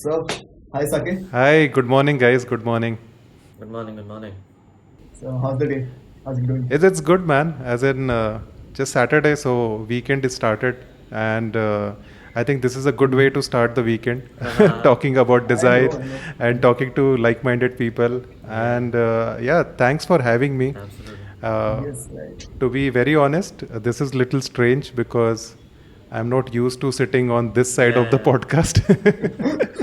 So, hi Saket. Hi, good morning, guys. Good morning. Good morning, good morning. So, how's the day? How's it going? It's good, man. As in, just Saturday, so weekend is started, and I think this is a good way to start the weekend, talking about I know, design I know. and talking to like-minded people. Yeah, And yeah, thanks for having me. absolutely. Uh, Yes, right. to be very honest, this is little strange because I'm not used to sitting on this side of the Yeah, podcast. I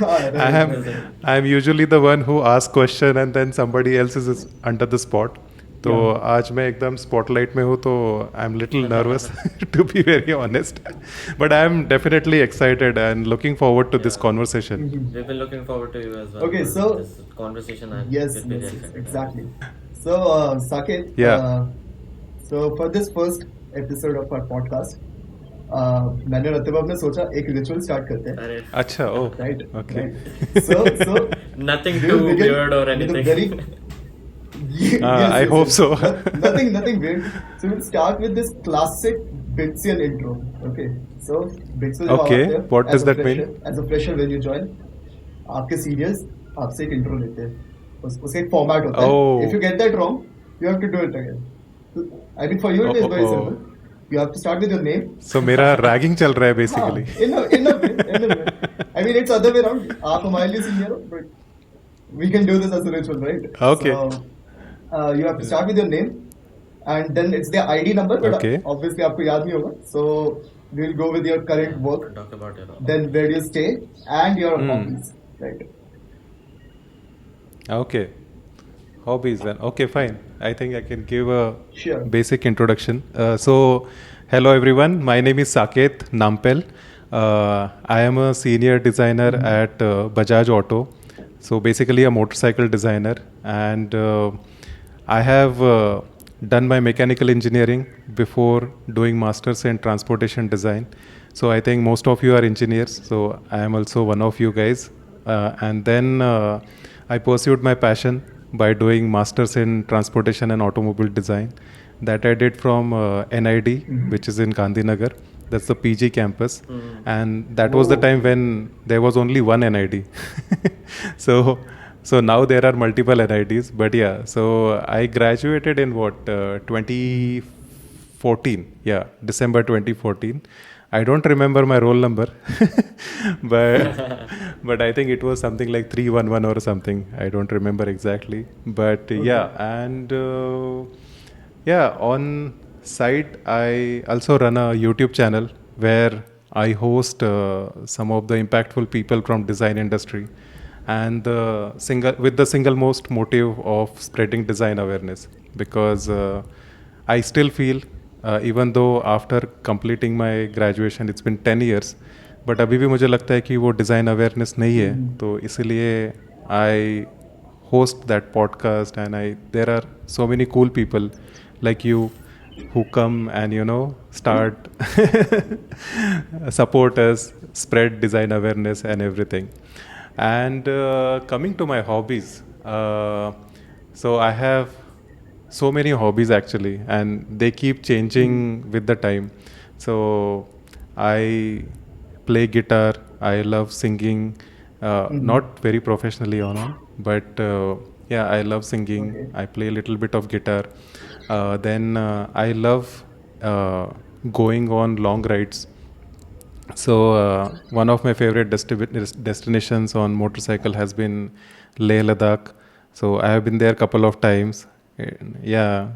Right, am right. amazing. I'm usually the one who asks question and then somebody else is under the spot. तो Yeah. आज मैं एकदम spotlight में हूँ तो I am little nervous to be very honest but I am definitely excited and looking forward to this Yeah, conversation. we've been looking forward to you as well. Okay, This, so this conversation, I yes, we're very yes, yes, excited. exactly. So, Saket, या so for this first episode of our podcast, मैंने रतिबा ने सोचा एक ritual start करते हैं, अरे, अच्छा ओह right? Okay Right. So nothing we will too begin weird or with a anything. very I hope so. Nothing weird. So we'll start with this classic Bitsian intro. Okay. So Bits will Okay, जब आप what as does a that mean? fresher, as a fresher when you join, आपके seniors आपसे एक intro लेते हैं. उसका एक format होता है. Oh. If you get that wrong, you have to do it again. So, I think for you it is very Oh. simple. You have to start with your name. सो मेरा ragging चल रहा है हाँ, basically. in a way. I mean, it's other way around. आप हमारे लिए senior हो, but we can do this as a ritual, right? Okay. So, you have to start with your name, and then it's their ID number, but Okay. obviously आपको याद नहीं होगा. So we'll go with your current work, Talk about it all. then where you stay, and your Hmm. hobbies, right? Okay. Hobbies then. Okay, fine. I think I can give a Sure. basic introduction. So, hello everyone. My name is Saket Nampel. I am a senior designer at Bajaj Auto. So, basically a motorcycle designer. And I have done my mechanical engineering before doing masters in transportation design. So, I think most of you are engineers. So, I am also one of you guys. And then I pursued my passion by doing masters in transportation and automobile design. That I did from NID, which is in Gandhinagar. That's the PG campus, and that was the Whoa. time when there was only one NID. So now there are multiple NIDs. But yeah, so I graduated in what 2014. Yeah, December 2014. I don't remember my roll number, but I think it was something like 311 or something. I don't remember exactly. But yeah, and yeah, on site I also run a YouTube channel where I host some of the impactful people from design industry, and with the single most motive of spreading design awareness, because I still feel even though after completing my graduation it's been 10 years, but अभी भी मुझे लगता है कि वो design awareness नहीं है, तो इसीलिए I host that podcast, and there are so many cool people like you who come and start support us, spread design awareness and everything. And coming to my hobbies, so I have so many hobbies actually, and they keep changing with the time. So I play guitar. I love singing, not very professionally on, but yeah, I love singing. Okay. I play a little bit of guitar. Then I love going on long rides. So one of my favorite destinations on motorcycle has been Leh Ladakh. So I have been there a couple of times. Yeah,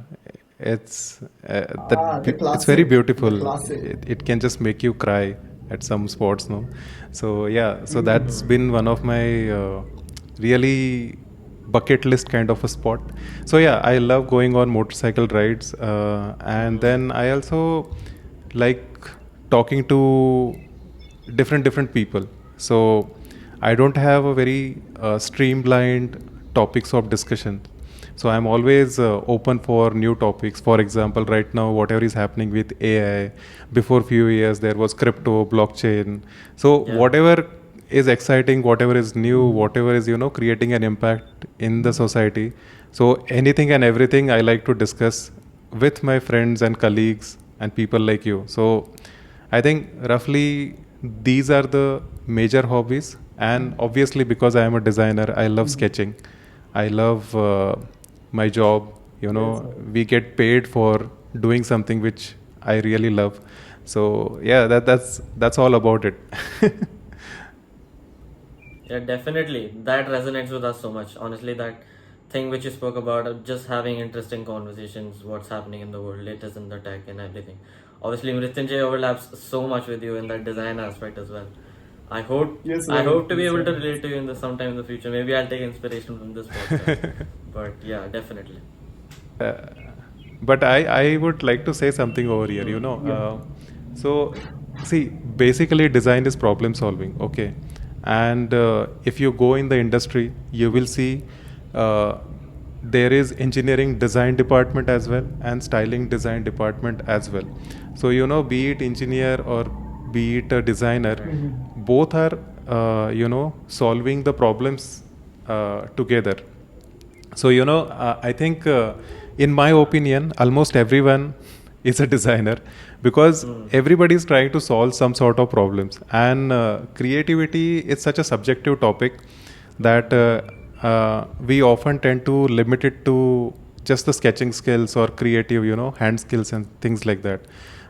it's it's very The beautiful. classic. It can just make you cry at some spots, no? So yeah, so that's been one of my really bucket list kind of a spot. So yeah, I love going on motorcycle rides, and then I also like talking to different people. So I don't have a very streamlined topics of discussion. So I'm always open for new topics. For example, right now whatever is happening with AI, before few years there was crypto, blockchain. So Yeah. whatever is exciting, whatever is new, whatever is creating an impact in the society. So anything and everything I like to discuss with my friends and colleagues and people like you. So I think roughly these are the major hobbies. And obviously, because I am a designer, I love sketching. I love my job. You know, Yes. we get paid for doing something which I really love. So yeah, that's all about it. Yeah, definitely. That resonates with us so much. Honestly, that thing which you spoke about, just having interesting conversations, what's happening in the world, latest in the tech and everything. Obviously, Mrityunjay overlaps so much with you in that design aspect as well. I hope Yes, I right. hope to be Yes, able to right. relate to you in the sometime in the future. Maybe I'll take inspiration from this podcast. But yeah, definitely. Uh, but I would like to say something over here, you know. Yeah. So, see, basically, design is problem solving, okay? And if you go in the industry, you will see uh, there is engineering design department as well and styling design department as well. So, you know, be it engineer or be it a designer, Right. both are, solving the problems together. So, I think, in my opinion, almost everyone is a designer because everybody is trying to solve some sort of problems. And creativity is such a subjective topic that we often tend to limit it to just the sketching skills or creative, hand skills and things like that.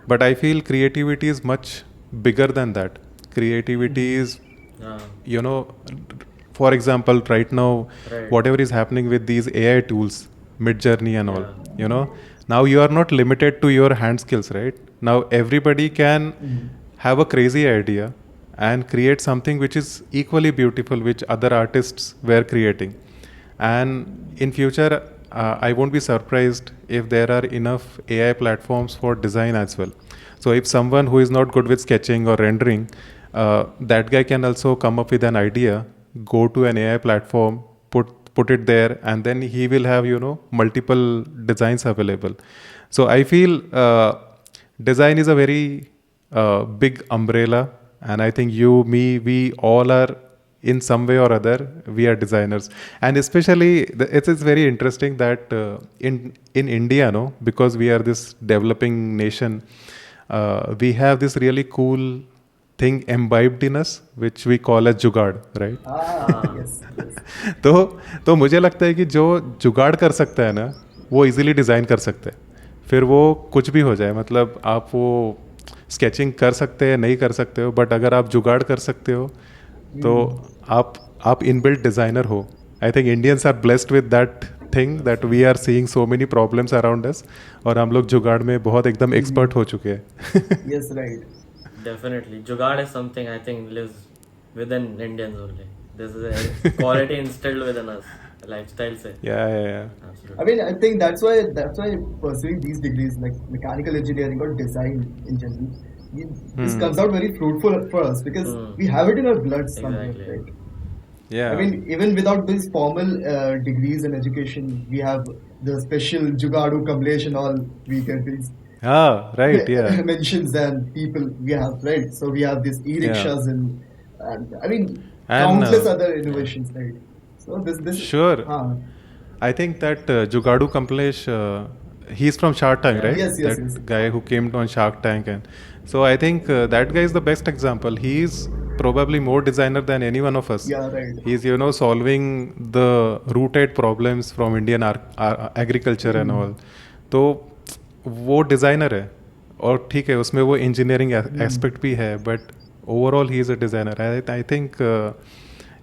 But I feel creativity is much bigger than that. Creativity is, Yeah. you know for example, right now, Right. whatever is happening with these AI tools, Mid Journey and all, Yeah. now you are not limited to your hand skills, right? Now everybody can have a crazy idea and create something which is equally beautiful, which other artists were creating. And in future, I won't be surprised if there are enough AI platforms for design as well. So if someone who is not good with sketching or rendering, that guy can also come up with an idea, go to an AI platform, put it there, and then he will have multiple designs available. So I feel design is a very big umbrella, and I think you, me, we all are in some way or other, we are designers. And especially it's very interesting that in India, no, because we are this developing nation, we have this really cool thing imbibed in us which we call as जुगाड़, right? Yes, yes. तो तो मुझे लगता है कि जो जुगाड़ कर सकता है ना, वो इजीली डिज़ाइन कर सकता है। फिर वो कुछ भी हो जाए, मतलब आप वो स्केचिंग कर सकते हैं, नहीं कर सकते हो, बट अगर आप जुगाड़ कर सकते हो तो आप इनबिल्ट डिज़ाइनर हो। I think Indians are blessed with that thing that we are seeing so many problems around us, और हम लोग जुगाड़ में बहुत एकदम एक्सपर्ट हो चुके हैं। Yes, right. Definitely. Jugaad is something I think lives within Indians only. This is a quality instilled within us. Lifestyle se. Yeah. Absolutely. I mean, I think that's why pursuing these degrees like mechanical engineering or design in general, this comes out very fruitful for us because we have it in our blood somewhere, Exactly. right? Yeah. I mean, even without these formal degrees and education, we have the special Jugadu, Kamlesh and all we get these Right, yeah. mentions and people we have, right? So we have these e-rickshaws and I mean And, countless other innovations, right? So this Sure. huh. I think that Jugadu Kamlesh, he's from Shark Tank, right? Yes, yes, That yes. guy who came on Shark Tank, and so I think that guy is the best example. He's probably more designer than any one of us. Yeah, right. He's solving the rooted problems from Indian agriculture and all. तो वो designer है, और ठीक है उसमें वो engineering aspect भी है, but overall he is a designer. I think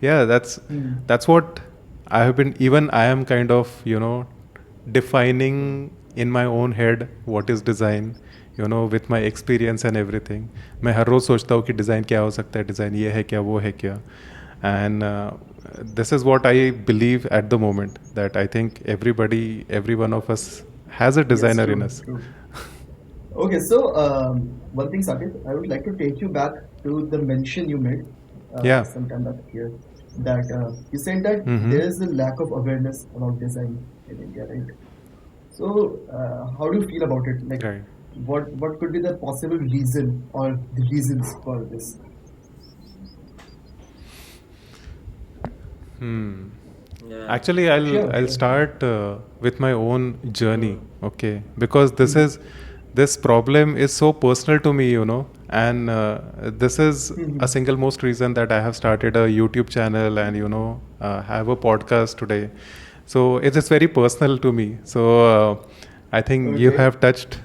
yeah, that's what I have been, even I am kind of defining in my own head what is design, with my experience and everything. मैं हर रोज़ सोचता हूँ कि design क्या हो सकता है, design ये है क्या, वो है क्या. And this is what I believe at the moment, that I think every one of us has a designer Yes, in true, us. true. Okay, so one thing, Saket, I would like to take you back to the mention you made Yeah. sometime back here, that you said that there is a lack of awareness about design in India, right? So how do you feel about it? Like, Right. what could be the possible reason or the reasons for this? Yeah. Actually, I'll Sure, I'll sure. start with my own journey, okay? Because this problem is so personal to me, and this is a single most reason that I have started a YouTube channel and have a podcast today. So it is very personal to me. So I think you Okay. have touched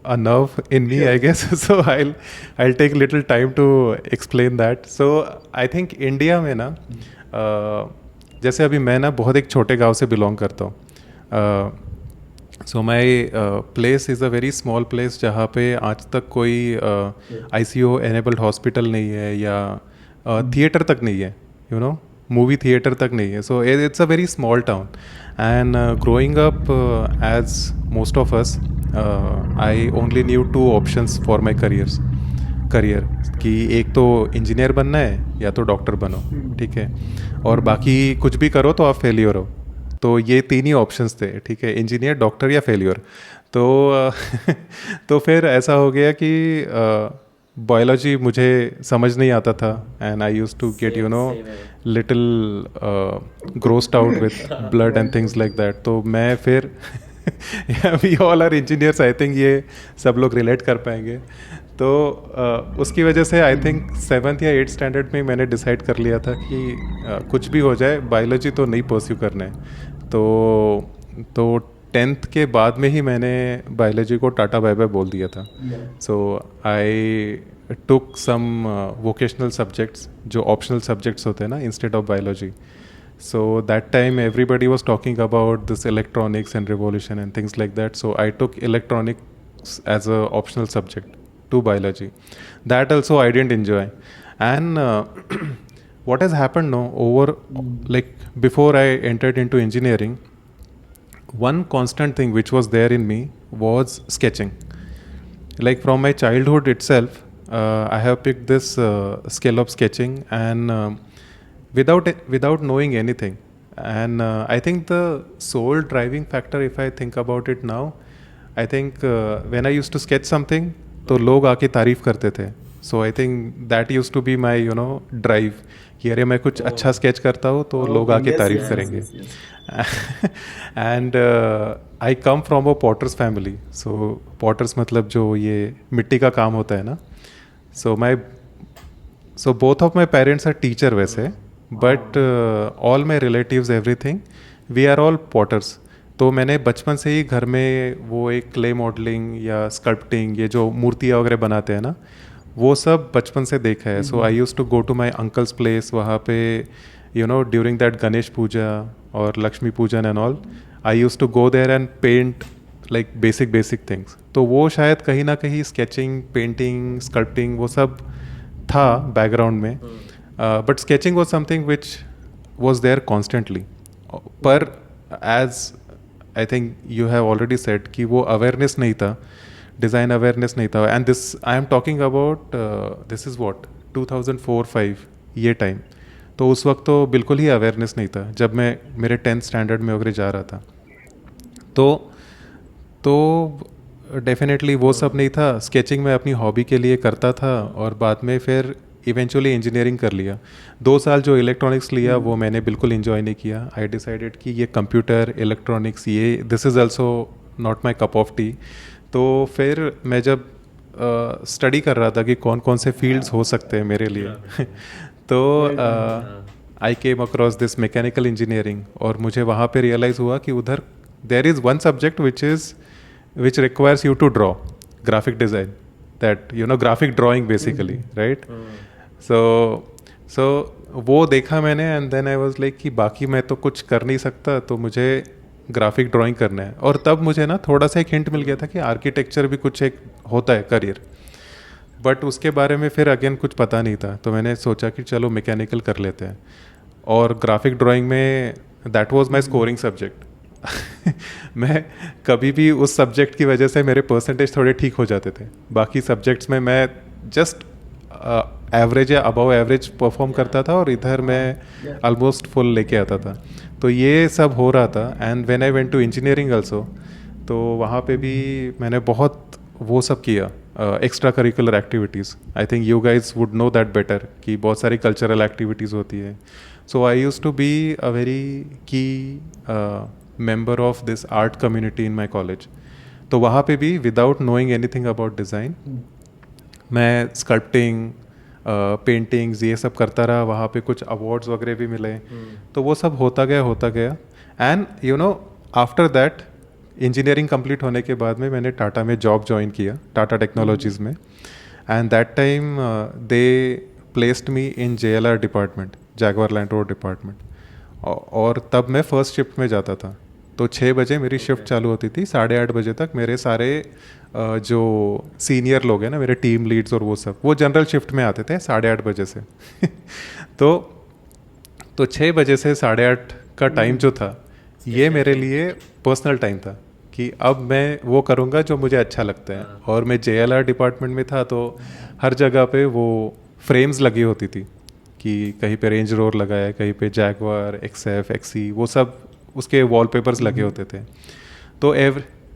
a nerve in me, I Sure. guess. So I'll take little time to explain that. So I think India में ना जैसे अभी मैं ना बहुत एक छोटे गांव से बिलोंग करता हूँ. So my place is a very small place जहाँ पे आज तक कोई ICU एनेबल्ड हॉस्पिटल नहीं है या थिएटर तक नहीं है, मूवी थिएटर तक नहीं है. So it's a very small town and growing up as most of us I only knew 2 options for my career कि एक तो इंजीनियर बनना है या तो डॉक्टर बनो, ठीक है, और बाकी कुछ भी करो तो आप फेलियर हो. तो ये 3 ही ऑप्शंस थे, ठीक है, इंजीनियर, डॉक्टर या फेलियर. तो तो फिर ऐसा हो गया कि बायोलॉजी मुझे समझ नहीं आता था and I used to get Same here. Little grossed out with blood and things like that. तो मैं फिर we all are engineers, I think ये सब लोग रिलेट कर पाएंगे. तो उसकी वजह से आई थिंक 7th या 8th स्टैंडर्ड में मैंने डिसाइड कर लिया था कि कुछ भी हो जाए बायोलॉजी तो नहीं परस्यू करना है. तो 10th के बाद में ही मैंने बायोलॉजी को टाटा बाय बाय बोल दिया था. सो आई टुक सम वोकेशनल सब्जेक्ट्स जो ऑप्शनल सब्जेक्ट्स होते हैं ना instead of biology. So that time everybody was talking about this electronics and revolution and things like that. So I took electronics as a optional subject to biology. That also I didn't enjoy. And what has happened now over like before I entered into engineering, one constant thing which was there in me was sketching. Like from my childhood itself, I have picked this skill of sketching and without knowing anything. And I think the sole driving factor, if I think about it now, I think when I used to sketch something तो लोग आके तारीफ करते थे. So I think that use to be my drive कि अरे मैं कुछ अच्छा स्केच करता हूँ तो लोग आके तारीफ करेंगे. And I come from a potters family. So potters मतलब जो ये मिट्टी का काम होता है ना. So both of my parents are teacher वैसे, but all my relatives everything we are all potters. तो मैंने बचपन से ही घर में वो एक क्ले मॉडलिंग या स्कल्पटिंग, ये जो मूर्तियाँ वगैरह बनाते हैं ना, वो सब बचपन से देखा है. So I use to go to my uncle's place. वहाँ पे ड्यूरिंग दैट गणेश पूजा और Lakshmi Pujan and all, I use to go there and paint like basic things. तो वो शायद कहीं ना कहीं स्केचिंग, पेंटिंग, स्कल्पटिंग वो सब था बैकग्राउंड में. But sketching was something which was there constantly. पर as I think you have already said कि वो अवेयरनेस नहीं था, डिज़ाइन अवेयरनेस नहीं था. And this I am talking about this is what 2004-05 ये टाइम. तो उस वक्त तो बिल्कुल ही अवेयरनेस नहीं था जब मैं मेरे 10th स्टैंडर्ड में वगैरह जा रहा था. तो डेफिनेटली वो सब नहीं था. स्केचिंग मैं अपनी हॉबी के लिए करता था और बाद में फिर इवेंचुअली इंजीनियरिंग कर लिया. 2 साल जो इलेक्ट्रॉनिक्स लिया वो मैंने बिल्कुल इन्जॉय नहीं किया. आई डिसाइडेड कि ये कंप्यूटर इलेक्ट्रॉनिक्स ये this is also not my cup of T. तो फिर मैं जब स्टडी कर रहा था कि कौन कौन से फील्ड्स हो सकते हैं मेरे लिए तो I came across this mechanical engineering. और मुझे वहाँ पे रियलाइज़ हुआ कि उधर there is one subject which requires you to draw graphic design, that graphic drawing basically, right? So वो देखा मैंने and then I was like कि बाकी मैं तो कुछ कर नहीं सकता, तो मुझे ग्राफिक ड्राइंग करना है. और तब मुझे ना थोड़ा सा एक हिंट मिल गया था कि आर्किटेक्चर भी कुछ एक होता है करियर, बट उसके बारे में फिर अगेन कुछ पता नहीं था. तो मैंने सोचा कि चलो मैकेनिकल कर लेते हैं. और ग्राफिक ड्राइंग में that was my scoring subject. मैं कभी भी उस सब्जेक्ट की वजह से मेरे परसेंटेज थोड़े ठीक हो जाते थे. बाकी सब्जेक्ट्स में मैं जस्ट एवरेज या अबव एवरेज परफॉर्म करता था और इधर मैं ऑलमोस्ट फुल लेके आता था. तो ये सब हो रहा था. And when I went to engineering also, तो वहाँ पे भी मैंने बहुत वो सब किया, extra curricular activities. I think you guys would know that better कि बहुत सारी कल्चरल एक्टिविटीज़ होती है. So I use to be a very key member of this art community in my college. तो वहाँ पे भी without knowing anything about design, मैं स्कल्पटिंग पेंटिंग्स ये सब करता रहा, वहाँ पे कुछ अवार्ड्स वगैरह भी मिले। तो वो सब होता गया and you know after that engineering complete होने के बाद में मैंने टाटा में जॉब ज्वाइन किया, टाटा टेक्नोलॉजीज़ में। And that time they placed me in JLR department, Jaguar land rover department. और तब मैं फर्स्ट शिफ्ट में जाता था। तो 6 बजे मेरी शिफ्ट चालू होती थी, 8:30 बजे तक मेरे सारे जो सीनियर लोग हैं ना, मेरे टीम लीड्स और वो सब, वो जनरल शिफ्ट में आते थे 8:30 बजे से। तो 6 बजे से 8:30 का टाइम जो था, ये मेरे लिए पर्सनल टाइम था कि अब मैं वो करूँगा जो मुझे अच्छा लगता है। और मैं JLR डिपार्टमेंट में था, तो हर जगह पे वो फ्रेम्स लगी होती थी कि कहीं पे रेंज रोवर लगा है, कहीं पे जैगवार XF XE, वो सब उसके वॉलपेपर्स लगे होते थे। तो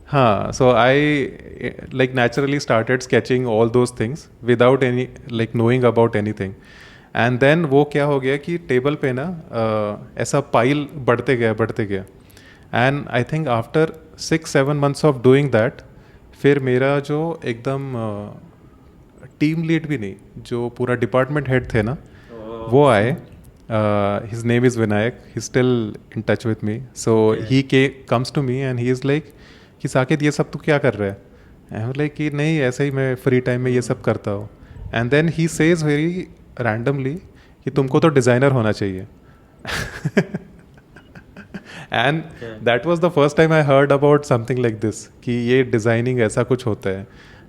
हाँ, so I like naturally started sketching all those things without any like knowing about anything. And then वो क्या हो गया कि टेबल पे ना ऐसा पाइल बढ़ते गया। And I think after 6-7 months of doing that, फिर मेरा जो एकदम टीम लीड भी नहीं, जो पूरा डिपार्टमेंट हेड थे ना, वो आए। His name is Vinayak, he still in touch with me. So he comes to me and he is like कि साकेत ये सब तू क्या कर रहा है? आई लाइक कि नहीं, ऐसे ही मैं फ्री टाइम में ये सब करता हूँ। And then he says very randomly कि तुमको तो डिज़ाइनर होना चाहिए। And that was the first time I heard about something like this, कि ये डिज़ाइनिंग ऐसा कुछ होता है।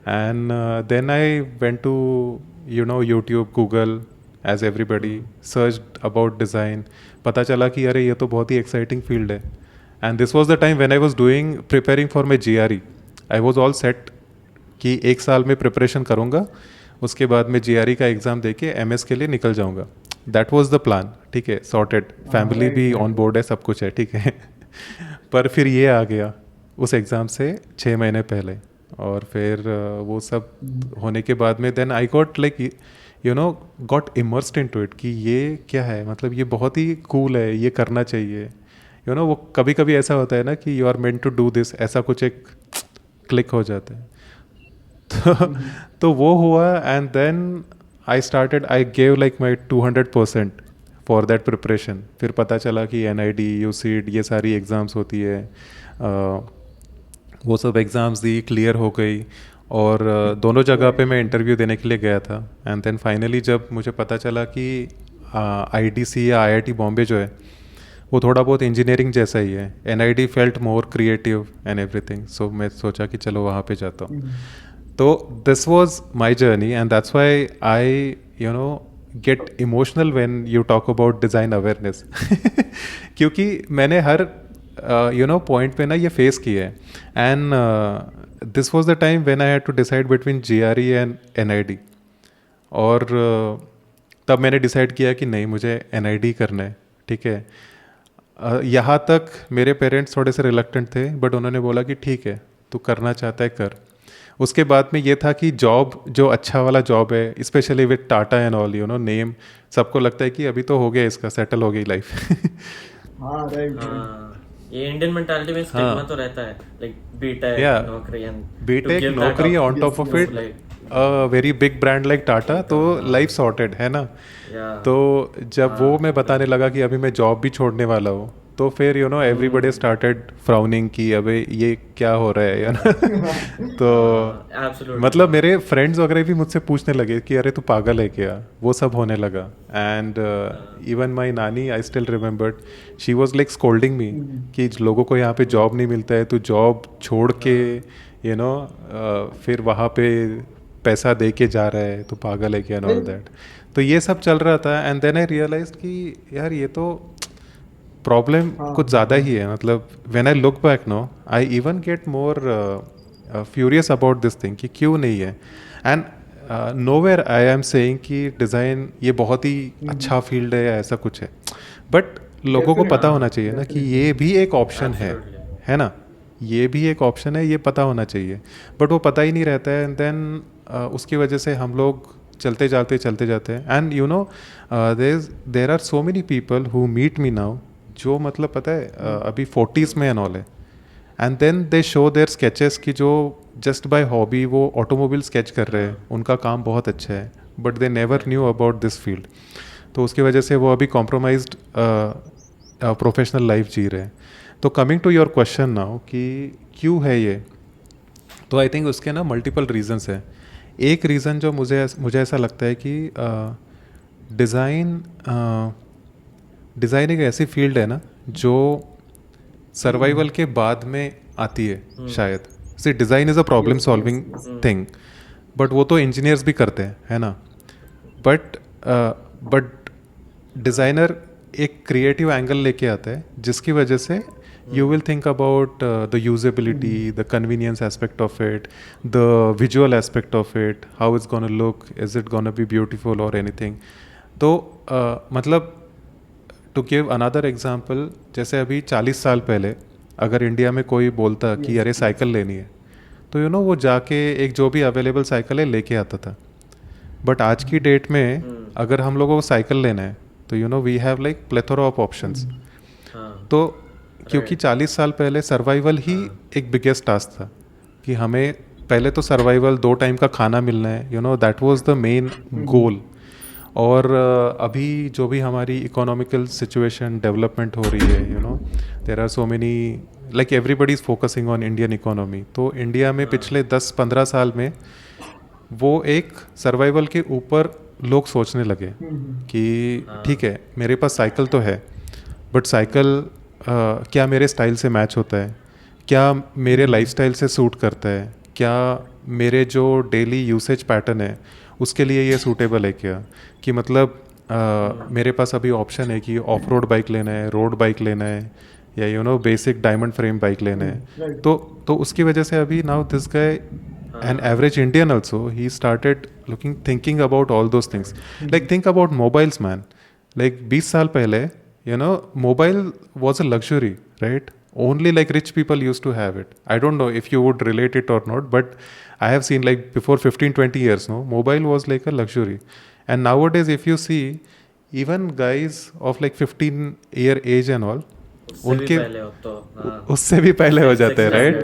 And then I went to YouTube, Google, as everybody, search about design. पता चला कि अरे ये तो बहुत ही एक्साइटिंग फील्ड है। And this was the time when I was doing preparing for my GRE। I was all set कि 1 साल में प्रिपरेशन करूँगा, उसके बाद मैं GRE का एग्ज़ाम दे के MS के लिए निकल जाऊँगा। दैट वॉज द प्लान, ठीक है, सॉर्टेड, फैमिली भी ऑन बोर्ड है, सब कुछ है, ठीक है। पर फिर ये आ गया उस एग्ज़ाम से 6 महीने पहले। और फिर वो सब होने के बाद में then I got like got immersed into it कि ये क्या है, मतलब ये बहुत ही कूल है, ये करना चाहिए। वो कभी कभी ऐसा होता है ना कि you are meant to do this, ऐसा कुछ एक क्लिक हो जाता है। तो वो हुआ। And then I gave like my 200% for that preparation. फिर पता चला कि NID, UCET, ये सारी एग्ज़ाम्स होती है, वो सब एग्ज़ाम्स दी, क्लियर हो गई। और दोनों जगह पे मैं इंटरव्यू देने के लिए गया था। एंड देन फाइनली जब मुझे पता चला कि IDC या IIT बॉम्बे जो है वो थोड़ा बहुत इंजीनियरिंग जैसा ही है, NID felt more creative and everything, so मैं सोचा कि चलो वहाँ पे जाता हूँ। तो this was my journey and that's why I get emotional when you talk about design awareness. क्योंकि मैंने हर पॉइंट पे ना ये फेस किया है। And this was the time when I had to decide between GRE and NID। और तब मैंने डिसाइड किया कि नहीं, मुझे NID करना है, ठीक है। यहाँ तक मेरे पेरेंट्स थोड़े से रिलक्टेंट थे, बट उन्होंने बोला कि ठीक है, तू करना चाहता है कर। उसके बाद में ये था कि जॉब जो अच्छा वाला जॉब है, specially with Tata and all, name, सबको लगता है कि अभी तो हो गया, इसका सेटल हो गई लाइफ। हाँ, राइट। ये इंडियन मेंटालिटी में स्टिग्मा तो रहता है, लाइक बीटेक नौकरी on top of it very big brand like Tata, तो लाइफ सॉर्टेड है ना। तो जब वो मैं बताने लगा कि अभी मैं जॉब भी छोड़ने वाला हूँ, तो फिर एवरीबडी स्टार्टेड फ्राउनिंग कि अबे ये क्या हो रहा है, ना। तो मतलब मेरे फ्रेंड्स वगैरह भी मुझसे पूछने लगे कि अरे तू पागल है क्या, वो सब होने लगा। एंड इवन माई नानी, I still remembered, she was like scolding me कि लोगों को यहाँ पे जॉब नहीं मिलता है, तू जॉब छोड़ के फिर वहाँ पे पैसा दे के जा रहा है, तो पागल है क्या, एंड ऑल दैट। तो ये सब चल रहा था। एंड देन आई रियलाइज कि यार ये तो प्रॉब्लम कुछ ज़्यादा ही है। मतलब when I look back no, I even get more furious about this thing कि क्यों नहीं है। And nowhere I am saying कि डिज़ाइन ये बहुत ही अच्छा फील्ड है या ऐसा कुछ है, बट लोगों को पता होना चाहिए ना कि ये भी एक ऑप्शन है ना, ये भी एक ऑप्शन है, ये पता होना चाहिए, बट वो पता ही नहीं रहता है। एंड देन उसकी वजह से हम लोग चलते जाते हैं। And there are so many people who meet me now, जो मतलब पता है अभी 40s में एंड ऑल है, and then they show their sketches कि जो जस्ट बाय हॉबी वो ऑटोमोबाइल स्केच कर रहे हैं, उनका काम बहुत अच्छा है, but they never knew about this field. तो उसकी वजह से वो अभी कॉम्प्रोमाइज्ड प्रोफेशनल लाइफ जी रहे हैं. तो coming to your question now कि क्यों है ये, तो आई थिंक उसके ना मल्टीपल रीजंस हैं. एक रीज़न जो मुझे ऐसा लगता है कि डिज़ाइन एक ऐसी फील्ड है ना जो सर्वाइवल के बाद में आती है शायद. See design is a problem solving thing, but वो तो इंजीनियर्स भी करते हैं, है ना. बट डिज़ाइनर एक क्रिएटिव एंगल लेके आता है जिसकी वजह से you will think about the usability, the convenience aspect of it, the visual aspect of it, how it's going to look, is it going to be beautiful or anything. तो मतलब to give another example, जैसे अभी 40 साल पहले अगर India में कोई बोलता कि अरे साइकिल लेनी है, तो यू नो वो जाके एक जो भी अवेलेबल साइकिल है लेके आता था. बट आज की डेट में अगर हम लोगों को साइकिल लेना है तो you know we have like plethora of options. तो क्योंकि 40 साल पहले सर्वाइवल ही एक बिगेस्ट टास्क था कि हमें पहले तो सर्वाइवल, 2 टाइम का खाना मिलना है, you know that was the main goal. और अभी जो भी हमारी इकोनॉमिकल सिचुएशन डेवलपमेंट हो रही है, you know there are so many, like everybody is focusing on Indian economy. तो इंडिया में पिछले 10-15 साल में वो एक सर्वाइवल के ऊपर लोग सोचने लगे कि ठीक है मेरे पास साइकिल तो है, बट साइकिल क्या मेरे स्टाइल से मैच होता है, क्या मेरे लाइफस्टाइल से सूट करता है, क्या मेरे जो डेली यूसेज पैटर्न है उसके लिए ये सूटेबल है क्या. कि मतलब मेरे पास अभी ऑप्शन है कि ऑफ रोड बाइक लेना है, रोड बाइक लेना है, या you know basic diamond frame bike लेना है. तो उसकी वजह से अभी now this guy, an average Indian also, he started thinking about all those things. Like think about mobiles, man. Like 20 साल पहले, you know, mobile was a luxury, right? Only like rich people used to have it. I don't know if you would relate it or not, but I have seen like before 15-20 years, no, mobile was like a luxury. And nowadays if you see, even guys of like 15-year age and all, उनके उससे भी पहले हो जाते हैं, right.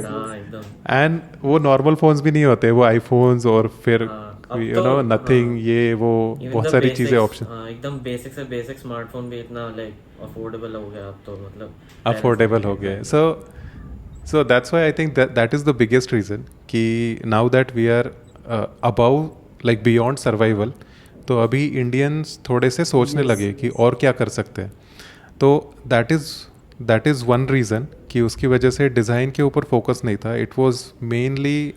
And वो normal phones भी नहीं होते, वो आईफोन्स और फिर यू नो नथिंग, ये वो बहुत सारी चीजें ऑप्शन. एकदम बेसिक से बेसिक स्मार्टफोन भी इतना लाइक अफोर्डेबल हो गया अब तो, मतलब अफोर्डेबल हो गया. So that's why I think that is the biggest reason कि now that we are about like beyond survival, तो अभी इंडियंस थोड़े से सोचने लगे कि और क्या कर सकते हैं. तो दैट इज़ वन रीज़न कि उसकी वजह से डिज़ाइन के ऊपर फोकस नहीं था. It was mainly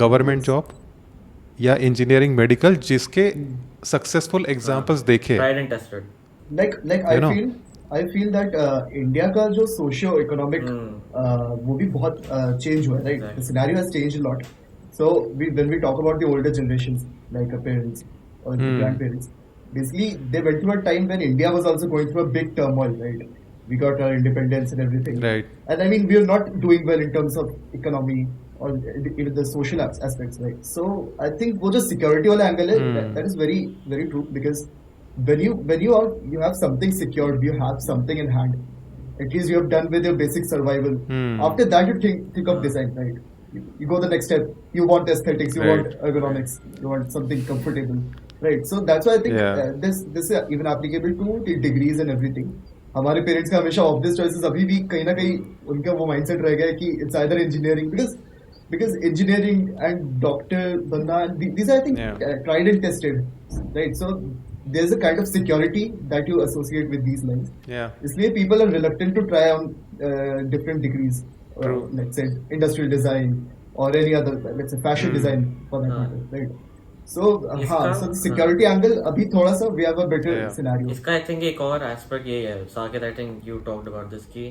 government job या इंजीनियरिंग, मेडिकल, जिसके सक्सेसफुल एग्जांपल्स देखे. Tried and tested. Like I feel that India का जो सोशियो इकोनॉमिक वो भी बहुत चेंज हुआ है, right. The scenario has changed a lot. So when we talk about the older generations like our parents और grandparents, basically they went through a time when India was also going through a big turmoil, right? We got our independence and everything, right? And I mean we are not doing well in terms of economy or even the social aspects, right? So I think wo jo security wala angle hai, that is very very true, because when you have something secured, you have something in hand, at least you have done with your basic survival. After that you think of design, right? You go the next step, you want aesthetics, you want ergonomics, you want something comfortable, right? So that's why I think this is even applicable to the degrees and everything. हमारे parents का हमेशा obvious choices अभी भी कहीं ना कहीं उनका वो माइंडसेट रह गया है कि it's either engineering, because engineering and doctor बनना, these are I think tried and tested, right? So there's a kind of security that you associate with these lines. इसलिए people are reluctant to try on different degrees, let's say industrial design or any other, let's say fashion design for that matter, right? So so the security angle अभी थोड़ा सा we have a better scenario. इसका I think एक और aspect ये है, Saket, I think you talked about this, कि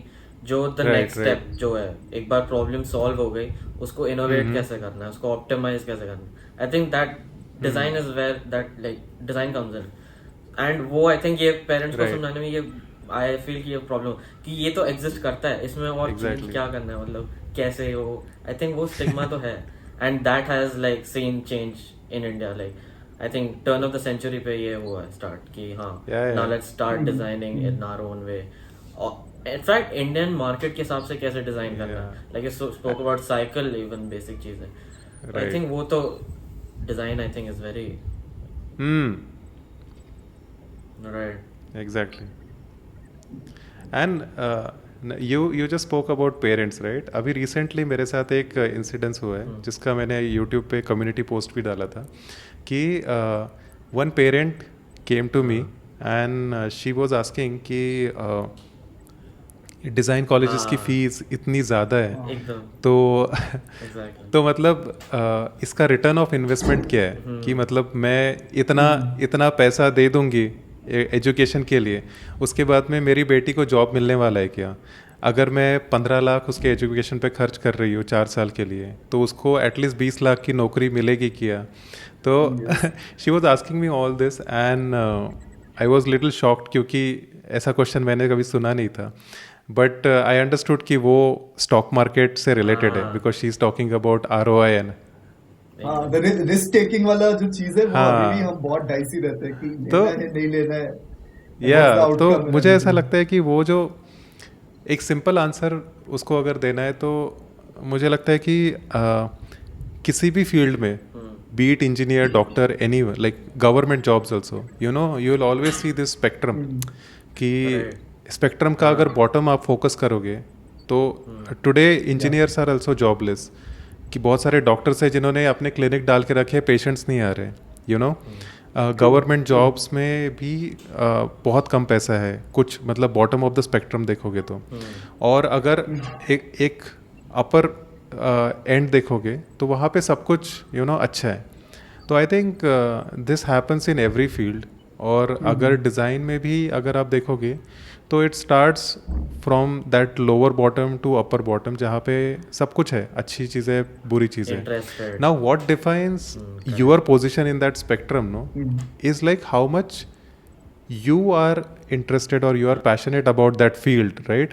जो the next step जो है, एक बार problem solve हो गई, उसको innovate कैसे करना है, उसको optimize कैसे करना है. I think that design is where that like design comes in. And वो I think ये parents को समझाने में ये I feel कि ये problem कि ये तो exist करता है, इसमें और क्या करना है, मतलब कैसे हो, I think वो stigma तो है. And that has like seen change in India, like I think turn of the century पे ये हुआ है start कि हाँ now let's start designing in our own way. In fact Indian market के हिसाब से कैसे डिजाइन करना है, like spoke about cycle, even basic चीजें, आई थिंक वो तो design I think is very right. Exactly. And you just spoke about parents, right? अभी रिसेंटली मेरे साथ एक इंसिडेंस हुआ है जिसका मैंने यूट्यूब पे कम्युनिटी पोस्ट भी डाला था कि one parent came to me and she was asking कि डिज़ाइन कॉलेजेस की फ़ीस इतनी ज़्यादा है, एकदम तो एग्जैक्टली तो मतलब इसका रिटर्न ऑफ इन्वेस्टमेंट क्या है कि मतलब मैं इतना पैसा दे दूंगी एजुकेशन के लिए, उसके बाद में मेरी बेटी को जॉब मिलने वाला है क्या? अगर मैं 15 लाख उसके एजुकेशन पे खर्च कर रही हूँ 4 साल के लिए, तो उसको एटलीस्ट 20 लाख की नौकरी मिलेगी क्या? तो she was asking me all this and I was little shocked क्योंकि ऐसा क्वेश्चन मैंने कभी सुना नहीं था। बट आई अंडरस्टूड कि वो स्टॉक मार्केट से रिलेटेड है because she is talking about ROI and हाँ, रिस्क टेकिंग वाला जो चीज है वो हाँ। अभी भी हम बहुत डाइसी रहते हैं कि तो- लेना है नहीं लेना है, या what's the तो outcome मुझे है। ऐसा लगता है कि वो जो एक सिंपल आंसर उसको अगर देना है तो मुझे लगता है कि किसी भी फील्ड में, be it engineer, doctor, any like government jobs also, you know you will always see this spectrum कि स्पेक्ट्रम का अगर बॉटम आप फोकस करोगे तो today engineers are also jobless, कि बहुत सारे डॉक्टर्स हैं जिन्होंने अपने क्लिनिक डाल के रखे, पेशेंट्स नहीं आ रहे, यू नो। गवर्नमेंट जॉब्स में भी बहुत कम पैसा है, कुछ मतलब बॉटम ऑफ द स्पेक्ट्रम देखोगे तो। और अगर एक अपर एंड देखोगे तो वहाँ पे सब कुछ यू नो अच्छा है। तो I think this happens in every field. और अगर डिज़ाइन में भी अगर आप देखोगे तो it starts from that lower bottom to upper bottom, जहाँ पे सब कुछ है, अच्छी चीज़ें, बुरी चीज़ें। Interested. Now what defines your position in that spectrum no is like how much you are interested or you are passionate about that field, right?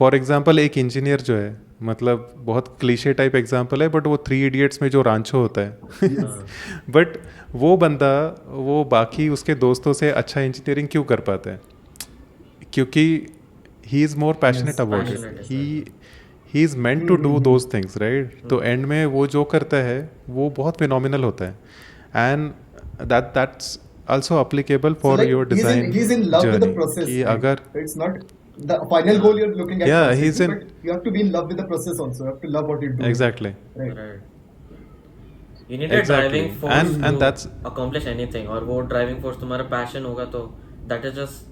For example, एक इंजीनियर जो है, मतलब बहुत क्लीशे टाइप एग्जांपल है but वो 3 idiots में जो रांचो होता है बट वो बंदा वो बाकी उसके दोस्तों से अच्छा इंजीनियरिंग क्यों कर पाता है? क्योंकि he is more passionate about it, passionate, he is meant to do those things, right? तो एंड में वो जो करता है वो बहुत फिनोमिनल होता है and that's also applicable for So, like, your design he's in love with the journey process, कि right? अगर It's not the final goal you're looking at Yeah, constantly, he's in- but you have to be in love with the process also. You have to love what you do. exactly Right. Right. You need a Exactly. driving force And to that's- accomplish anything, और वो driving force तुम्हारा passion होगा तो that is just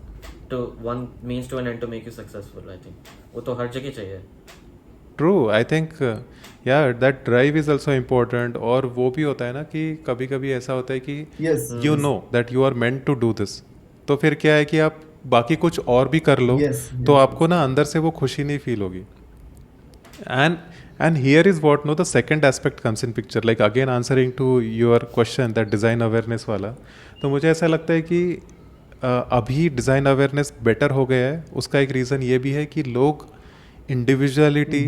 to one means to an end to make you successful. I think वो तो हर जगह चाहिए। true, I think yeah, that drive is also important। और वो भी होता है ना कि कभी कभी ऐसा होता है कि Yes. you know that you are meant to do this, तो फिर क्या है कि आप बाकी कुछ और भी कर लो Yes, तो yes. आपको ना अंदर से वो खुशी नहीं फील होगी। and here is what no the second aspect comes in picture, like again answering to your question that design awareness वाला। तो मुझे ऐसा लगता है कि अभी डिज़ाइन अवेयरनेस बेटर हो गया है। उसका एक रीज़न ये भी है कि लोग इंडिविजुअलिटी,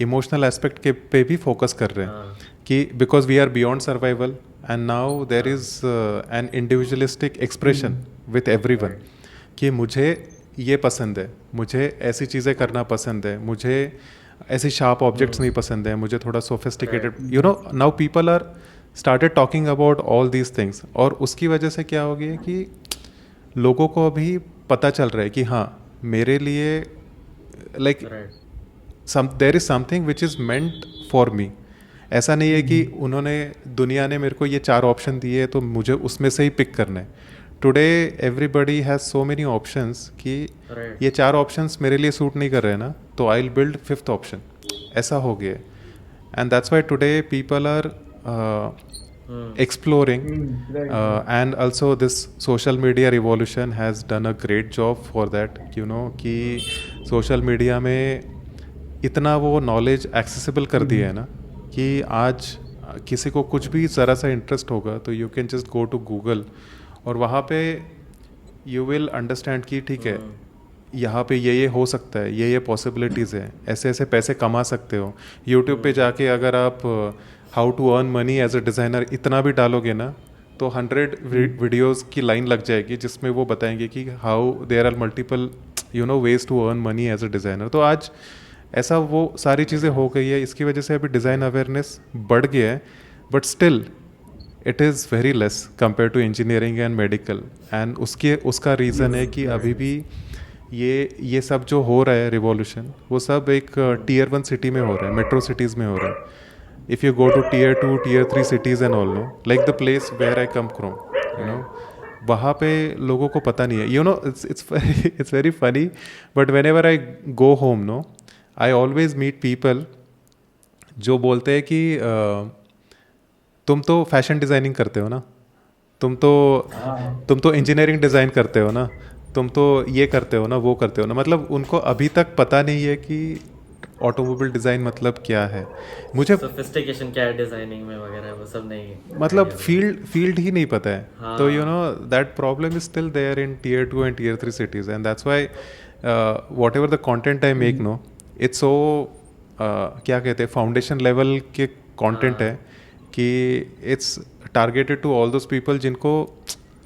इमोशनल एस्पेक्ट के पे भी फोकस कर रहे हैं कि because we are beyond survival and now there is an individualistic expression with everyone कि मुझे ये पसंद है, मुझे ऐसी चीज़ें करना पसंद है, मुझे ऐसे शार्प ऑब्जेक्ट्स नहीं पसंद है, मुझे थोड़ा sophisticated, you know. Now people are started talking about all these things. और उसकी वजह से क्या हो गया है कि लोगों को अभी पता चल रहा है कि हाँ मेरे लिए like there is something which is meant for me. ऐसा नहीं है कि उन्होंने दुनिया ने मेरे को ये 4 ऑप्शन दिए तो मुझे उसमें से ही पिक करना है। Today everybody has so many options कि ये 4 ऑप्शंस मेरे लिए सूट नहीं कर रहे हैं ना, तो I will build 5th option. ऐसा हो गया and that's why today people are exploring and also this social media revolution has done a great job for that, you know, कि social media में इतना वो knowledge accessible कर दिया है ना कि आज किसी को कुछ भी ज़रा सा इंटरेस्ट होगा तो you can just go to Google और वहाँ पे you will understand कि ठीक है यहाँ पे ये हो सकता है, ये पॉसिबिलिटीज़ हैं, ऐसे ऐसे पैसे कमा सकते हो। यूट्यूब पे जाके अगर आप how to earn money as a designer इतना भी डालोगे ना तो 100 वीडियोस की लाइन लग जाएगी जिसमें वो बताएंगे कि how there are multiple you know ways to earn money as a designer. तो आज ऐसा वो सारी चीज़ें हो गई है, इसकी वजह से अभी डिज़ाइन अवेयरनेस बढ़ गया है, but still it is very less compare to engineering and medical. And उसका रीज़न है कि अभी भी ये सब जो हो रहा है रिवॉल्यूशन, वो सब एक टीयर 1 सिटी में हो रहा है, मेट्रो सिटीज़ में हो रहा है. If you go to tier 2 tier 3 cities and all, no like the place where I come from, you know, वहाँ पे लोगों को पता नहीं है. You know it's very funny, but whenever I go home, no, I always meet people जो बोलते हैं कि तुम तो फैशन डिज़ाइनिंग करते हो ना, तुम तो इंजीनियरिंग डिज़ाइन करते हो ना, तुम तो ये करते हो ना, वो करते हो ना. मतलब उनको अभी तक पता नहीं है कि ऑटोमोबाइल डिज़ाइन मतलब क्या है. मुझे सोफिस्टिकेशन क्या है डिजाइनिंग में वगैरह वो सब नहीं, मतलब फील्ड ही नहीं पता है. तो you know that problem is still there in tier 2 and tier 3 cities, and that's why whatever the content I make, no, it's so क्या कहते हैं, फाउंडेशन लेवल के कॉन्टेंट है कि it's targeted to all those people जिनको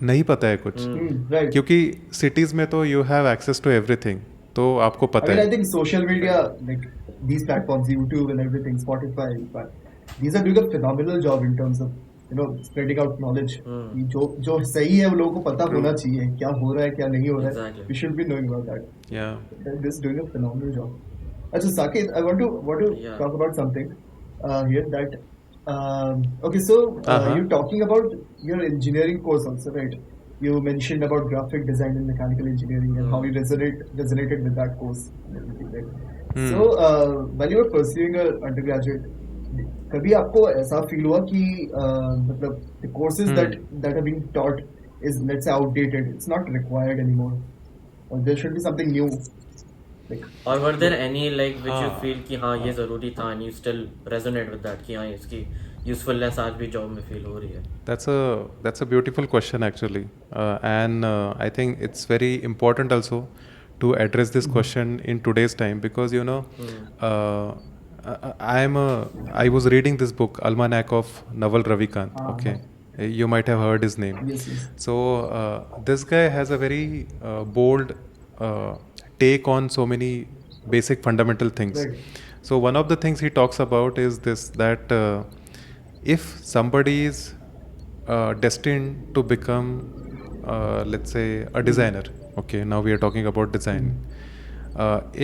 नहीं पता है कुछ. Right. क्योंकि सिटीज़ में तो you have access to everything, तो आपको I पता mean, I है. think social media, like these platforms, YouTube and everything, Spotify, but these are doing a phenomenal job in terms of, you know, spreading out knowledge. कि जो सही है वो लोगों को पता होना चाहिए, क्या हो रहा है क्या नहीं हो रहा है. Exactly. We should be knowing about that. Yeah. This is doing a phenomenal job. Achha, Saket, I want to Yeah. talk about something here that. Okay, so you're talking about your engineering course also, right? You mentioned about graphic design and mechanical engineering and how you resonated with that course and everything, right? So while you were pursuing a undergraduate, कभी आपको ऐसा feel हुआ कि मतलब the courses that are being taught is, let's say, outdated, it's not required anymore, or there should be something new, like, or were there any like which you feel कि हाँ ये ज़रूरी था and you still resonate with that कि हाँ इसकी usefulness आज भी जॉब में फील हो रही है? That's a beautiful question actually, and I think it's very important also to address this question in today's time, because you know I was reading this book, Almanac of Naval Ravikant. Okay, you might have heard his name. yes. So this guy has a very bold take on so many basic fundamental things. Right. So one of the things he talks about is this, that if somebody is destined to become let's say a designer, okay, now we are talking about design.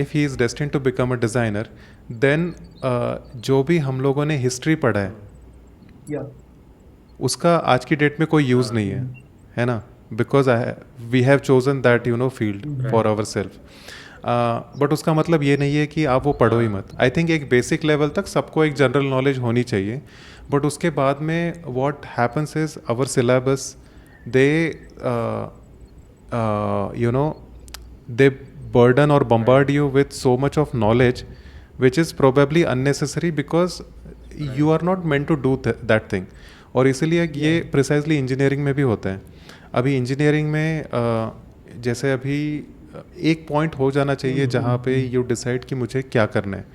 If he is destined to become a designer, then जो भी हम लोगों ने history पढ़ा है, Yeah. उसका आज की डेट में कोई यूज़ नहीं है ना, because we have chosen that you know field for our self. But उसका मतलब ये नहीं है कि आप वो पढ़ो ही मत. आई थिंक एक बेसिक लेवल तक सबको एक जनरल नॉलेज होनी चाहिए, बट उसके बाद में what happens is our syllabus, they you know they burden or bombard you with so much of knowledge which is probably unnecessary because you are not meant to do that thing. और इसीलिए ये precisely engineering में भी होता है. अभी engineering में जैसे अभी एक पॉइंट हो जाना चाहिए जहाँ पे यू डिसाइड कि मुझे क्या करना है.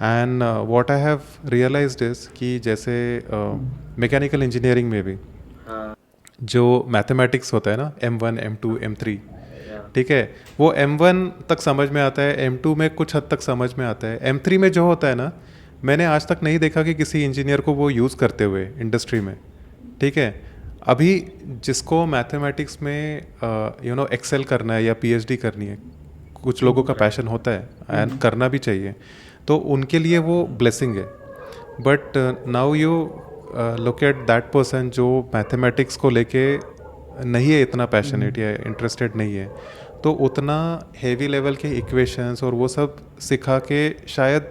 And what I have realised is कि जैसे मैकेनिकल इंजीनियरिंग में भी जो मैथमेटिक्स होता है ना, M1 M2 M3, ठीक है, वो M1 तक समझ में आता है, M2 में कुछ हद तक समझ में आता है, M3 में जो होता है ना, मैंने आज तक नहीं देखा कि किसी इंजीनियर को वो यूज़ करते हुए इंडस्ट्री में. ठीक है, अभी जिसको मैथमेटिक्स में यू नो एक्सेल करना है या PhD करनी है, कुछ लोगों का पैशन होता है एंड करना भी चाहिए, तो उनके लिए वो ब्लेसिंग है. But now you look at that person जो मैथमेटिक्स को लेके नहीं है इतना पैशनेट या इंटरेस्टेड नहीं है, तो उतना हेवी लेवल के इक्वेशंस और वो सब सिखा के शायद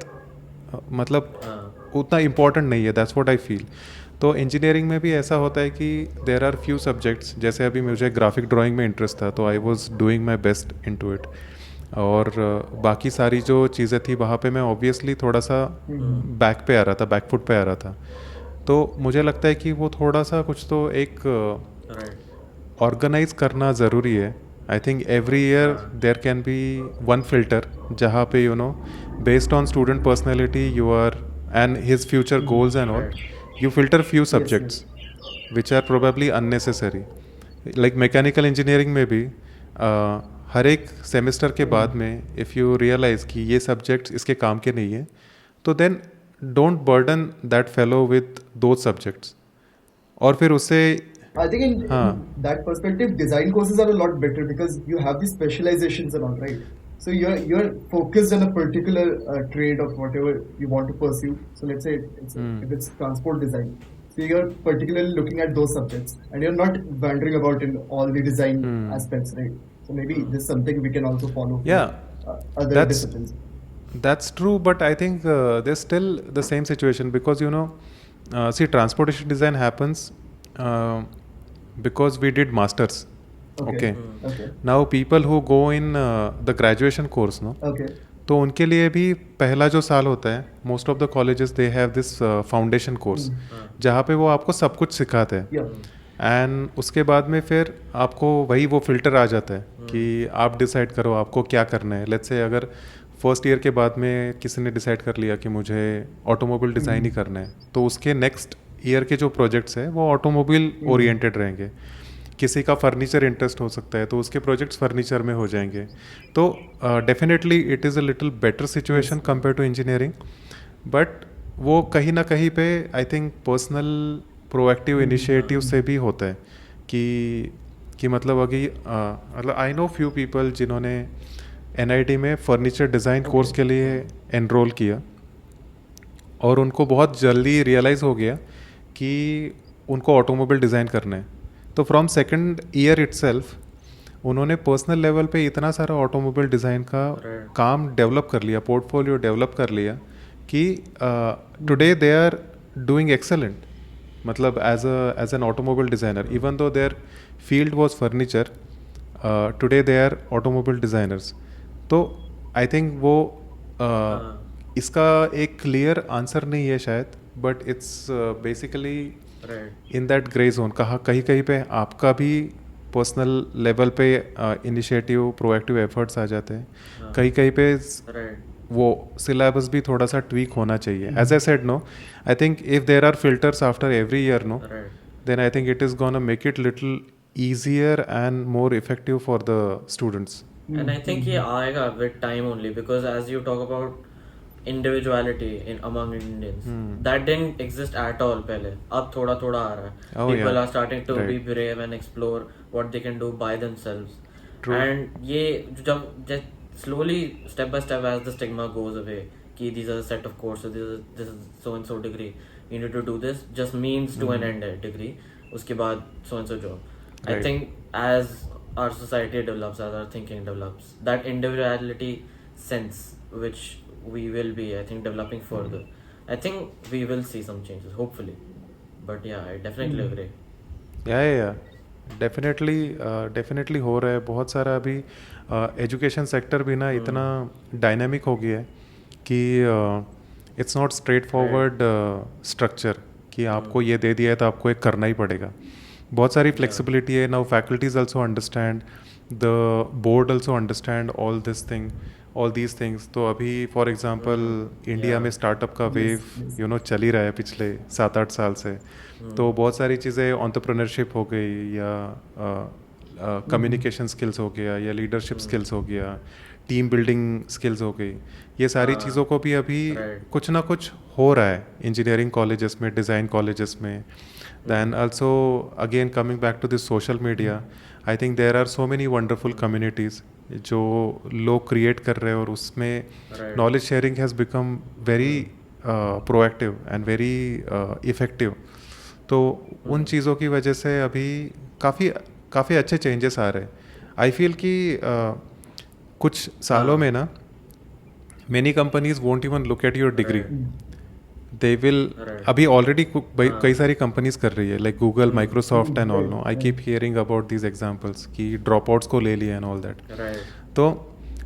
मतलब उतना इम्पोर्टेंट नहीं है. That's what I feel. तो इंजीनियरिंग में भी ऐसा होता है कि देर आर फ्यू सब्जेक्ट्स, जैसे अभी मुझे ग्राफिक ड्राइंग में इंटरेस्ट था तो I was doing my best in to it, और बाकी सारी जो चीज़ें थी वहाँ पे मैं ऑब्वियसली थोड़ा सा बैक पे आ रहा था, बैक फुट पे आ रहा था. तो मुझे लगता है कि वो थोड़ा सा कुछ तो एक ऑर्गेनाइज करना ज़रूरी है. I think every year there can be one filter जहाँ पे you know based on student personality you are and his future goals and all, you filter few subjects which are probably unnecessary. Like mechanical engineering में भी हर एक semester के बाद में if you realise कि ये सब्जेक्ट्स इसके काम के नहीं है, तो then don't burden that fellow with those subjects, और फिर उससे I think in हाँ that perspective, design courses are a lot better because you have these specializations and all, right? So you're focused on a particular trade of whatever you want to pursue. So let's say if it's transport design, so you're particularly looking at those subjects, and you're not wandering about in all the design aspects, right? So maybe this is something we can also follow for yeah, other that's disciplines. that's true, but I think there's still the same situation because see, transportation design happens because we did masters. Okay. Okay. Now people who go in the graduation course, no, Okay. तो उनके लिए भी पहला जो साल होता है, most of the colleges they have this foundation course, जहाँ पे वो आपको सब कुछ सिखाते हैं, Yeah. एंड उसके बाद में फिर आपको वही वो फिल्टर आ जाता है कि आप डिसाइड करो आपको क्या करना है. लेट्स से अगर फर्स्ट ईयर के बाद में किसी ने डिसाइड कर लिया कि मुझे ऑटोमोबाइल डिज़ाइन ही करना है, तो उसके नेक्स्ट ईयर के जो प्रोजेक्ट्स हैं वो ऑटोमोबाइल ओरिएंटेड रहेंगे. किसी का फर्नीचर इंटरेस्ट हो सकता है तो उसके प्रोजेक्ट्स फर्नीचर में हो जाएंगे. तो definitely it is a little better situation compare to engineering, but वो कहीं ना कहीं पे I think personal proactive initiative से भी होता है कि मतलब अभी मतलब आई नो फ्यू पीपल जिन्होंने NIT में फर्नीचर डिज़ाइन कोर्स के लिए एनरोल किया, और उनको बहुत जल्दी रियलाइज़ हो गया कि उनको ऑटोमोबाइल डिज़ाइन करना है. तो फ्रॉम सेकंड ईयर इटसेल्फ उन्होंने पर्सनल लेवल पे इतना सारा ऑटोमोबाइल डिज़ाइन का काम डेवलप कर लिया, पोर्टफोलियो डेवलप कर लिया कि today they are doing excellent. मतलब as an automobile designer, even though their field was furniture, today they are automobile designers. तो आई थिंक वो इसका एक क्लियर आंसर नहीं है शायद, but it's basically in that grey zone. कहीं कहीं पे आपका भी पर्सनल लेवल पे इनिशिएटिव प्रोएक्टिव एफर्ट्स आ जाते हैं, कहीं कहीं पे वो सिलेबस भी थोड़ा सा ट्वीक होना चाहिए. As I said, no, I think if there are filters after every year, no, then I think it is gonna make it little easier and more effective for the students. And I think ये आएगा with time only, because as you talk about individuality in among Indians, that didn't exist at all पहले. अब थोड़ा थोड़ा आ रहा है. People are starting to be brave and explore what they can do by themselves. True. And ये जब slowly step by step as the stigma goes away कि these are a set of courses, this is so and so degree, you need to do this, just means to an end degree, उसके बाद so and so job. I think as our society develops, as our thinking develops, that individuality sense which we will be, I think, developing further, I think we will see some changes, hopefully. But yeah, I definitely agree. Yeah. Definitely हो रहा है बहुत सारा. अभी education sector भी ना इतना dynamic हो गया है कि it's not straight forward structure कि आपको ये दे दिया है तो आपको एक करना ही पड़ेगा. बहुत सारी फ्लेक्सिबिलिटी है. Now faculties also understand, the board also understand all these things. तो अभी फॉर एग्जांपल इंडिया में स्टार्टअप का वेव चल ही रहा है पिछले 7-8 साल से. तो बहुत सारी चीज़ें एंटरप्रेन्योरशिप हो गई, या कम्युनिकेशन स्किल्स हो गया, या लीडरशिप स्किल्स हो गया, टीम बिल्डिंग स्किल्स हो गई. ये सारी चीज़ों को भी अभी कुछ ना कुछ हो रहा है इंजीनियरिंग कॉलेजेस में, डिज़ाइन कॉलेजेस में. Then also again coming back to this social media, I think there are so many wonderful communities जो लोग create कर रहे हैं, और उसमें knowledge sharing has become very proactive and very effective. तो उन चीज़ों की वजह से अभी काफ़ी अच्छे changes आ रहे हैं. I feel कि कुछ सालों में ना many companies won't even look at your degree. They will अभी ऑलरेडी कई सारी कंपनीज कर रही है, like Google, Microsoft and all. No, I keep hearing about these examples कि ड्रॉप आउट्स को ले लिया एंड ऑल दैट. तो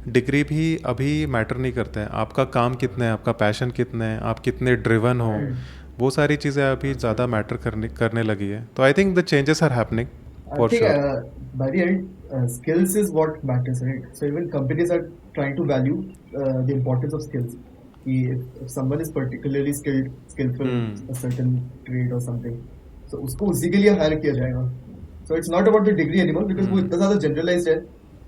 डिग्री भी अभी मैटर नहीं करता है. आपका काम कितना है, आपका पैशन कितना है, आप कितने ड्रिवन हो, वो सारी चीज़ें अभी ज़्यादा मैटर करने लगी है. तो I think the changes are happening for sure. By the end, skills is what matters, right? So even companies are trying to value the importance of skills. If someone is particularly skillful a certain trade or something, so उसको उसी के लिए higher किया जाएगा. So it's not about the degree anymore because वो इतना ज़्यादा generalized है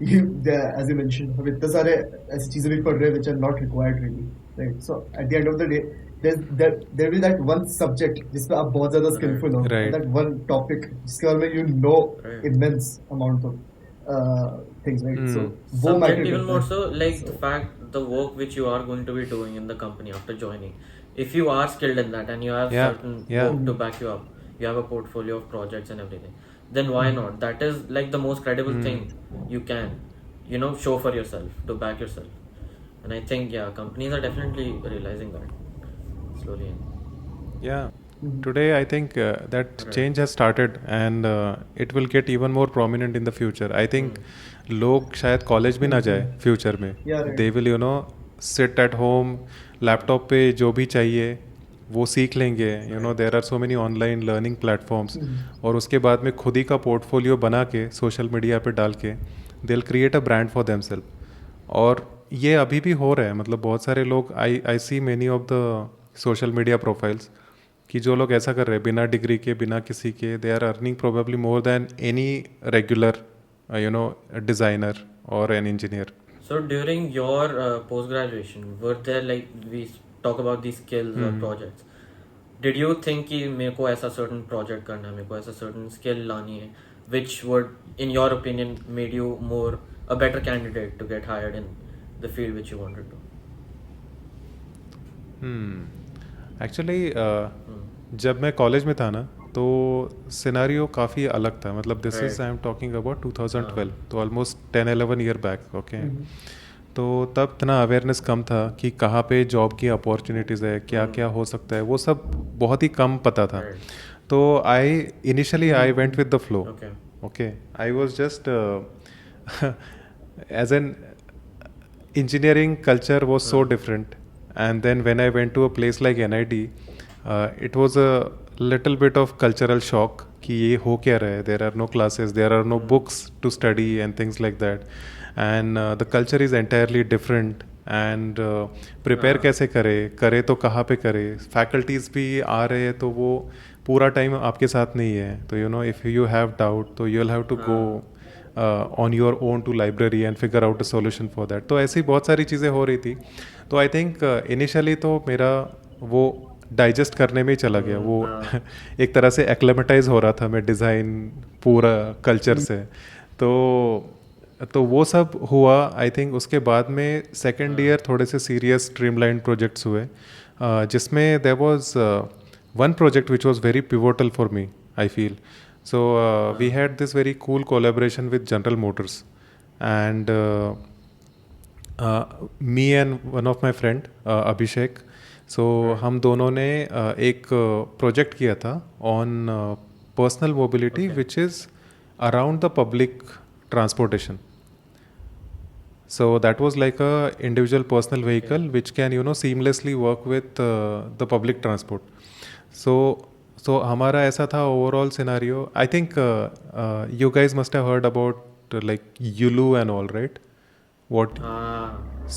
as you mentioned, हम इतने सारे ऐसी चीजें भी पढ़ रहे हैं which are not required really, right? So at the end of the day, there will be that one subject जिसपे आप बहुत ज़्यादा skillful हो, Right. and that one topic जिसके बारे में you know Right. immense amount of things, right? So वो Subject matter even करता more है. so, like So, the fact, the work which you are going to be doing in the company after joining. If you are skilled in that and you have Yeah, certain yeah. work to back you up, you have a portfolio of projects and everything, then why not? That is like the most credible thing you can, show for yourself, to back yourself. And I think, yeah, companies are definitely realizing that slowly. Yeah. Today, I think that Right. change has started and it will get even more prominent in the future. I think लोग शायद college भी ना जाए future में. Yeah, right. They will, sit at home, laptop पे जो भी चाहिए वो सीख लेंगे. There are so many online learning platforms. और उसके बाद में खुद ही का पोर्टफोलियो बना के सोशल मीडिया पे डाल के they'll create a brand for themselves. और ये अभी भी हो रहा है. मतलब बहुत सारे लोग I see many of the social media profiles कि जो लोग ऐसा कर रहे हैं बिना डिग्री के, बिना किसी के, they are earning probably more than any regular designer और an engineer. So during your post graduation, were there, like we talk about these skills or projects, did you think कि मेरे को ऐसा certain project करना है, मेरे को ऐसा certain skill लानी है, which would, in your opinion, made you more a better candidate to get hired in the field which you wanted to? Actually जब मैं कॉलेज में था ना तो सिनारियो काफ़ी अलग था. मतलब this is I am talking about 2012, तो ऑलमोस्ट 10-11 ईयर बैक. ओके. तो तब इतना अवेयरनेस कम था कि कहाँ पे जॉब की अपॉर्चुनिटीज़ है, क्या क्या हो सकता है, वो सब बहुत ही कम पता था. तो initially I went with the flow. Okay. Okay, I was just as an engineering culture was so different, and then when I went to a place like NIT, it was a little bit of cultural shock कि ये हो क्या रहा है. There are no classes, there are no books to study and things like that, and the culture is entirely different. And prepare कैसे करे तो कहाँ पे करे. Faculties भी आ रहे हैं तो वो पूरा टाइम आपके साथ नहीं है. तो if you have doubt तो you'll have to go on your own to library and figure out a solution for that. तो ऐसी बहुत सारी चीज़ें हो रही थी. तो आई थिंक इनिशियली तो मेरा वो डाइजेस्ट करने में ही चला गया. वो एक तरह से एक्लेमेटाइज हो रहा था मैं डिज़ाइन पूरा कल्चर से. तो वो सब हुआ. आई थिंक उसके बाद में सेकेंड ईयर थोड़े से सीरियस स्ट्रीमलाइन प्रोजेक्ट्स हुए जिसमें there was one project which was very pivotal for me, I feel. So we had this very cool collaboration with General Motors, and me and one of my friend Abhishek, so हम दोनों ने एक project किया था on personal mobility, which is around the public transportation. So that was like a individual personal vehicle which can seamlessly work with the public transport. So हमारा ऐसा था overall scenario. I think you guys must have heard about like Yulu and all, right? What?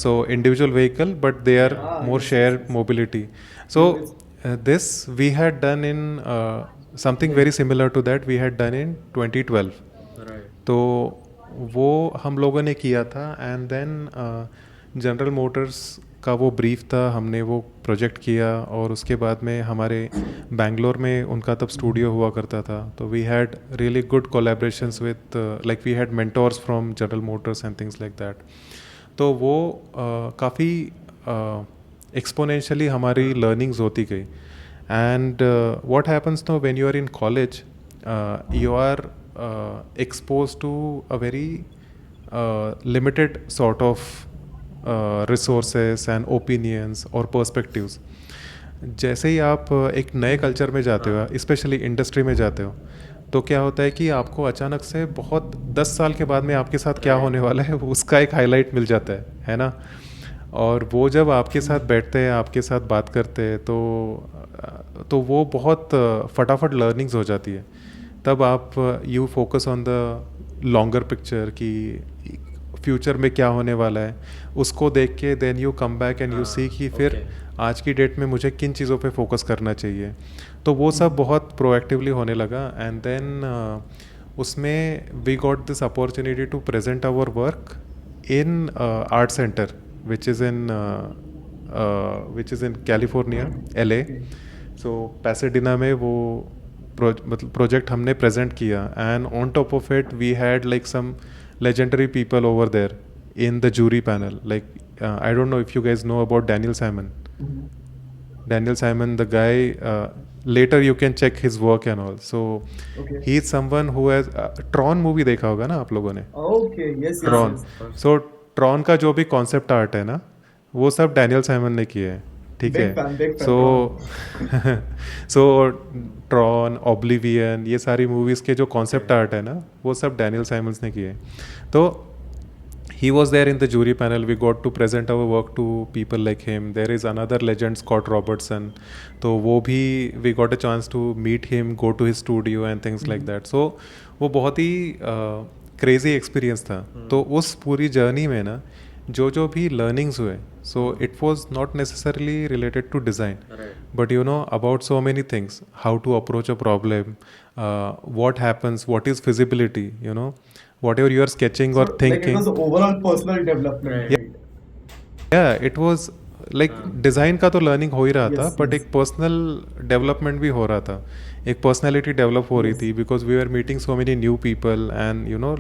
So individual vehicle, but they are more shared mobility. So this we had done in something very similar to that we had done in 2012. Right. तो वो हम लोगों ने किया था. And then general Motors का वो brief था, हमने वो प्रोजेक्ट किया. और उसके बाद में हमारे बैंगलोर में उनका तब स्टूडियो हुआ करता था. तो we had really good collaborations with like we had mentors from General Motors and things like that. तो वो काफ़ी एक्सपोनेंशियली हमारी लर्निंग्स होती गई. And what happens no when you are in college, you are exposed to a very limited sort of resources and opinions और perspectives. जैसे ही आप एक नए कल्चर में जाते हो, स्पेशली इंडस्ट्री में जाते हो, तो क्या होता है कि आपको अचानक से बहुत 10 साल के बाद में आपके साथ क्या होने वाला है उसका एक हाईलाइट मिल जाता है ना. और वो जब आपके साथ बैठते हैं, आपके साथ बात करते हैं, तो वो बहुत फटाफट लर्निंग्स हो जाती है. तब आप you focus on the longer picture कि फ्यूचर में क्या होने वाला है, उसको देख के then you come back and you see कि फिर आज की डेट में मुझे किन चीज़ों पे फोकस करना चाहिए. तो वो सब बहुत प्रोएक्टिवली होने लगा. एंड देन उसमें we got this opportunity to present our work in Art Center which is in California LA. So Pasadena में वो मतलब प्रोजेक्ट हमने प्रेजेंट किया, and on top of it we had like some legendary people over there in the jury panel. Like I don't know if you guys know about Daniel Simon. Daniel Simon, the guy, later you can check his work and all. So he is someone who has Tron movie देखा होगा ना आप लोगों ने? Okay, yes, yes, Tron. yes. So Tron का जो भी concept art है ना, वो सब डैनियल साइमन ने किए हैं. ठीक Big fan, big है. fan, सो ट्रॉन, ऑब्लिवियन, ये सारी मूवीज़ के जो कॉन्सेप्ट आर्ट है ना, वो सब डैनियल साइमन्स ने किए. तो he was there in the jury panel. We got to present our work to people like him. There is another legend, Scott Robertson. तो वो भी we got a chance to meet him, go to his studio and things like that. So वो बहुत ही crazy experience था. तो उस पूरी journey में ना जो भी लर्निंग्स हुए, so it was not necessarily related to design, but you know about so many things, how to approach a problem, what happens, what is feasibility, you know, whatever you are sketching or Like it thinking. was overall personal development. Right. Yeah, it was like design का तो learning हो ही रहा था, Yes, but yes. एक personal development भी हो रहा था, एक पर्सनैलिटी डेवलप हो रही थी, because we are meeting so many new people and you know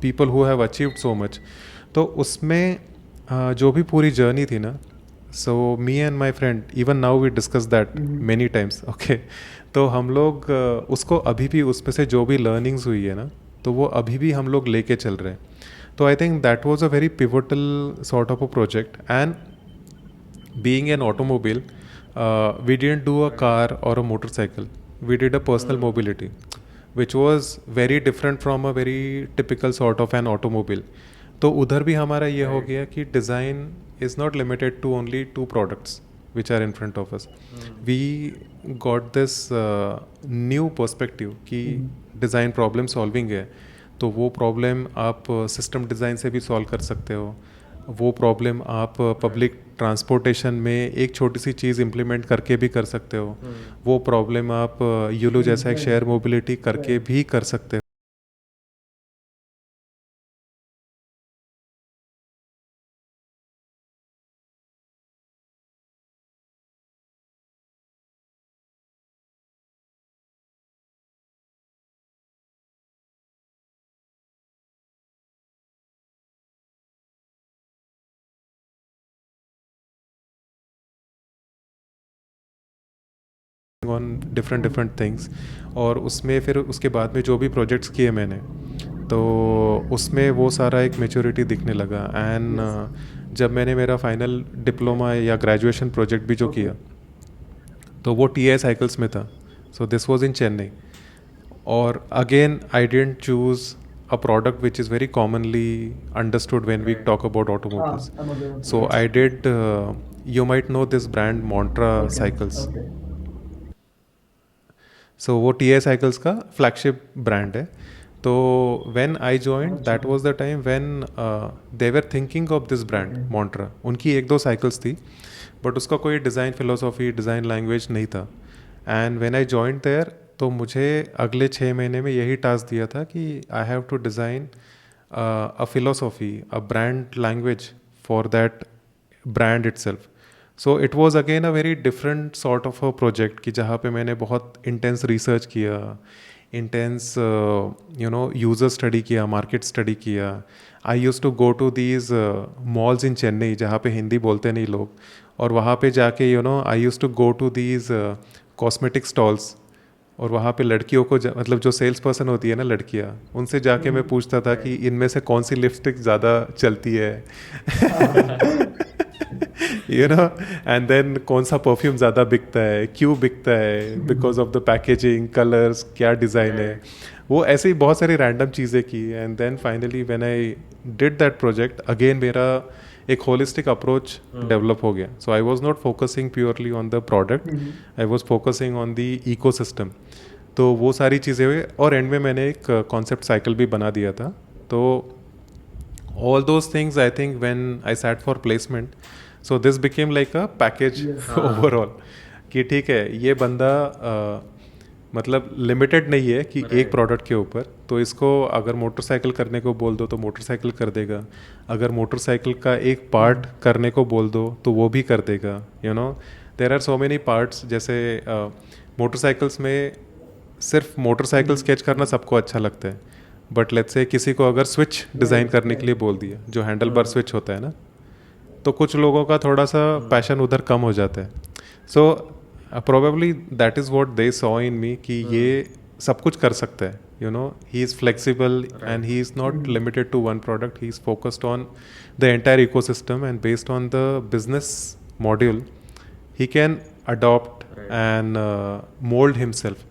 people who have achieved so much. तो उसमें जो भी पूरी जर्नी थी ना, so me and my friend, even now we discuss that many times. Okay, तो हम लोग उसको अभी भी, उसमें से जो भी लर्निंग्स हुई है ना, तो वो अभी भी हम लोग लेके चल रहे हैं. तो I think that was a very pivotal sort of a project. And being an automobile, we didn't do a car or a motorcycle. We did a personal mobility, which was very different from a very typical sort of an automobile. तो उधर भी हमारा ये हो गया कि design is not limited to only two products which are in front of us. We got this new perspective कि design problem solving है, तो वो problem आप system design से भी solve कर सकते हो. वो प्रॉब्लम आप पब्लिक ट्रांसपोर्टेशन में एक छोटी सी चीज़ इम्प्लीमेंट करके भी कर सकते हो. वो प्रॉब्लम आप यूलो जैसा एक शेयर मोबिलिटी करके भी कर सकते हो. On different things. और उसमें फिर उसके बाद में जो भी प्रोजेक्ट्स किए मैंने, तो उसमें वो सारा एक मेच्योरिटी दिखने लगा. एंड जब मैंने मेरा फाइनल डिप्लोमा या ग्रेजुएशन प्रोजेक्ट भी जो किया, तो वो TI साइकिल्स में था. So this was in Chennai. और again I didn't choose a product which is very commonly understood when we talk about automobiles. I'm aware of So that. I did, you might know this brand Montra cycles. Okay. सो वो TI cycles का flagship brand है. तो when I joined, that was the time when they were thinking of this brand Montra. उनकी एक दो cycles थी, but उसका कोई डिज़ाइन फिलोसॉफी, डिज़ाइन लैंग्वेज नहीं था. And when I joined there, तो मुझे अगले 6 महीने में यही टास्क दिया था कि I have to design a philosophy, a brand language for that brand itself. So it was again a very different sort of a project कि जहाँ पे मैंने बहुत इंटेंस रिसर्च किया, intense you know user study किया, market study किया. I use to go to these malls in Chennai जहाँ पे हिंदी बोलते नहीं लोग, और वहाँ पे जाके you know I use to go to these cosmetic stalls, और वहाँ पे लड़कियों को मतलब जो सेल्स पर्सन होती है ना लड़कियाँ, उनसे जाके मैं पूछता था कि इनमें से कौन सी लिपस्टिक ज़्यादा चलती है. यू नो, एंड देन कौन सा परफ्यूम ज़्यादा बिकता है, क्यों बिकता है, because of the packaging, colours, क्या डिज़ाइन है. वो ऐसे ही बहुत सारी रैंडम चीज़ें की. And then finally when I did that project, again मेरा एक होलिस्टिक अप्रोच डेवलप हो गया. So I was not focusing purely on the product, I was focusing on the ecosystem. तो वो सारी चीज़ें हुई, और एंड में मैंने एक कॉन्सेप्ट साइकिल भी बना दिया था. तो all those things, I think when I sat for placement, so this became like a package overall कि ठीक है, ये बंदा मतलब लिमिटेड नहीं है कि Right. एक प्रोडक्ट के ऊपर. तो इसको अगर मोटरसाइकिल करने को बोल दो तो मोटरसाइकिल कर देगा, अगर मोटरसाइकिल का एक पार्ट करने को बोल दो तो वो भी कर देगा. You know there are so many parts. जैसे मोटरसाइकिल्स में सिर्फ मोटरसाइकिल स्केच करना सबको अच्छा लगता है, बट लेट्स से किसी को अगर स्विच डिज़ाइन करने के लिए बोल दिया, जो हैंडल बार स्विच होता है ना, तो कुछ लोगों का थोड़ा सा पैशन उधर कम हो जाता है. So probably that is what they saw in me कि ये सब कुछ कर सकता है. You know he is flexible and he is not limited to one product. He is focused on the entire ecosystem and based on the business module he can adopt and mould himself.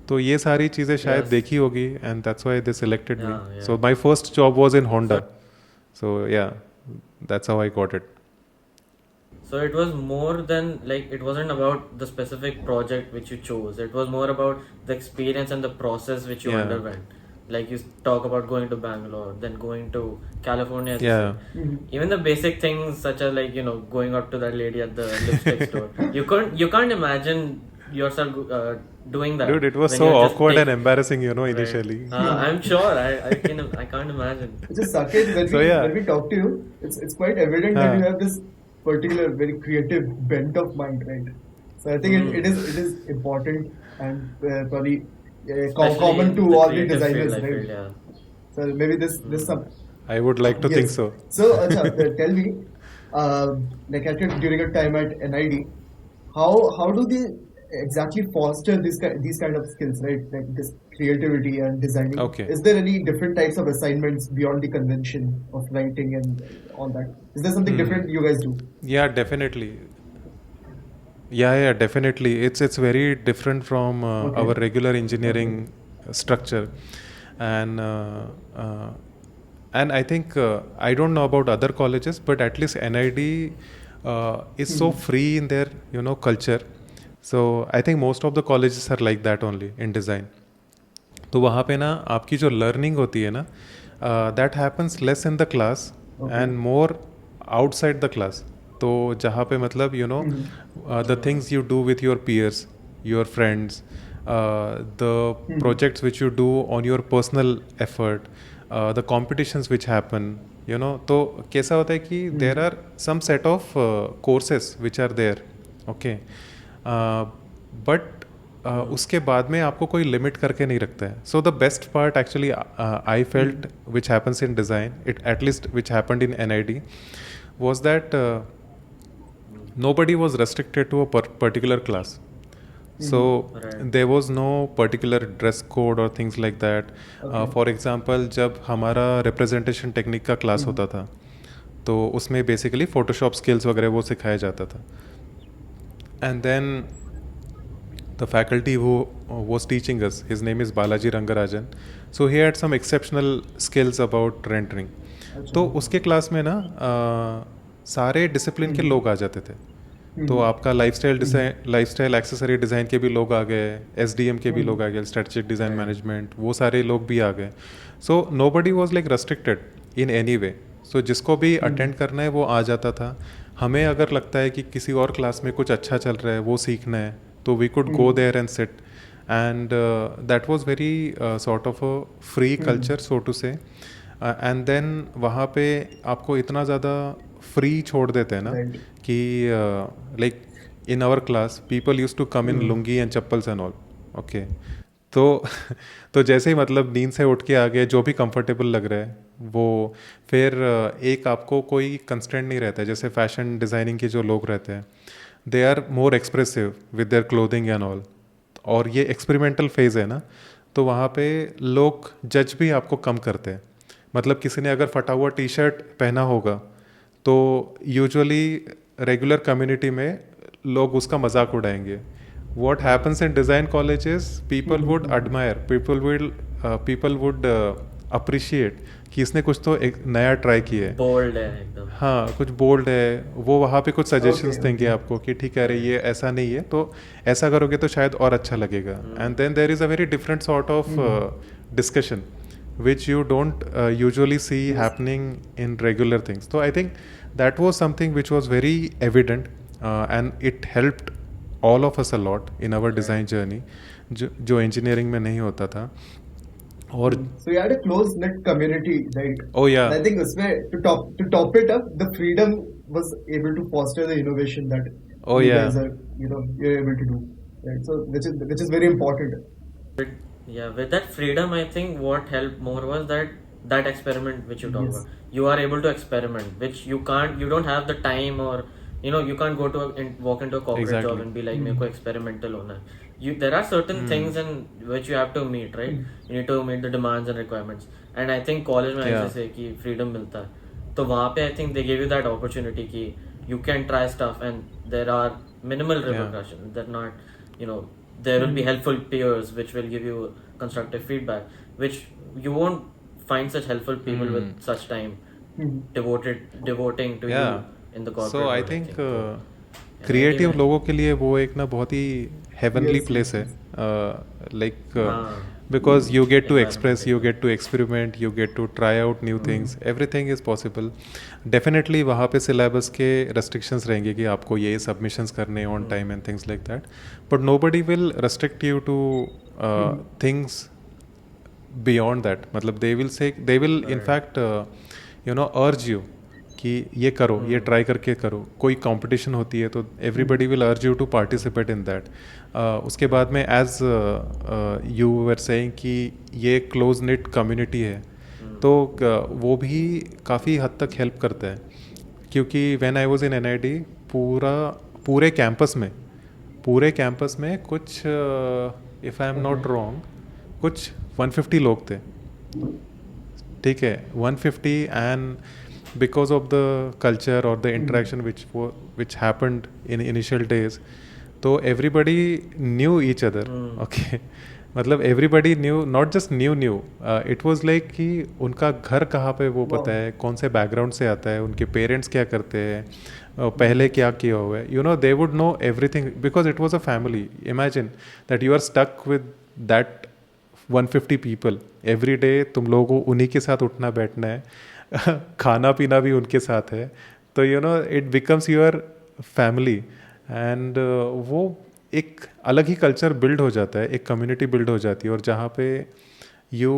तो ये सारी चीज़ें शायद Yes. देखी होगी and that's why they selected me. Yeah, so yeah. My first job was in Honda. So yeah that's how I got it. So it was more than like it wasn't about the specific project which you chose. It was more about the experience and the process which you Yeah. underwent. Like you talk about going to Bangalore, then going to California. as you Yeah. said. Even the basic things such as like going up to that lady at the lipstick store. You can't imagine yourself doing that. Dude, it was when so you're just awkward and taking- embarrassing, Right. initially. I'm sure. I can't imagine. Just Saket, when, So, yeah. when we talk to you, it's quite evident that Huh. you have this particular very creative bent of mind, right? So I think it is important and probably Especially common in to the all the creative designers, field, I right? feel, yeah. So maybe this some. I would like to think Yes. so. So Acha, tell me, like during your time at NID, how do they exactly foster these kind of skills, right? Like this creativity and designing. Okay. Is there any different types of assignments beyond the convention of writing and all that? Is there something different you guys do? Yeah, definitely. Yeah, definitely. It's very different from Okay. our regular engineering structure, and and I think I don't know about other colleges, but at least NID is so free in their culture. So I think most of the colleges are like that only in design. तो वहाँ पे ना आपकी जो learning होती है ना, that happens less in the class and more outside the class. तो जहाँ पे मतलब the things you do with your peers, your friends, the projects which you do on your personal effort, the competitions which happen, तो कैसा होता है कि there are some set of courses which are there. Okay, but उसके बाद में आपको कोई लिमिट करके नहीं रखता है. So the best part actually I felt which happens in design, it at least which happened in NID, was that nobody was restricted to a particular class. So Right. there was no particular dress code or things like that. For example, जब हमारा representation technique का class होता था, तो उसमें basically Photoshop skills वगैरह वो सिखाया जाता था. And then the faculty who was teaching us, his name is Balaji Rangarajan, so he had some exceptional skills about rendering. तो उसके क्लास में ना सारे डिसिप्लिन के लोग आ जाते थे. तो आपका लाइफस्टाइल एक्सेसरी डिज़ाइन के भी लोग आ गए, SDM के भी लोग आ गए, स्ट्रेटेजिक डिज़ाइन मैनेजमेंट, वो सारे लोग भी आ गए. So nobody was like restricted in any way. So जिसको भी अटेंड करना है वो आ जाता था. हमें अगर लगता है कि किसी और क्लास में कुछ अच्छा चल रहा है, वो सीखना है, तो we could go there and sit, and that was very sort of a free culture, so to say. And then वहाँ पे आपको इतना ज़्यादा फ्री छोड़ देते हैं ना कि like in our class people used to come in lungi and chappals and all. Okay, तो जैसे ही मतलब नींद से उठ के आ गए, जो भी कंफर्टेबल लग रहा है वो, फिर एक आपको कोई कंस्ट्रेंट नहीं रहता है. जैसे फैशन डिज़ाइनिंग के जो लोग रहते हैं, they are more expressive with their clothing and all, और ये एक्सपेरिमेंटल फेज़ है ना, तो वहाँ पे लोग जज भी आपको कम करते हैं. मतलब किसी ने अगर फटा हुआ T-शर्ट पहना होगा तो यूजुअली रेगुलर कम्युनिटी में लोग उसका मजाक उड़ाएंगे. What happens in design colleges, people would admire, people would appreciate कि इसने कुछ तो एक नया ट्राई किया है, बोल्ड है एकदम. हाँ कुछ बोल्ड है. वो वहाँ पे कुछ सजेशंस देंगे आपको कि ठीक है, अरे ये ऐसा नहीं है, तो ऐसा करोगे तो शायद और अच्छा लगेगा. And then there is a very different sort of discussion which you don't usually see happening in regular things. So I think that was something which was very evident, and it helped all of us a lot in our design journey, जो engineering में नहीं होता था. और So you had a close knit community, right? oh yeah, And I think उसमें to top it up, the freedom was able to foster the innovation that oh you yeah, guys are, you're able to do, right? So which is very important. With, yeah, with that freedom, I think what helped more was that experiment which you talk Yes. about. You are able to experiment, which you can't. You don't have the time, or you can't go to walk into a corporate Exactly. job and be like, मेरे को experimental होना है. There are certain things in which you have to meet, right? You need to meet the demands and requirements. And I think college में Yeah. ऐसे कि freedom मिलता है. तो वहाँ पे I think they give you that opportunity कि you can try stuff and there are minimal repercussions. They're not, there will be helpful peers which will give you constructive feedback, which you won't find such helpful people with such time Mhm. devoting to yeah. you in the corporate So I world, think Yeah, creative anyway. लोगों के लिए वो एक ना बहुत ही heavenly Yes, place है, yes, like हाँ, because you get to environment express, you एकदम. get to experiment, you get to try out new things, everything is possible. Definitely वहाँ पे syllabus के restrictions रहेंगे कि आपको ये submissions करने on time and things like that, but nobody will restrict you to things beyond that. मतलब they will say, they will in fact urge you कि ये करो, ये ट्राई करके करो. कोई कंपटीशन होती है तो everybody will urge you to participate in that. उसके बाद में एज यू वर सेइंग कि ये क्लोज निट कम्युनिटी है, तो वो भी काफ़ी हद तक हेल्प करता है. क्योंकि when I was in NIT, पूरे कैंपस में कुछ, if I am not wrong, कुछ 150 लोग थे. ठीक है, 150, and because of the culture or the interaction which happened in initial days, so everybody knew each other. Okay, मतलब everybody knew, not just knew, it was like कि उनका घर कहाँ पे वो पता है, कौन से बैकग्राउंड से आता है, उनके पेरेंट्स क्या करते हैं, पहले क्या किया हुआ है, they would know everything because it was a family. Imagine that you are stuck with that 150 people every day. तुम लोगों को उन्हीं के साथ उठना बैठना है, खाना पीना भी उनके साथ है, तो it becomes your family. And वो एक अलग ही कल्चर बिल्ड हो जाता है, एक कम्युनिटी बिल्ड हो जाती है, और जहाँ पे you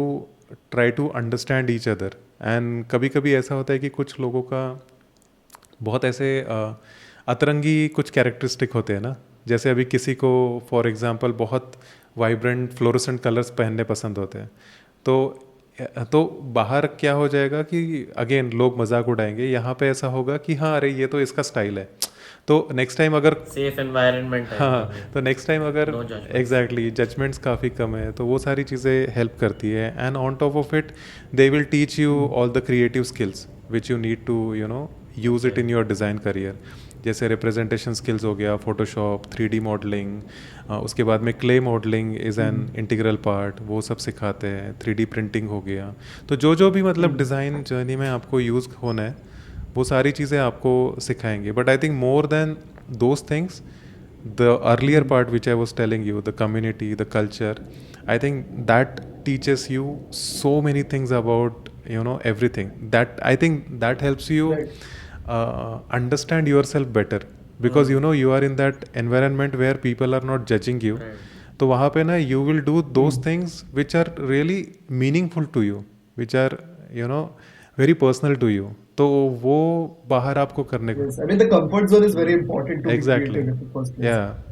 try to understand each other. And कभी कभी ऐसा होता है कि कुछ लोगों का बहुत ऐसे अतरंगी कुछ कैरेक्टरिस्टिक होते हैं ना, जैसे अभी किसी को फॉर एग्जांपल बहुत वाइब्रेंट फ्लोरोसेंट कलर्स पहनने पसंद होते हैं, तो बाहर क्या हो जाएगा कि अगेन लोग मजाक उड़ाएंगे. यहाँ पे ऐसा होगा कि हाँ अरे ये तो इसका स्टाइल है, तो नेक्स्ट टाइम अगर सेफ एनवायरनमेंट है. हाँ, तो नेक्स्ट टाइम अगर No judgments. एग्जैक्टली जजमेंट्स काफ़ी कम है, तो वो सारी चीज़ें हेल्प करती है. And on top of it they will teach you all the creative skills which you need to use it in your design career. जैसे रिप्रेजेंटेशन स्किल्स हो गया, फोटोशॉप, 3D मॉडलिंग, उसके बाद में clay modelling is an integral part, वो सब सिखाते हैं. 3D प्रिंटिंग हो गया. तो जो भी मतलब डिज़ाइन जर्नी में आपको यूज़ होना है, वो सारी चीज़ें आपको सिखाएंगे. But I think more than those things, the earlier part which I was telling you, the community, the culture, I think that teaches you so many things about everything. That I think that helps you understand yourself better, because you are in that environment where people are not judging you. Right. तो वहाँ पे ना you will do those things which are really meaningful to you, which are very personal to you. तो वो बाहर आपको करने को. Yes, I mean the comfort zone is very important to Exactly. be creative in the first place. Yeah.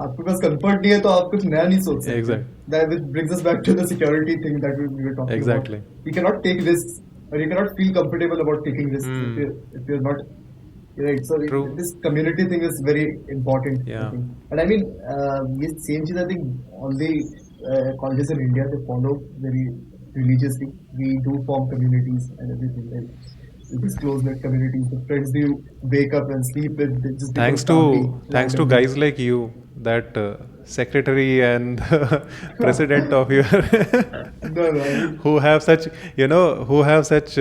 आपके पास comfort नहीं है तो आप कुछ नया नहीं सोच सकते. Exactly. That which brings us back to the security thing that we were talking Exactly. about. You cannot take risks, or you cannot feel comfortable about taking risks if you're not right. So True. this community thing is very important. Yeah. I think. And I mean, ये same thing I think all the colleges in India, they follow very religiously. We do form communities and everything. Right? These close-knit communities, the friends you wake up and sleep with, they just Thanks become to family. guys like you, that secretary and president of your No, I mean, who have such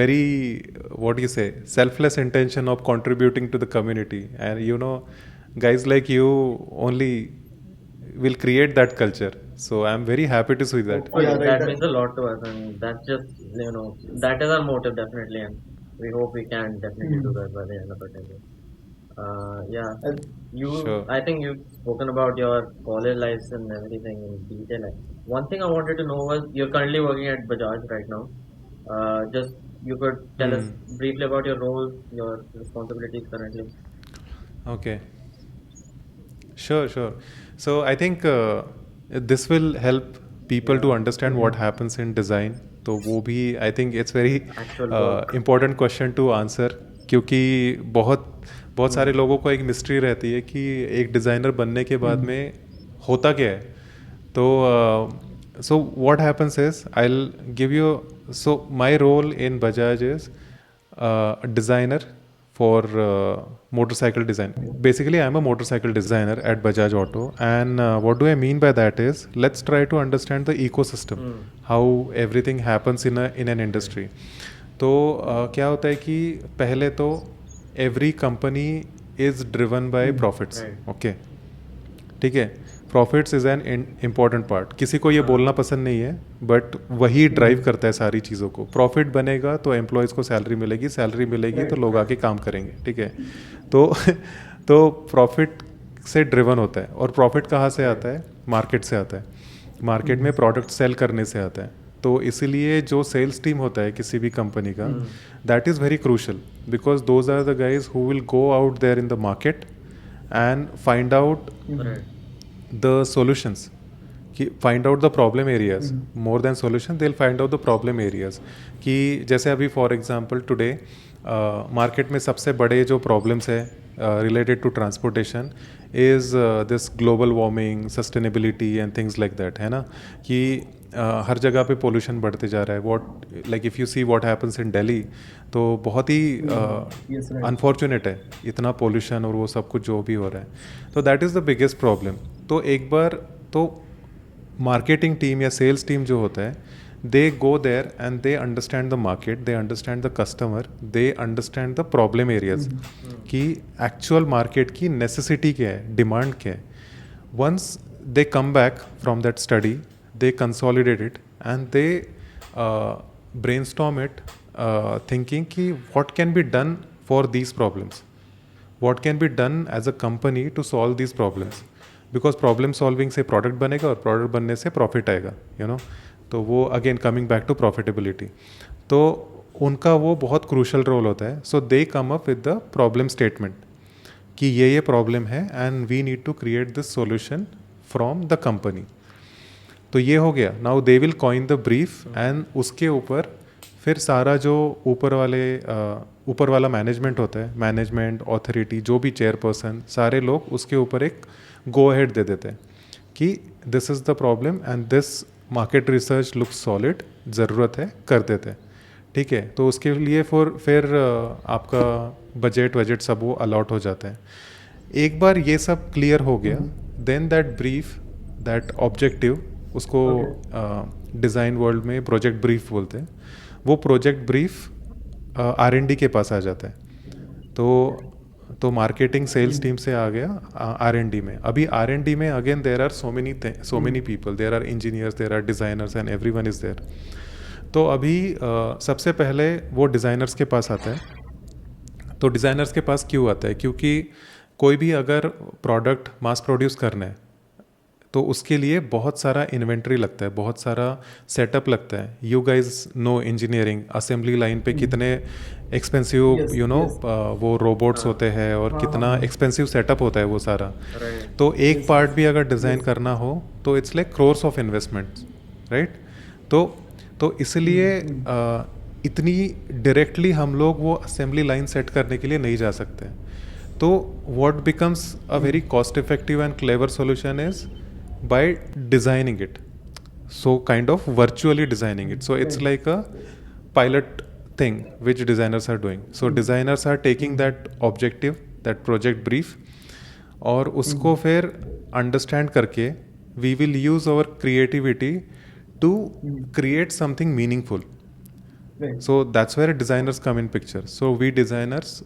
very, what do you say, selfless intention of contributing to the community. And guys like you only will create that culture. So I'm very happy to see that. Oh, yeah, right, that that- means a lot to us, and that's just that is our motive definitely, and we hope we can definitely do that by the end of the day. Yeah, And Sure. I think you've spoken about your college lives and everything in detail. One thing I wanted to know was you're currently working at Bajaj right now. Just you could tell us Hmm. briefly about your role, your responsibilities currently. Okay. Sure, sure. So I think this will help people to Yeah, understand what happens in design. तो वो भी I think it's very actual work. Important question to answer, क्योंकि बहुत बहुत सारे Hmm. लोगों को एक मिस्ट्री रहती है कि एक डिज़ाइनर बनने के बाद में होता क्या है. तो so what happens is I'll give you, so my role in Bajaj is a designer for motorcycle design. Basically, I'm a motorcycle designer at Bajaj Auto, and what do I mean by that is let's try to understand the ecosystem, how everything happens in an industry. तो क्या होता है कि पहले तो every company is driven by profits. Right. Okay. ठीक है. Profits is an important part. किसी को ये बोलना पसंद नहीं है, बट वही ड्राइव करता है सारी चीज़ों को. प्रॉफिट बनेगा तो एम्प्लॉयज़ को सैलरी मिलेगी, सैलरी मिलेगी तो लोग आके काम करेंगे. ठीक है. तो तो प्रॉफिट से ड्रिवन होता है. और प्रॉफिट कहाँ से आता है? मार्केट से आता है. मार्केट में प्रोडक्ट सेल करने से आता है. तो इसीलिए जो सेल्स टीम होता है किसी भी कंपनी का, that is very crucial, because those are the guys who will go out there in the market and find out Right. the solutions, कि find out the problem areas. More than solution, they'll find out the problem areas. कि जैसे अभी for example today market में सबसे बड़े जो problems है related to transportation is this global warming, sustainability and things like that, है ना. कि हर जगह पे पोल्यूशन बढ़ते जा रहा है. What like if you see what happens in Delhi, तो बहुत ही yes, right. अनफॉर्चुनेट है इतना पोल्यूशन और वो सब कुछ जो भी हो रहा है. तो that is the biggest problem. तो एक बार तो मार्केटिंग टीम या सेल्स टीम जो होता है, they go there and they understand the market, they understand the customer, they understand the problem areas, कि एक्चुअल मार्केट की नेसेसिटी क्या है, डिमांड क्या है. Once they come back from that study, they consolidate it and they brainstorm it, thinking ki what can be done for these problems, what can be done as a company to solve these problems, because problem solving से product बनेगा और product बनने से profit आएगा, you know. तो वो again coming back to profitability. तो उनका वो बहुत crucial role होता है. So they come up with the problem statement कि ये प्रॉब्लम है and we need to create this solution from the company. तो ये हो गया. Now they will coin the brief and उसके ऊपर फिर सारा जो ऊपर वाला मैनेजमेंट होता है, मैनेजमेंट ऑथोरिटी, जो भी चेयरपर्सन, सारे लोग उसके ऊपर एक गो अहेड दे देते हैं कि this is the problem and this market research looks solid, ज़रूरत है, कर देते हैं. ठीक है. तो उसके लिए फिर आपका बजट सब वो अलॉट हो जाता है. एक बार ये सब क्लियर हो गया, then that brief, that objective, उसको डिज़ाइन वर्ल्ड में प्रोजेक्ट ब्रीफ बोलते हैं. वो प्रोजेक्ट ब्रीफ R&D के पास आ जाता है. तो मार्केटिंग सेल्स टीम से आ गया R&D में. अभी R&D में again there are so many people, there are engineers, there are designers and everyone is there. तो अभी सबसे पहले वो डिज़ाइनर्स के पास आता है. तो डिज़ाइनर्स के पास क्यों आता है? क्योंकि कोई भी अगर प्रोडक्ट मास प्रोड्यूस करना है तो उसके लिए बहुत सारा इन्वेंट्री लगता है, बहुत सारा सेटअप लगता है. You guys know engineering, assembly line पे कितने एक्सपेंसिव वो रोबोट्स होते हैं और कितना एक्सपेंसिव सेटअप होता है वो सारा. तो एक पार्ट भी अगर डिज़ाइन करना हो तो it's like crores of investment, right. तो इसलिए इतनी डायरेक्टली हम लोग वो असेंबली लाइन सेट करने के लिए नहीं जा सकते. तो what becomes a very cost effective and clever solution is by designing it, so kind of virtually designing it. So it's like a pilot thing which designers are doing. So designers are taking that objective, that project brief, और उसको फिर understand करके we will use our creativity to create something meaningful. Right. So that's where designers come in picture. So we designers,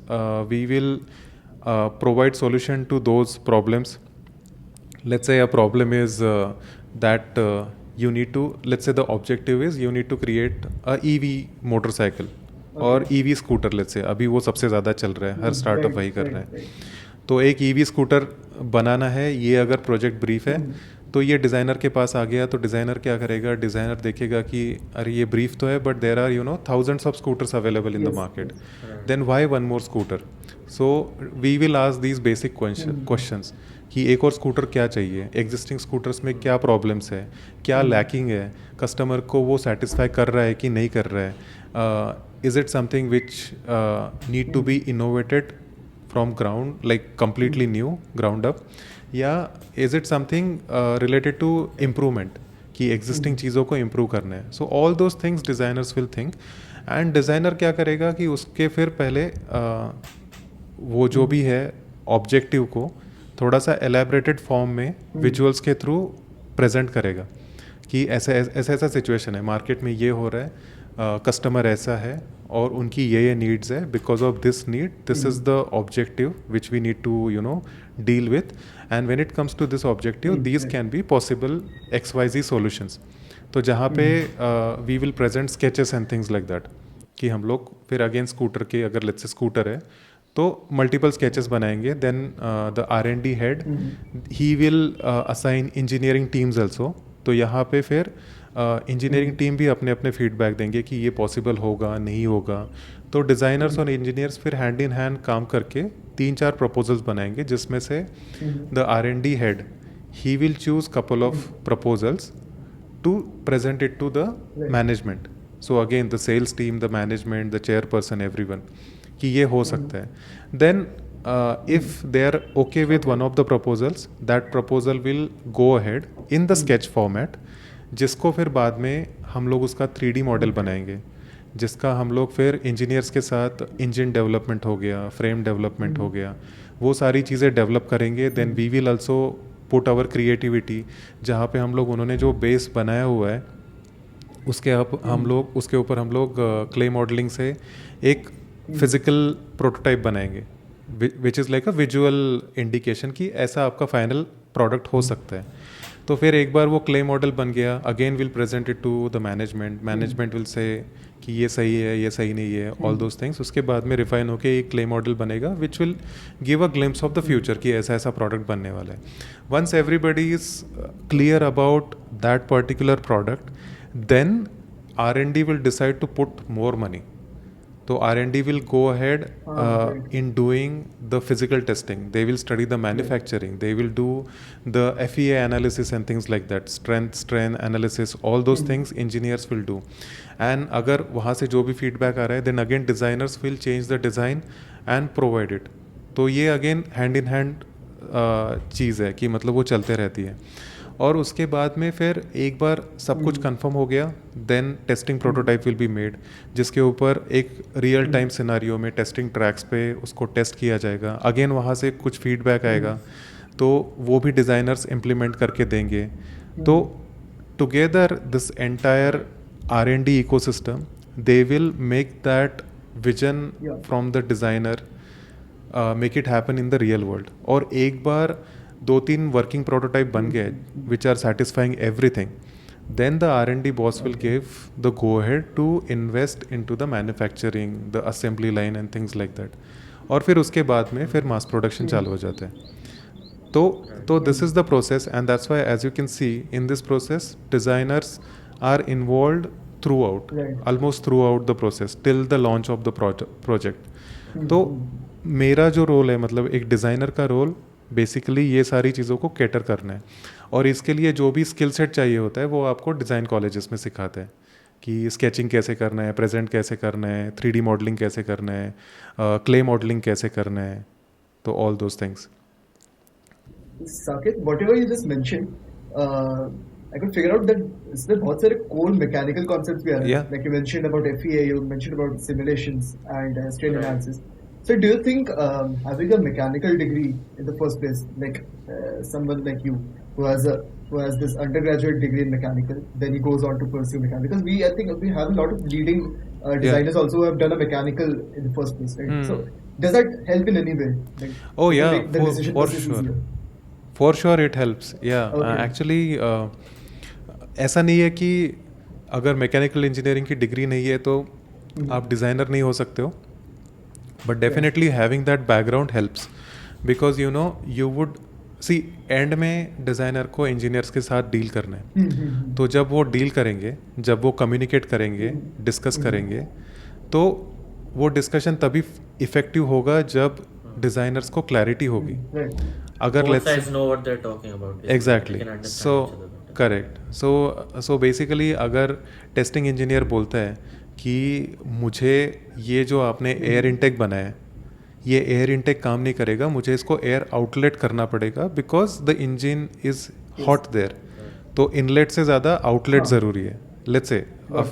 we will provide solution to those problems. Let's say a problem is that you need to, let's say the objective is you need to create a EV motorcycle और EV scooter. let's say अभी वो सबसे ज़्यादा चल रहा है, हर startup वही कर रहा है. तो एक ईवी स्कूटर बनाना है, ये अगर प्रोजेक्ट ब्रीफ है तो ये डिज़ाइनर के पास आ गया, तो डिज़ाइनर क्या करेगा, डिज़ाइनर देखेगा कि अरे ये ब्रीफ तो है but there are thousands of scooters available in the market, then why one more scooter. So we will ask these basic questions कि एक और स्कूटर क्या चाहिए, एग्जिस्टिंग स्कूटर्स में क्या प्रॉब्लम्स है, क्या लैकिंग है, कस्टमर को वो सेटिस्फाई कर रहा है कि नहीं कर रहा है, is it something which need to be innovated from ground, like completely new ground up, या is it something related to improvement कि एग्जिस्टिंग चीज़ों को इम्प्रूव करना है. So all those things designers will think, and designer क्या करेगा कि उसके फिर पहले वो जो भी है ऑब्जेक्टिव को थोड़ा सा एलैबोरेटेड फॉर्म में विजुअल्स के थ्रू प्रेजेंट करेगा कि ऐसा ऐसा ऐसा सिचुएशन है, मार्केट में ये हो रहा है, कस्टमर ऐसा है और उनकी ये नीड्स है, because of this need this is the objective which we need to deal with, and when it comes to this objective these can be possible XYZ solutions. तो जहाँ पे we will present sketches and things like that कि हम लोग फिर again scooter के, अगर let's say scooter है तो मल्टीपल स्केचेस बनाएंगे, देन द R&D हेड ही will assign engineering teams also. तो यहाँ पे फिर इंजीनियरिंग टीम भी अपने अपने फीडबैक देंगे कि ये पॉसिबल होगा नहीं होगा. तो डिज़ाइनर्स और इंजीनियर्स फिर हैंड इन हैंड काम करके 3-4 प्रपोजल्स बनाएंगे, जिसमें से द R&D हेड ही will choose couple of proposals to present it to the management. So again the sales team, the management, the chairperson, everyone कि ये हो सकता है. Then if they are okay with one of the proposals, that proposal will go ahead in the sketch format, जिसको फिर बाद में हम लोग उसका 3D मॉडल बनाएंगे, जिसका हम लोग फिर इंजीनियर्स के साथ इंजन डेवलपमेंट हो गया, फ्रेम डेवलपमेंट हो गया, वो सारी चीज़ें डेवलप करेंगे. Then we will also put our creativity, जहाँ पे हम लोग उन्होंने जो बेस बनाया हुआ है उसके ऊपर हम लोग क्ले मॉडलिंग से एक फिजिकल प्रोटोटाइप बनाएंगे, which is like a visual indication कि ऐसा आपका फाइनल प्रोडक्ट हो सकता है. तो फिर एक बार वो क्ले मॉडल बन गया, again will present it to the management will say कि ये सही है, ये सही नहीं है, ऑल दोज थिंग्स. उसके बाद में रिफाइन होके एक क्ले मॉडल बनेगा which will give a glimpse of the future कि ऐसा ऐसा प्रोडक्ट बनने वाला है. Once everybody is clear about that particular product, then R&D will decide to put more money. तो R&D will go ahead in doing the physical testing. They will study the manufacturing. They will do the FEA analysis and things like that. Strain analysis, all those things engineers will do. And अगर वहाँ से जो भी feedback आ रहा है, then again designers will change the design and provide it. तो ये again hand in hand चीज़ है कि मतलब वो चलते रहती है. और उसके बाद में फिर एक बार सब कुछ कंफर्म हो गया, then testing prototype will be made, जिसके ऊपर एक रियल टाइम सिनारियो में टेस्टिंग ट्रैक्स पे उसको टेस्ट किया जाएगा. अगेन वहाँ से कुछ फीडबैक आएगा तो वो भी डिज़ाइनर्स इम्प्लीमेंट करके देंगे. तो together this entire R&D ecosystem, they will make that vision from the designer, make it happen in the real world. और एक बार 2-3 वर्किंग प्रोटोटाइप बन गए which are satisfying everything, then the R&D boss will give the go ahead to invest into the manufacturing, the assembly line and things like that. और फिर उसके बाद में फिर मास प्रोडक्शन चालू हो जाता है. तो this is the process, and that's why as you can see in this process designers are involved throughout, almost throughout the process till the launch of the project. तो मेरा जो role है, मतलब एक designer का role basically ये सारी चीज़ों को कैटर करना है. और इसके लिए जो भी स्किल सेट चाहिए होता है वो आपको डिज़ाइन कॉलेजेस में सिखाते हैं कि स्केचिंग कैसे करना है, प्रेजेंट कैसे करना है, 3D मॉडलिंग कैसे करना है, क्ले मॉडलिंग कैसे करना है. तो all those things. Saket, whatever you just mentioned, I could figure out that इसमें बहुत सारे core mechanical concepts भी आ रहे हैं. Like you mentioned about FEA, you mentioned about simulations and strain analysis. So do you think having a mechanical degree in the first place, like someone like you who has this undergraduate degree in mechanical, then he goes on to pursue mechanical, because I think we have a lot of leading designers also who have done a mechanical in the first place, right? So does that help in any way? Like, oh yeah, make the decision for process sure. easier? For sure it helps. Yeah, actually ऐसा नहीं है कि अगर mechanical engineering की degree नहीं है तो आप डिज़ाइनर नहीं हो सकते हो, but definitely having that background helps. Because you know you would see and में डिज़ाइनर को इंजीनियर्स के साथ डील करना है. तो जब वो डील करेंगे, जब वो कम्युनिकेट करेंगे, डिस्कस करेंगे, तो वो डिस्कशन तभी इफ़ेक्टिव होगा जब डिज़ाइनर्स को क्लैरिटी होगी. Right. अगर Both let's sides know what they're talking about. basically. Exactly They can understand so each other better. Correct. So basically अगर टेस्टिंग इंजीनियर बोलता है कि मुझे ये जो आपने एयर इनटेक बनाया है, ये एयर इनटेक काम नहीं करेगा, मुझे इसको एयर आउटलेट करना पड़ेगा because the engine is hot there. तो इनलेट से ज़्यादा आउटलेट ज़रूरी है. लेट्स से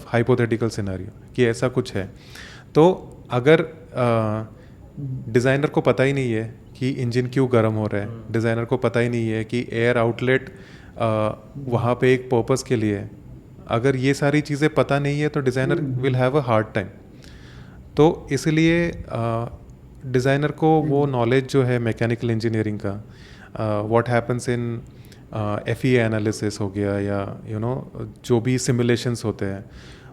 हाइपोथेटिकल सिनेरियो कि ऐसा कुछ है. तो अगर डिज़ाइनर को पता ही नहीं है कि इंजन क्यों गर्म हो रहा है, डिज़ाइनर को पता ही नहीं है कि एयर आउटलेट वहाँ पे एक पर्पस के लिए है, अगर ये सारी चीज़ें पता नहीं है तो designer will have a hard time. तो इसलिए डिज़ाइनर को वो नॉलेज जो है मैकेनिकल इंजीनियरिंग का, what happens in FEA analysis हो गया या यू नो जो भी सिमुलेशंस होते हैं,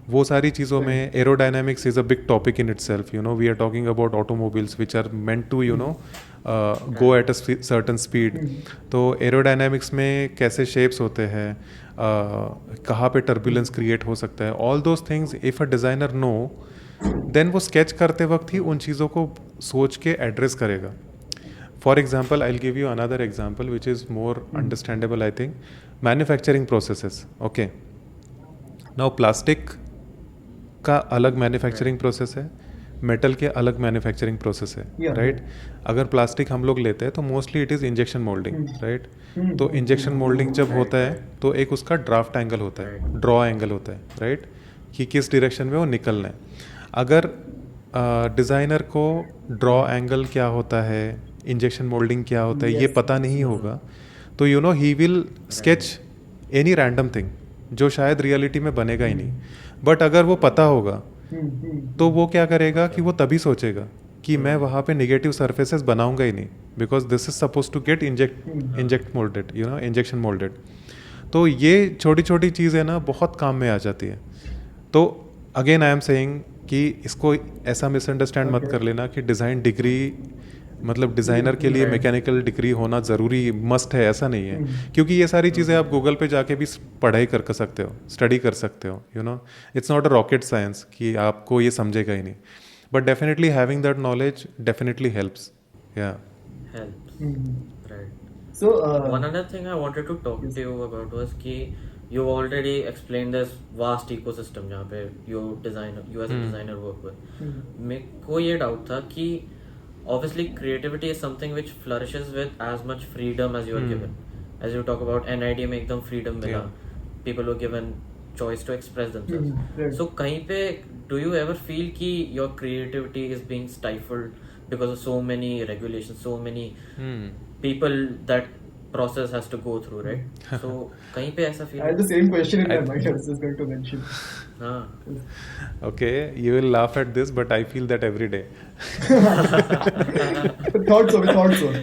वो सारी चीज़ों में aerodynamics is a big topic in itself. You know we are talking about automobiles which are meant to you know go at a certain speed. तो एरोडायनामिक्स में कैसे शेप्स होते हैं, कहाँ पे टर्बुलेंस क्रिएट हो सकता है, all those things if a designer know, then वो स्केच करते वक्त ही उन चीज़ों को सोच के एड्रेस करेगा. For example I will give you another example which is more understandable I think. Manufacturing processes. Okay, now plastic का अलग मैन्युफैक्चरिंग प्रोसेस है, मेटल के अलग मैन्युफैक्चरिंग प्रोसेस है, Yeah. राइट. अगर प्लास्टिक हम लोग लेते हैं तो mostly it is injection moulding, right. तो इंजेक्शन मोल्डिंग जब होता है तो एक उसका ड्राफ्ट एंगल होता है, ड्रॉ एंगल होता है, राइट, कि किस डायरेक्शन में वो निकलना है. अगर डिज़ाइनर को ड्रॉ एंगल क्या होता है, इंजेक्शन मोल्डिंग क्या होता है, ये पता नहीं होगा, तो you know he will sketch any random thing जो शायद रियलिटी में बनेगा ही नहीं. बट अगर वो पता होगा तो वो क्या करेगा कि वो तभी सोचेगा कि मैं वहाँ पे नेगेटिव सरफेसेस बनाऊंगा ही नहीं, because this is suppose to get inject moulded, you know, injection moulded. तो ये छोटी छोटी चीज़ें ना बहुत काम में आ जाती है. तो अगेन आई एम सेइंग कि इसको ऐसा मिसअंडरस्टैंड मत कर लेना कि डिज़ाइन डिग्री मतलब डिज़ाइनर के लिए मैकेनिकल डिग्री होना ज़रूरी मस्ट है, ऐसा नहीं है. क्योंकि ये सारी चीज़ें आप गूगल पे जाके भी पढ़ाई कर सकते हो, स्टडी कर सकते हो. You know it's not a rocket science कि आपको ये समझेगा ही नहीं. But definitely having that knowledge definitely helps. या Helps. Right. So, One other thing I wanted to talk to you about was कि you already explained this vast ecosystem जहाँ पे you as a designer work with. मेरे को ये doubt था कि obviously creativity is something which flourishes with as much freedom as you are given. As you talk about NID में एकदम freedom मिला, people were given choice to express themselves. right. So कहीं पे do you ever feel कि your creativity is being stifled because of so many regulations, so many people that process has to go through, right? So कहीं पे ऐसा feel I had the same question in my mind. I was just going to mention. हाँ. okay, you will laugh at this but I feel that every day. Thought so.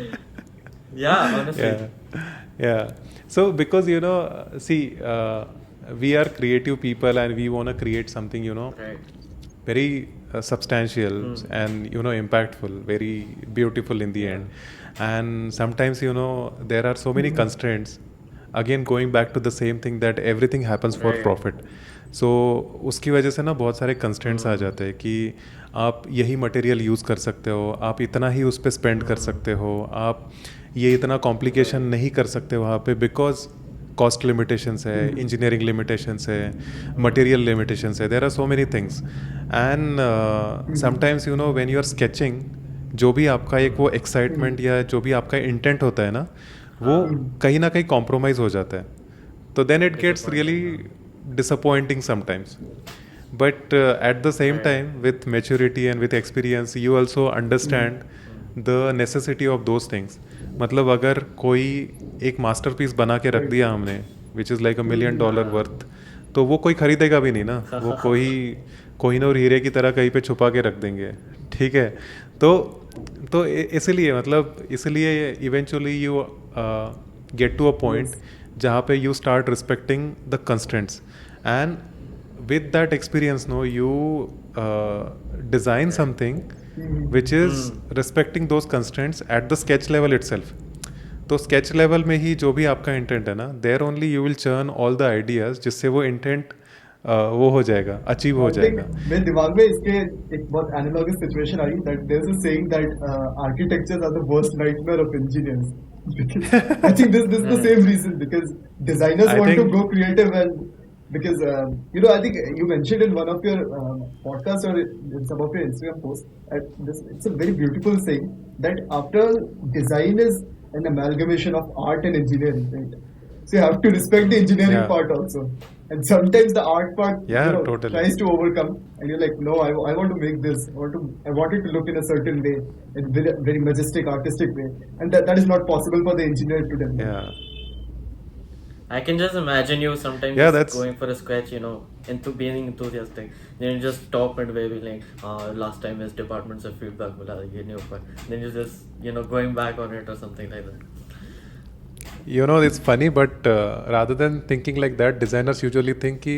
Yeah, honestly. Yeah. So because you know see we are creative people and we want to create something, you know, Right. very substantial and you know impactful, very beautiful in the end. And sometimes you know there are so many constraints, again going back to the same thing that everything happens for Right. profit. So उसकी वजह से ना बहुत सारे constraints आ जाते हैं कि आप यही मटेरियल यूज़ कर सकते हो, आप इतना ही उस पर स्पेंड कर सकते हो, आप ये इतना कॉम्प्लिकेशन नहीं कर सकते वहाँ पे बिकॉज कॉस्ट लिमिटेशंस है, इंजीनियरिंग लिमिटेशंस है, मटेरियल लिमिटेशंस है, there are so many things. And sometimes you know when you are sketching, जो भी आपका एक वो एक्साइटमेंट या जो भी आपका इंटेंट होता है ना, वो कहीं ना कहीं कॉम्प्रोमाइज़ हो जाता है. तो then it gets really disappointing sometimes. But at the same time, with maturity and with experience, you also understand the necessity of those things. मतलब अगर कोई एक मास्टरपीस बना के रख दिया हमने which is like $1 million worth, तो वो कोई खरीदेगा भी नहीं ना, वो कोई ना और हीरे की तरह कहीं पे छुपा के रख देंगे. ठीक है. तो इसलिए मतलब इसलिए eventually you get to a point जहाँ पे you start respecting the constraints. And with that experience, no, you design something which is respecting those constraints at the sketch level itself. तो sketch level में ही जो भी आपका intent है ना, there only you will churn all the ideas जिससे वो intent वो हो जाएगा, achieve हो I think जाएगा. मेरे दिमाग में इसके एक बहुत analogous situation I that there's a saying that architectures are the worst nightmare of engineers. Because I think this is the same reason, because designers I want to think- go creative, and because I think you mentioned in one of your podcasts or in some of your Instagram posts, it's a very beautiful saying that after design is an amalgamation of art and engineering, right? So you have to respect the engineering Yeah. part also. And sometimes the art part Yeah, totally. tries to overcome, and you're like, no, I want to make this. I want it to look in a certain way, in a very majestic, artistic way, and that is not possible for the engineer to develop. Yeah. I can just imagine you sometimes Yeah, just that's- going for a sketch, into being enthusiastic. Then you just stop and maybe like, last time his department से feedback मिला ये नहीं हो पाया. Then you just going back on it or something like that. It's funny, but rather than thinking like that, designers usually think कि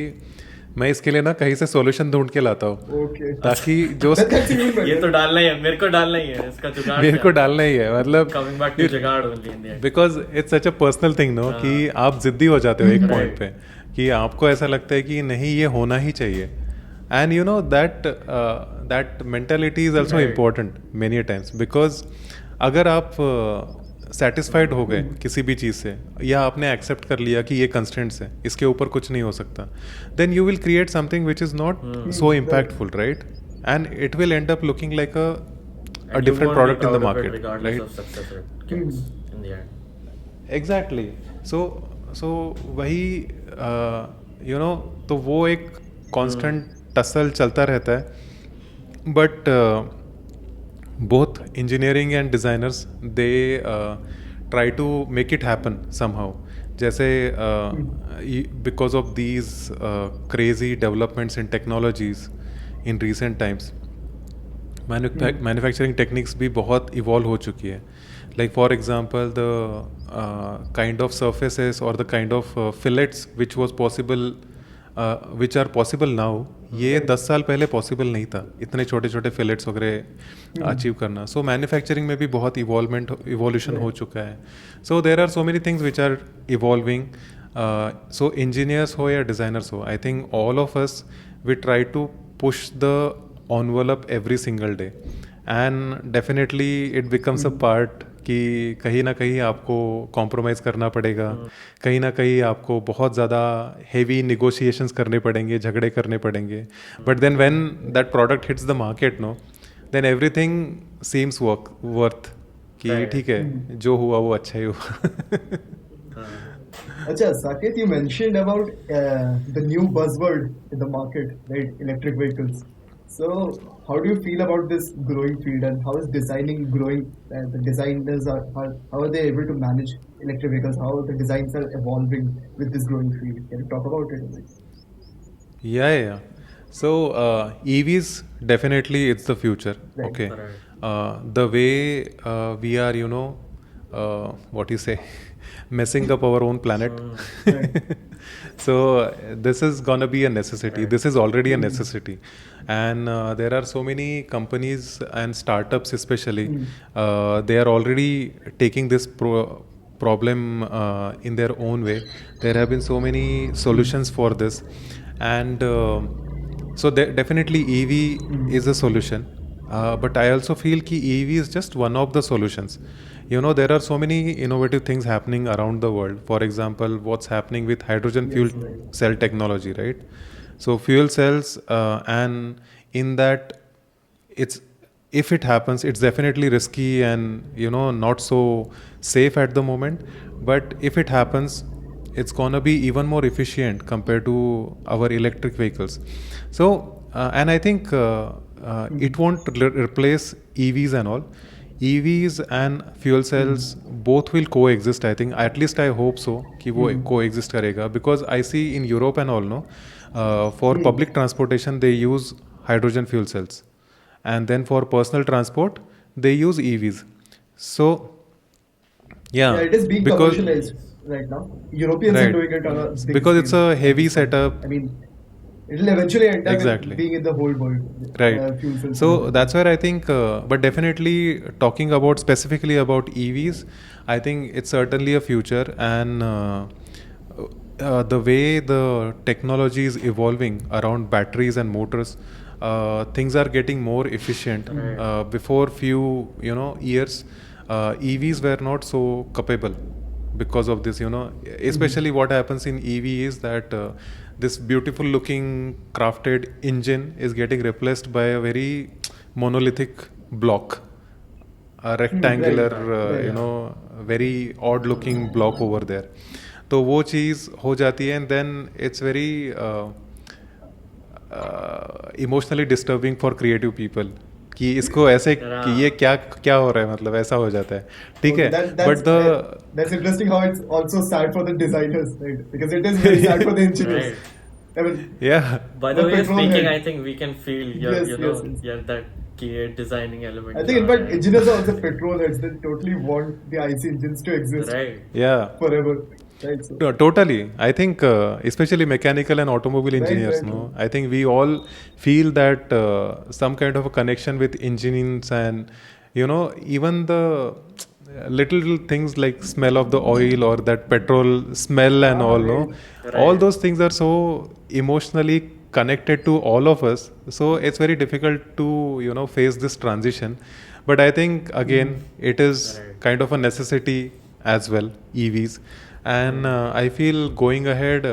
मैं इसके लिए ना कहीं से solution ढूंढ के लाता हूँ Okay. ताकि जो That's even better. ये तो डालना ही है, मेरे को डालना ही है, इसका जुगाड़ मेरे को डालना ही है, मतलब Coming back to जुगाड़ only in the end. Because it's such a personal thing no कि आप जिद्दी हो जाते हो एक पॉइंट पे कि आपको ऐसा लगता है कि नहीं ये होना ही चाहिए. And that mentality is also important many times, because अगर आप सेटिस्फाइड हो गए किसी भी चीज़ से या आपने एक्सेप्ट कर लिया कि ये कंस्टेंट्स है, इसके ऊपर कुछ नहीं हो सकता, then you will create something which is not so impactful, right? And it will end up looking like a And you different won't be product in the proud of it market, regardless right? of success it gets in the end. एग्जैक्टली. So वही तो वो एक constant tussle चलता रहता है. But both engineering and designers, they try to make it happen somehow. जैसे because of these crazy developments in technologies in recent times, manufacturing techniques भी बहुत इवॉल्व हो चुकी है. Like for example the kind of surfaces और the kind of fillets which was possible which are possible now, ये 10 साल पहले possible नहीं था इतने छोटे छोटे फिलेट्स वगैरह अचीव करना. सो मैन्युफैक्चरिंग में भी बहुत इवोल्यूशन हो चुका है. So there are so many things which are evolving. So engineers हो या डिज़ाइनर्स हो, I think all of us we try to push the envelope every single day, and definitely it becomes a part कि कहीं ना कहीं आपको compromise करना पड़ेगा, कहीं ना कहीं आपको बहुत ज़्यादा हेवी निगोशिएशंस करने पड़ेंगे, झगड़े करने पड़ेंगे. But then when that product hits the market no, then everything seems worth कि ठीक है, जो हुआ वो अच्छा ही हुआ. Acha, Saket, you mentioned about the new buzzword in the market, right? Electric vehicles. So, how do you feel about this growing field, and how is designing growing? The designers how are they able to manage electric vehicles? How the designs are evolving with this growing field? Can you talk about it? Yeah. So EVs, definitely it's the future. Right. Okay. Correct. The way we are, what you say, messing up our own planet. So this is gonna be a necessity. Right. This is already a necessity, and there are so many companies and startups, especially, they are already taking this problem in their own way. There have been so many solutions for this, and so definitely EV is a solution. But I also feel कि EV is just one of the solutions. There are so many innovative things happening around the world. For example, what's happening with hydrogen fuel cell technology, right? So fuel cells, and in that, if it happens, it's definitely risky and not so safe at the moment. But if it happens, it's gonna be even more efficient compared to our electric vehicles. So and I think it won't replace EVs and all. EVs and fuel cells both will coexist. I think, at least I hope so, कि वो coexist करेगा, because I see in Europe and all, for public transportation they use hydrogen fuel cells, and then for personal transport they use EVs. So yeah, it is being because commercialized right now. Europeans are right, doing it on a big because it's scale. a heavy setup. I mean, It'll eventually end up Exactly. being in the whole world. Right. Fuel cells. So that's where I think, but definitely talking about specifically about EVs, I think it's certainly a future, and the way the technology is evolving around batteries and motors, things are getting more efficient. Before few years, EVs were not so capable because of this, especially what happens in EV is that this beautiful looking crafted engine is getting replaced by a very monolithic block, a rectangular, very odd looking block over there. तो वो चीज़ हो जाती है, and then it's very emotionally disturbing for creative people कि इसको ऐसे कि ये क्या क्या हो रहा है, मतलब ऐसा हो जाता है, ठीक है. But that's interesting how it's also sad for the designers, right? Because it is very sad for the engineers. Right. I mean, yeah. By the way you're petrol speaking, head. I think we can feel your, Yes. your that create designing element. I think in fact engineers are also petrol heads. They totally want the IC engines to exist Right. Yeah. forever. Right. So, Totally. I think especially mechanical and automobile engineers, right. no? I think we all feel that some kind of a connection with engines, and even the little things like smell of the oil or that petrol smell and all, no? Right. All those things are so emotionally connected to all of us. So it's very difficult to face this transition. But I think again it is kind of a necessity as well, EVs. And I feel going ahead,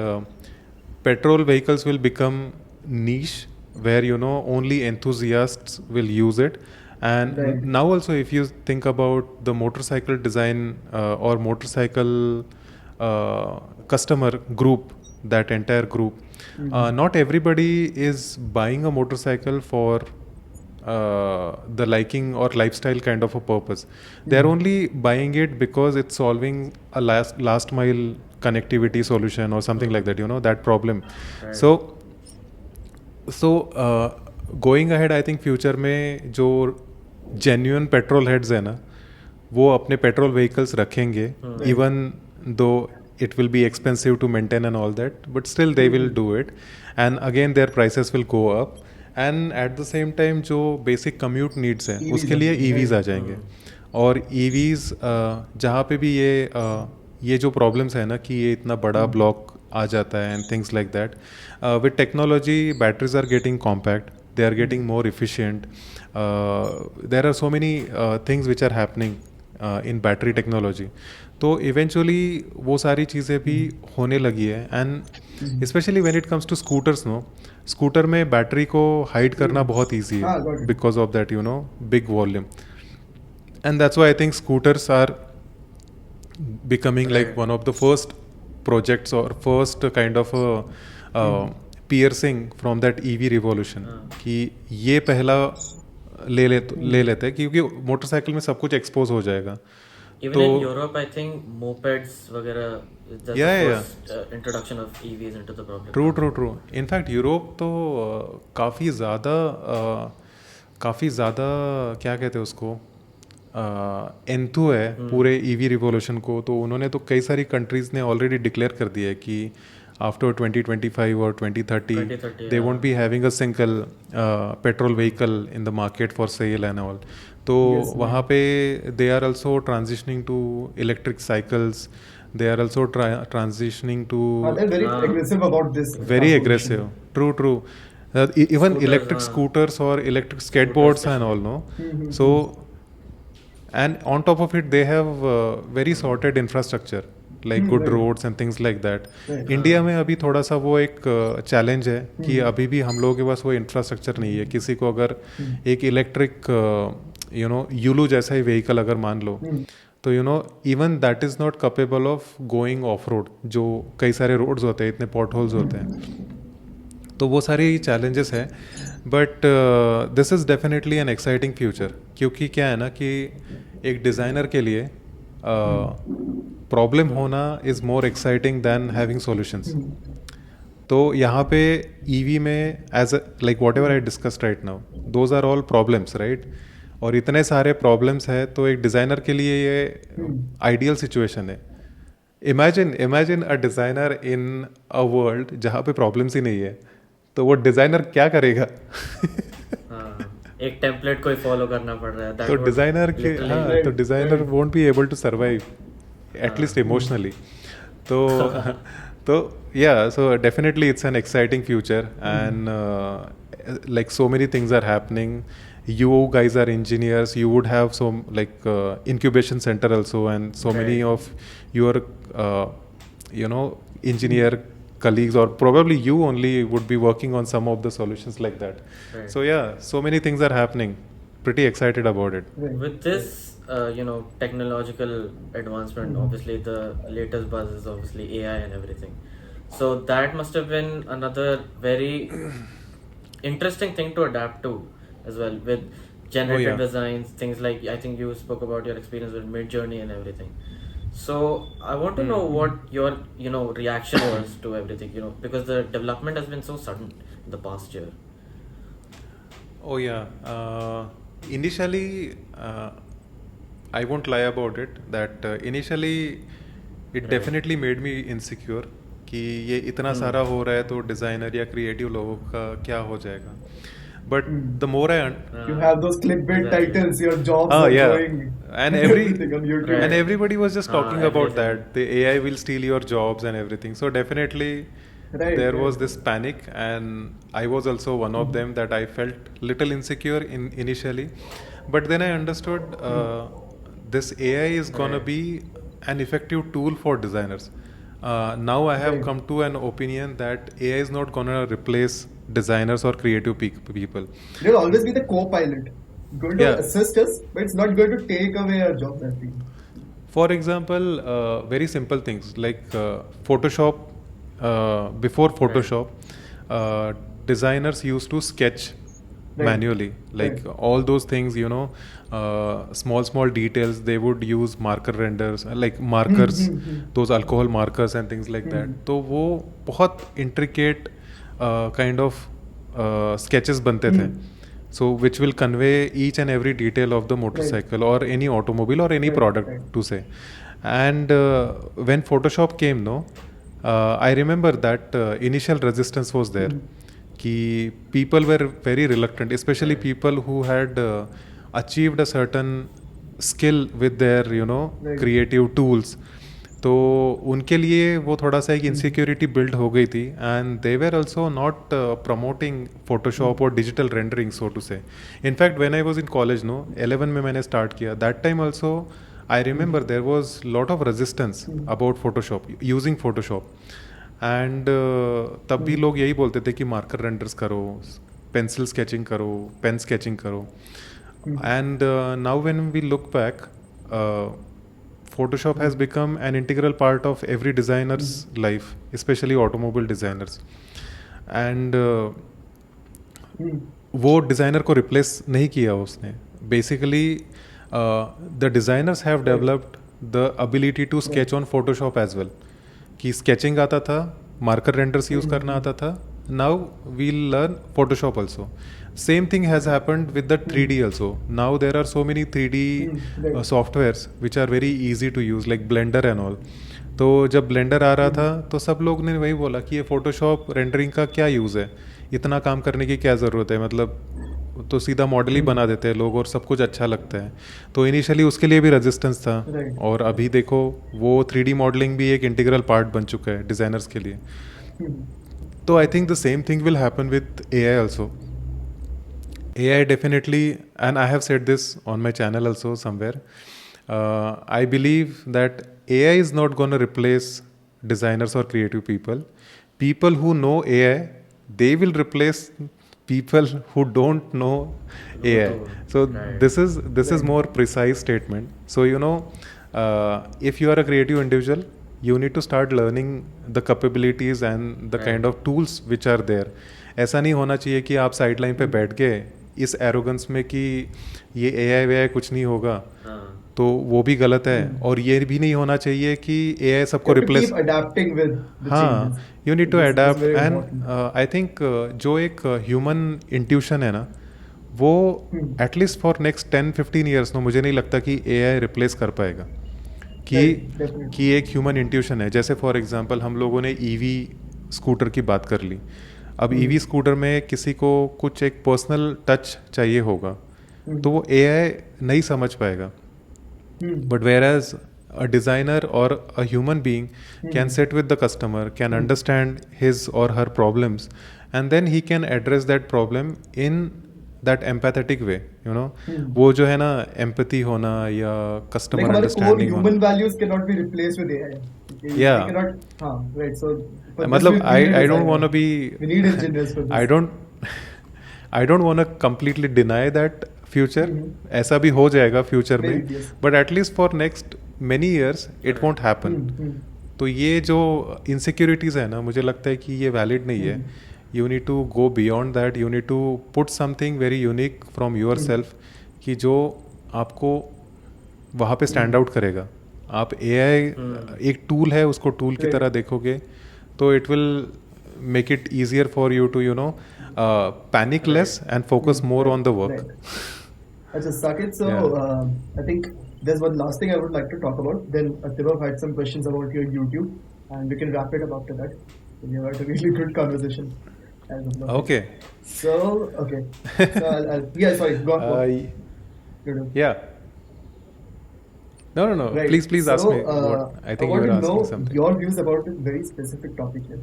petrol vehicles will become niche where only enthusiasts will use it. And Right. now also, if you think about the motorcycle design or motorcycle customer group, that entire group, not everybody is buying a motorcycle for the liking or lifestyle kind of a purpose. They're only buying it because it's solving a last mile connectivity solution or something like that, that problem. Right. So going ahead, I think future में जो genuine petrol heads है ना, वो अपने petrol vehicles रखेंगे, even though it will be expensive to maintain and all that, but still they will do it, and again their prices will go up. And at the same time जो basic commute needs है, उसके लिए EVs आ जाएंगे. और EVs जहाँ पे भी ये जो problems है ना कि ये इतना बड़ा block आ जाता है and things like that, with technology batteries are getting compact, they are getting more efficient. There are so many things which are happening in battery technology. तो eventually वो सारी चीज़ें भी होने लगी है. And especially when it comes to scooters, no, scooter में battery को हाइड करना बहुत ईजी है because of that big volume. And that's why I think scooters are becoming like one of the first projects or first kind of piercing from that EV revolution. कि ये पहला ले लेते हैं क्योंकि मोटरसाइकिल में सब कुछ एक्सपोज हो जाएगा. Even in Europe, I think mopeds वगैरह, that's the first introduction of EVs into the problem. True. In fact, Europe तो काफ़ी ज़्यादा क्या कहते हैं उसको, एंथू है पूरे EV रिवोल्यूशन को. तो उन्होंने तो कई सारी कंट्रीज़ ने ऑलरेडी डिक्लेयर कर दिया है कि आफ्टर 2025 और 2030 they won't be having a single petrol vehicle in the market for sale and all. तो वहाँ पे they are also transitioning to electric cycles. They are also transitioning to. They're very aggressive about this. Very aggressive. True. Even scooters, electric scooters or electric skateboards and all, no? So, and on top of it, they have very sorted infrastructure, like good roads and things like that. India में अभी थोड़ा सा वो एक challenge है कि अभी भी हम लोगों के पास वो इंफ्रास्ट्रक्चर नहीं है. किसी को अगर एक इलेक्ट्रिक यूलू जैसा ही व्हीकल अगर मान लो, तो even that is not capable of going of road. जो कई सारे रोड्स होते हैं, इतने पॉट होल्स होते हैं, तो वो सारे चैलेंजेस है. But this is definitely an exciting future. क्योंकि क्या है ना कि एक डिज़ाइनर के लिए प्रॉब्लम होना is more exciting than having solutions. तो यहाँ पे EV में as like whatever I discussed right now, those are all problems, right. और इतने सारे प्रॉब्लम्स हैं, तो एक डिज़ाइनर के लिए ये आइडियल सिचुएशन है. Imagine a designer in a world जहाँ पे प्रॉब्लम्स ही नहीं है. तो वो डिज़ाइनर क्या करेगा? हाँ, एक टेम्पलेट को ही फॉलो करना पड़ रहा है, तो that would डिज़ाइनर के literally हाँ, तो Right, designer right. Won't be able to survive at least emotionally. तो तो yeah, so definitely it's an exciting future, and like so many things are happening. You guys are engineers, you would have some like incubation center also, and so many Right. of your engineer colleagues, or probably you only, would be working on some of the solutions like that. Right. So yeah, so many things are happening. Pretty excited about it. Right. With this technological advancement, obviously the latest buzz is obviously AI and everything, so that must have been another very interesting thing to adapt to as well, with generated yeah. designs, things like, I think you spoke about your experience with Mid Journey and everything. So I want to know what your reaction was to everything, because the development has been so sudden in the past year. Oh yeah. Initially, I won't lie about it. That initially, it definitely made me insecure कि ये इतना सारा हो रहा है तो designer या creative लोगों का क्या हो जाएगा. But the more I You have those clickbait Exactly. titles, your jobs Oh are yeah, going, and everything on YouTube. Right. and everybody was just talking about everything. that the AI will steal your jobs and everything. So definitely Right, there right. was this panic, and I was also one of them, that I felt little insecure initially, but then I understood this AI is gonna Right. be an effective tool for designers. Now I have Right. come to an opinion that AI is not gonna replace designers or creative people. It'll always be the co-pilot. Going to Yeah. assist us, but it's not going to take away our jobs, I think. For example, very simple things like Photoshop. Before Photoshop, designers used to sketch Right. manually, like Right. all those things, small details. They would use marker renders, like markers, those alcohol markers and things like that. तो वो बहुत intricate kind of sketches बनते थे. So which will convey each and every detail of the motorcycle or any automobile or any Right, product, right. to say. And when Photoshop came, no, I remember that initial resistance was there. Ki people were very reluctant, especially people who had achieved a certain skill with their Right. creative tools. तो उनके लिए वो थोड़ा सा एक insecurity build हो गई थी, and they were also not promoting Photoshop और digital rendering, so to say. In fact when I was in college, 11 में मैंने स्टार्ट किया. That time also I remember there was lot of resistance about Photoshop, using Photoshop. And तब भी लोग यही बोलते थे कि मार्कर रेंडर्स करो, पेंसिल स्केचिंग करो, पेन स्केचिंग करो. And now when we look back, Photoshop has become an integral part of every designer's life, especially automobile designers. And वो डिज़ाइनर को रिप्लेस नहीं किया उसने. Basically the designers have developed the ability to sketch on Photoshop as well. कि sketching आता था, marker renders use करना आता था. Now we'll learn Photoshop also. Same thing has happened with the 3D also. Now there are so many 3D softwares which are very easy to use, like Blender and all. तो जब blender आ रहा था तो सब लोग ने वही बोला कि ये फोटोशॉप रेंडरिंग का क्या यूज़ है, इतना काम करने की क्या ज़रूरत है, मतलब तो सीधा मॉडल ही बना देते हैं लोग और सब कुछ अच्छा लगता है. तो इनिशियली उसके लिए भी रेजिस्टेंस था. Right. और अभी देखो वो 3D मॉडलिंग भी एक इंटीग्रल पार्ट बन चुका है डिज़ाइनर्स के लिए. So I think the same thing will happen with AI also. AI definitely, and I have said this on my channel also somewhere. I believe that AI is not going to replace designers or creative people. People who know AI, they will replace people who don't know AI. So this is more precise statement. So if you are a creative individual, you need to start learning the capabilities and the kind of tools which are there. ऐसा नहीं होना चाहिए कि आप side line पे बैठ गए इस एरोगेंस में कि ये AI कुछ नहीं होगा. तो वो भी गलत है. और ये भी नहीं होना चाहिए कि AI सबको रिप्लेस. Keep adapting with the हाँ, changes. You need to This is adapt. very and important. I think जो एक ह्यूमन इंट्यूशन है ना, वो एटलीस्ट फॉर नेक्स्ट 10-15 ईयर्स मुझे नहीं लगता कि AI रिप्लेस कर पाएगा. Definitely. कि एक ह्यूमन इंट्यूशन है. जैसे फॉर एग्जांपल हम लोगों ने EV स्कूटर की बात कर ली. अब ईवी स्कूटर में किसी को कुछ एक पर्सनल टच चाहिए होगा, तो वो एआई नहीं समझ पाएगा. But whereas a designer or a human being can sit with the customer, can understand his or her problems, and then he can address that problem in that empathetic way, you know. वो जो है ना empathy होना या Like customer हमारे core understanding human होना. values cannot be replaced with AI. They Yeah. cannot. हाँ, right. So for this मतलब we need a I don't designer. want to be We need engineers for this. I don't want to completely deny that future. ऐसा भी हो जाएगा future में, Maybe, yes. But at least for next many years it won't happen. तो ये जो insecurities है ना, मुझे लगता है कि ये वैलिड नहीं है. You need to go beyond that. You need to put something very unique from yourself, कि जो आपको वहाँ पे स्टैंड आउट करेगा. आप एआई एक टूल है, उसको टूल की तरह देखोगे तो it will make it easier for you to panic less and focus more on the work. Right. Achha, Saket, so Yeah. I think there's one last thing I would like to talk about. Then Tibab had some questions about your YouTube, and we can wrap it up after that. We have had a really good conversation. as of now. Okay. So, okay. So, yeah, sorry, go on. You do. Yeah. No. Right. Please ask So, me. What I think I you want were to know asking something. your views about a very specific topic here.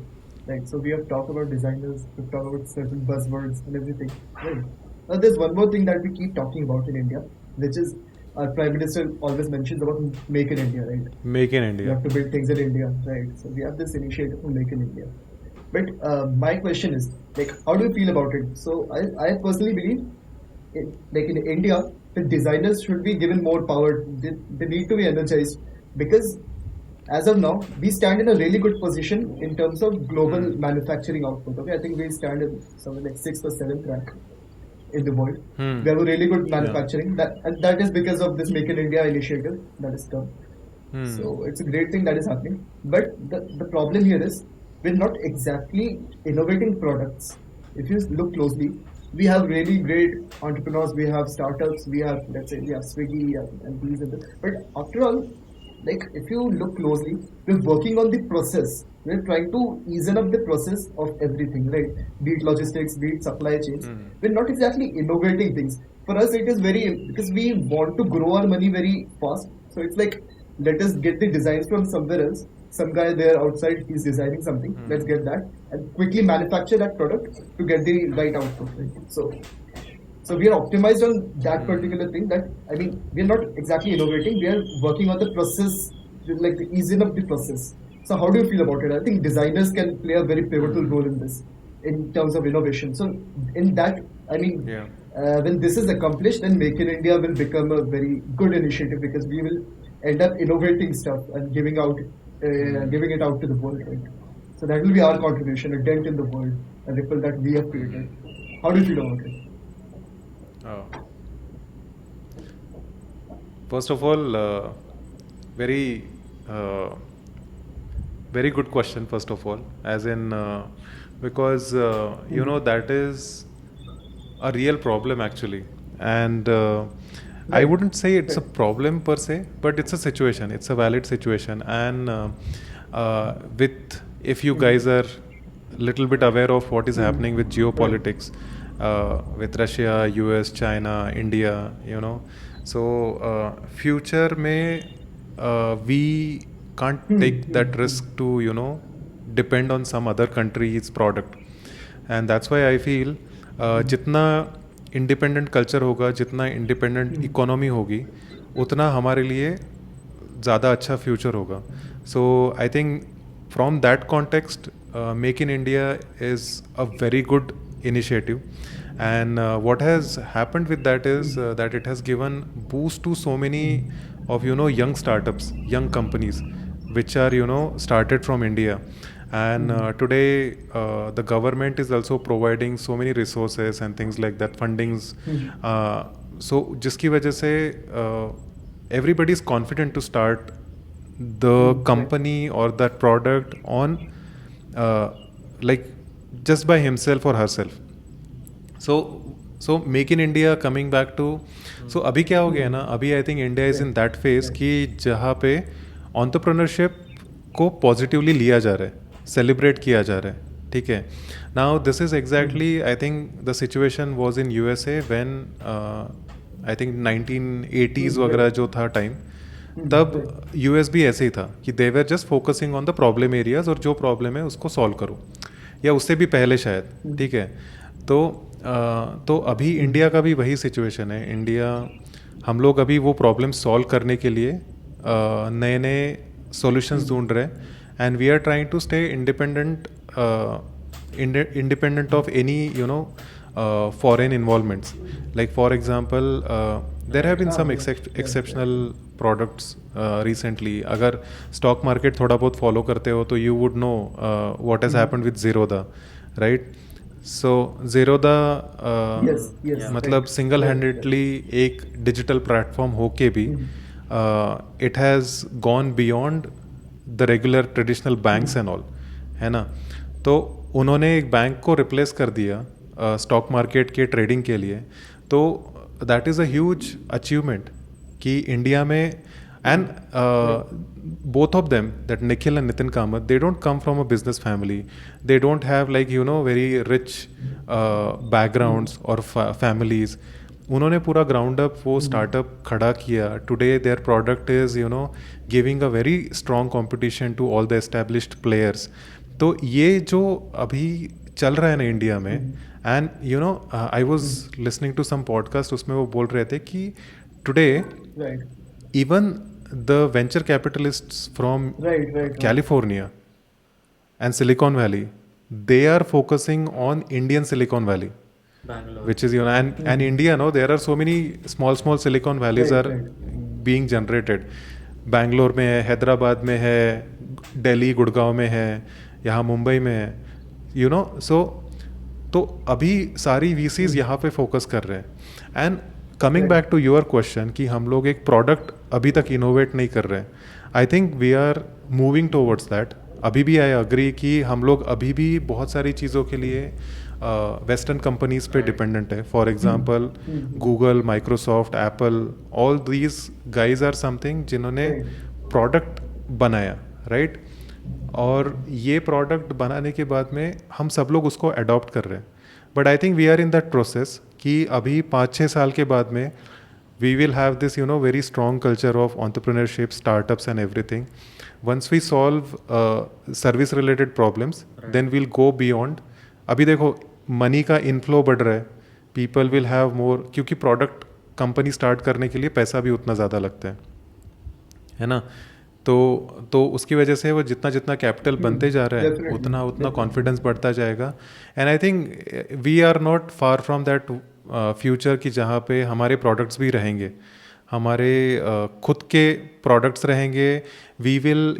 Right. So we have talked about designers, we've talked about certain buzzwords and everything. Right. Now there's one more thing that we keep talking about in India, which is our Prime Minister always mentions about Make in India, right? Make in We India. have to build things in India, right? So we have this initiative to Make in India. But my question is, like, how do you feel about it? So I personally believe, like in India, the designers should be given more power. They need to be energized because as of now, we stand in a really good position in terms of global manufacturing output. Okay, I think we stand in somewhere like 6th or 7th rank in the world. We have a really good manufacturing. And that is because of this Make in India initiative that is done. So it's a great thing that is happening. But the problem here is we're not exactly innovating products. If you look closely, we have really great entrepreneurs, we have startups, we have, let's say, we have Swiggy and these and that. But after all, like if you look closely, we're working on the process. We're trying to ease up the process of everything, right? Be it logistics, be it supply chains. We're not exactly innovating things. For us, it is very, because we want to grow our money very fast. So it's like, let us get the designs from somewhere else. Some guy there outside is designing something. Let's get that and quickly manufacture that product to get the right output. Right? So we are optimized on that particular thing. That I mean, we are not exactly innovating. We are working on the process, like the easing up the process. So how do you feel about it? I think designers can play a very pivotal role in this, in terms of innovation. So in that, I mean, when this is accomplished, then Make in India will become a very good initiative because we will end up innovating stuff and giving it out to the world, right? So that will be our contribution, a dent in the world, a ripple that we have created. How do you feel about it? First of all, very very good question. First of all, as in because that is a real problem actually, and I wouldn't say it's a problem per se, but it's a situation. It's a valid situation, and with if you guys are little bit aware of what is happening with geopolitics, with Russia, US, China, India, so future may we can't take that risk to depend on some other country's product, and that's why I feel जितना independent culture होगा, जितना independent economy होगी, उतना हमारे लिए ज़्यादा अच्छा future होगा. So I think from that context make in India is a very good initiative, and what has happened with that is that it has given boost to so many of young startups, young companies which are started from India, and today the government is also providing so many resources and things like that, fundings, so jiski wajah se everybody is confident to start the company or that product on like just by himself or herself. So Make in India, coming back to, so अभी क्या हो गया ना, अभी I think India is in that phase कि जहाँ पे entrepreneurship को positively लिया जा रहा है, celebrate किया जा रहा है, ठीक है. Now this is exactly I think the situation was in USA when I think 1980s वगैरह जो था टाइम, तब यूएस भी ऐसे ही था कि they were just focusing on the problem areas और जो प्रॉब्लम है उसको सॉल्व करो, या उससे भी पहले शायद. ठीक है. तो अभी इंडिया का भी वही सिचुएशन है. इंडिया, हम लोग अभी वो प्रॉब्लम सॉल्व करने के लिए नए नए सॉल्यूशंस ढूंढ रहे हैं, and we are trying to stay independent of any foreign involvements. Like for example, there have been some exceptional products recently. अगर stock market थोड़ा बहुत follow करते हो तो you would know what has happened with Zerodha, right? So Zerodha मतलब single handedly एक digital platform होके भी it has gone beyond the regular traditional banks and all, है ना. तो उन्होंने एक बैंक को रिप्लेस कर दिया स्टॉक मार्केट के ट्रेडिंग के लिए. तो that is a huge achievement कि इंडिया में, and both of them, that Nikhil and Nitin Kamath, they don't come from a business family, they don't have like very rich backgrounds और फैमिलीज. उन्होंने पूरा ग्राउंड अप वो स्टार्टअप खड़ा किया. Today their product is giving a very strong competition to all the established players. तो ये जो अभी चल रहा है ना इंडिया में, and I was listening to some podcast, उसमें वो बोल रहे थे कि today even the venture capitalists from California and Silicon Valley, they are focusing on Indian Silicon Valley, Bangalore. which is and India, there are so many small Silicon Valleys are being generated. Bangalore में है, हैदराबाद में है, दिल्ली गुड़गांव में है, यहाँ मुंबई में है, so तो अभी सारी VCs यहाँ पे फोकस कर रहे हैं. And coming back to your question कि हम लोग एक प्रोडक्ट अभी तक इनोवेट नहीं कर रहे हैं, I think we are moving towards that. अभी भी आई अग्री कि हम लोग अभी भी बहुत सारी चीज़ों के लिए वेस्टर्न कंपनीज पे डिपेंडेंट है. For example Google, Microsoft, Apple, all these guys are something जिन्होंने प्रोडक्ट बनाया, राइट? और ये प्रोडक्ट बनाने के बाद में हम सब लोग उसको अडॉप्ट कर रहे हैं. But I think we are in that process कि अभी 5-6 साल के बाद में we will have this very strong culture of entrepreneurship, startups and everything. Once we solve service related problems, then we'll go beyond. अभी देखो मनी का inflow बढ़ रहा है, people will have more, क्योंकि प्रोडक्ट कंपनी स्टार्ट करने के लिए पैसा भी उतना ज़्यादा लगता है ना. तो उसकी वजह से वो जितना कैपिटल बनते जा रहा है उतना कॉन्फिडेंस बढ़ता जाएगा. And I think we are not far from that future कि जहाँ पे हमारे प्रोडक्ट्स भी रहेंगे, हमारे खुद के प्रोडक्ट्स रहेंगे. We will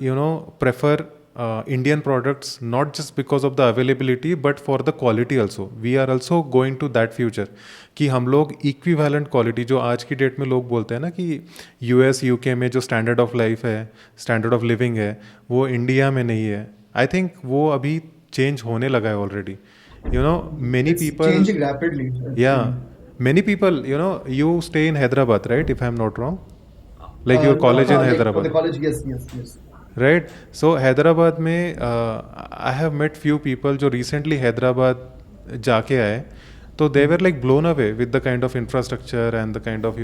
prefer Indian products, not just because of the availability but for the quality also. We are also going to that future कि हम लोग इक्विवेलेंट क्वालिटी, जो आज की डेट में लोग बोलते हैं ना कि US UK में जो स्टैंडर्ड ऑफ लाइफ है, स्टैंडर्ड ऑफ लिविंग है, वो इंडिया में नहीं है. आई थिंक वो अभी चेंज होने लगा है already. Many people changing rapidly. Yeah, many people, you stay in Hyderabad, right? If I'm not wrong, like your college in Hyderabad. The college, yes. Right. So Hyderabad में I have met few people जो recently Hyderabad जाके आए, तो they were like blown away with the kind of infrastructure and the kind of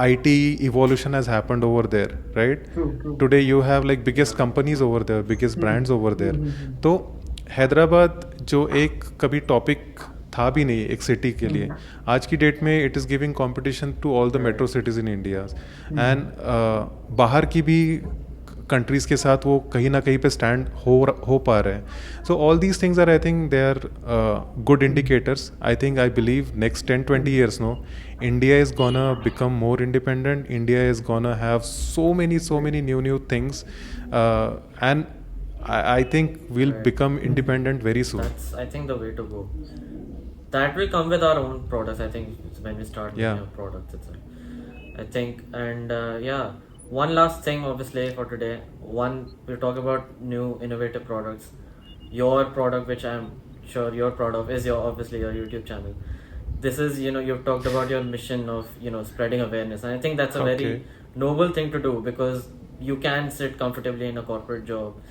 IT evolution has happened over there, right? True. Today you have like biggest companies over there, biggest brands over there. तो हैदराबाद जो एक कभी topic था भी नहीं एक city के लिए, आज की डेट में it is giving competition to all the metro cities in India. And बाहर की भी कंट्रीज़ के साथ वो कहीं ना कहीं पे स्टैंड हो पा रहे हैं. So all these things are, I think they are good indicators. I believe next 10-20 years India is gonna become more independent. India is gonna have so many new things, and I think we'll become independent very soon. That's, I think, the way to go. That will come with our own products, I think, when we start making our products itself. I think, and one last thing, obviously, for today. One, we'll talk about new innovative products. Your product, which I'm sure you're proud of, is obviously your YouTube channel. This is, you've talked about your mission of, spreading awareness. And I think that's a very noble thing to do, because you can sit comfortably in a corporate job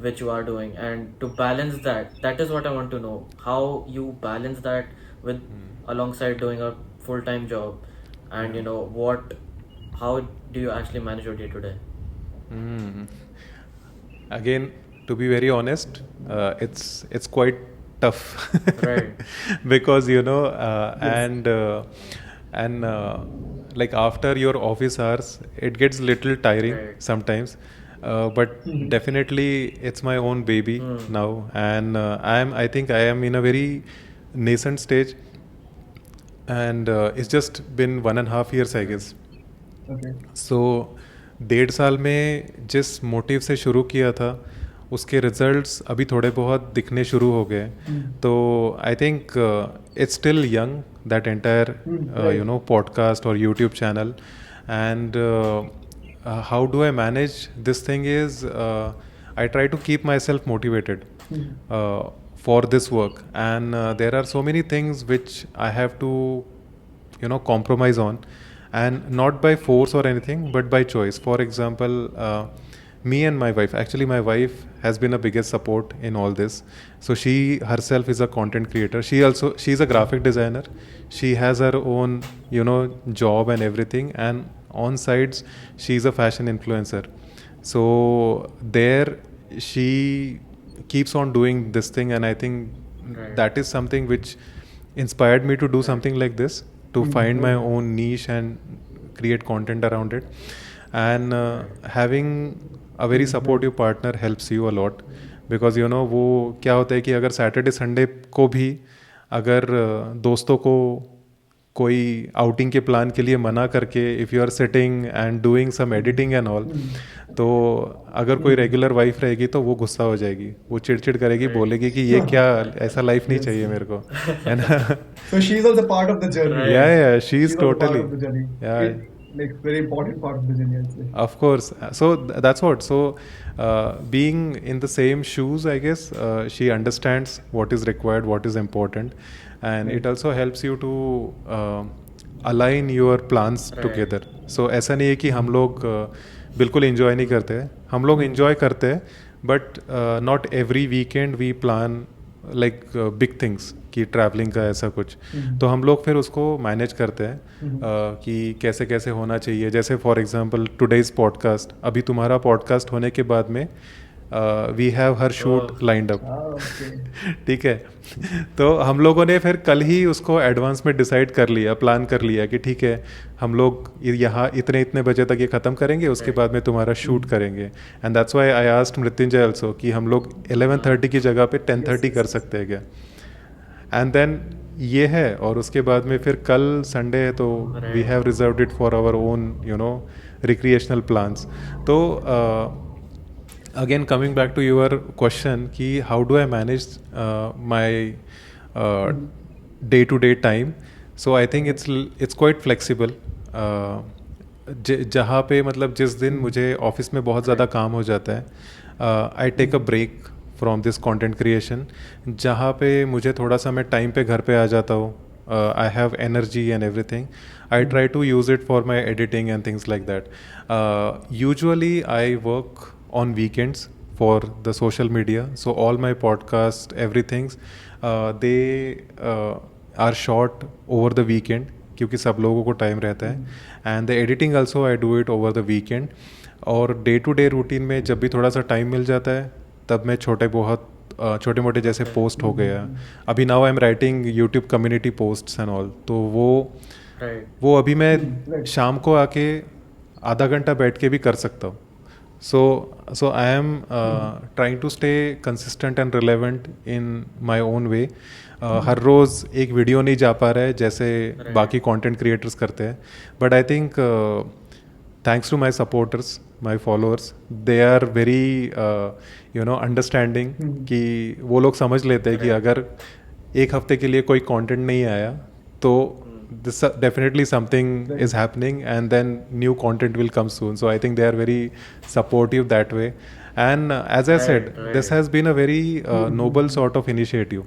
which you are doing, and to balance that, that is what I want to know, how you balance that with alongside doing a full-time job, and you know what, how do you actually manage your day to day? Mm. Again, to be very honest, it's quite tough. Right. Because Yes. and like after your office hours, it gets little tiring Right. sometimes. But Mhm. definitely, it's my own baby now, and I think I am in a very nascent stage, and it's just been 1.5 years, I guess. Okay. सो 1.5 साल में जिस motive से शुरू किया था, उसके results अभी थोड़े बहुत दिखने शुरू हो गए. तो I think it's still young, that entire Right. Podcast और YouTube channel. And how do I manage this thing is, I try to keep myself motivated for this work, and there are so many things which I have to compromise on, and not by force or anything, but by choice. For example, me and my wife, actually my wife has been a biggest support in all this. So she herself is a content creator, she's a graphic designer, she has her own job and everything, and on sides she's a fashion influencer. So there she keeps on doing this thing, and I think Right. that is something which inspired me to do something like this, to find my own niche and create content around it. And having a very supportive partner helps you a lot, because वो क्या होता है कि अगर Saturday Sunday को भी अगर दोस्तों को कोई आउटिंग के प्लान के लिए मना करके, if you are sitting and doing some editing and all, तो अगर कोई रेगुलर वाइफ रहेगी तो वो गुस्सा हो जाएगी, वो चिड़चिड़ करेगी, बोलेगी कि ये क्या, ऐसा लाइफ नहीं चाहिए मेरे को, है ना. So she's also part of the journey. Right. Yeah, she's She's also part totally, of the journey. yeah. Like very important part of the journey, I'd say. Of course. So that's what. So being in the same shoes, I guess, she understands what is required, what is important, and it also helps you to align your plans Right. together. So ऐसा नहीं है कि हम लोग बिल्कुल enjoy नहीं करते हैं. हम लोग enjoy करते हैं, but not every weekend we plan like big things, कि ट्रैवलिंग का ऐसा कुछ. तो हम लोग फिर उसको मैनेज करते हैं कि कैसे कैसे होना चाहिए. जैसे फॉर एग्जांपल टुडेज पॉडकास्ट, अभी तुम्हारा पॉडकास्ट होने के बाद में वी हैव हर shoot lined up. Ah, okay. ठीक है. तो हम लोगों ने फिर कल ही उसको एडवांस में डिसाइड कर लिया, प्लान कर लिया कि ठीक है, हम लोग यहाँ इतने इतने बजे तक ये ख़त्म करेंगे, उसके बाद में तुम्हारा शूट करेंगे. And that's why I asked Mrityunjay also कि हम लोग 11:30 की जगह पे 10:30 कर सकते हैं क्या. एंड देन ये है, और उसके बाद में फिर कल संडे है, तो we have reserved it for our own recreational plans. तो again, coming back to your question कि how do I manage my day to day time. So I think it's quite flexible. जहाँ पे मतलब जिस दिन मुझे ऑफिस में बहुत ज़्यादा काम हो जाता है, I take a break from this content creation. जहाँ पे मुझे थोड़ा सा मैं टाइम पे घर पे आ जाता हूँ, I have energy and everything, I try to use it for my editing and things like that. Usually I work on weekends for the social media, so all my podcasts, everything, they are shot over the weekend, क्योंकि सब लोगों को time रहता है. And the editing also I do it over the weekend. और day to day routine में जब भी थोड़ा सा टाइम मिल जाता है, तब मैं छोटे मोटे जैसे पोस्ट हो गया, अभी now I am writing YouTube community posts and all, तो वो अभी मैं शाम को आके आधा घंटा बैठ के भी कर सकता हूँ. So I am trying to stay consistent and relevant in my own way. हर रोज़ एक वीडियो नहीं जा पा रहा है जैसे बाकी कंटेंट क्रिएटर्स करते हैं, but I think thanks to my supporters, my followers, they are very understanding, कि वो लोग समझ लेते हैं कि अगर एक हफ्ते के लिए कोई कंटेंट नहीं आया तो this definitely something is happening, and then new content will come soon. So I think they are very supportive that way. And as I said, this has been a very noble sort of initiative.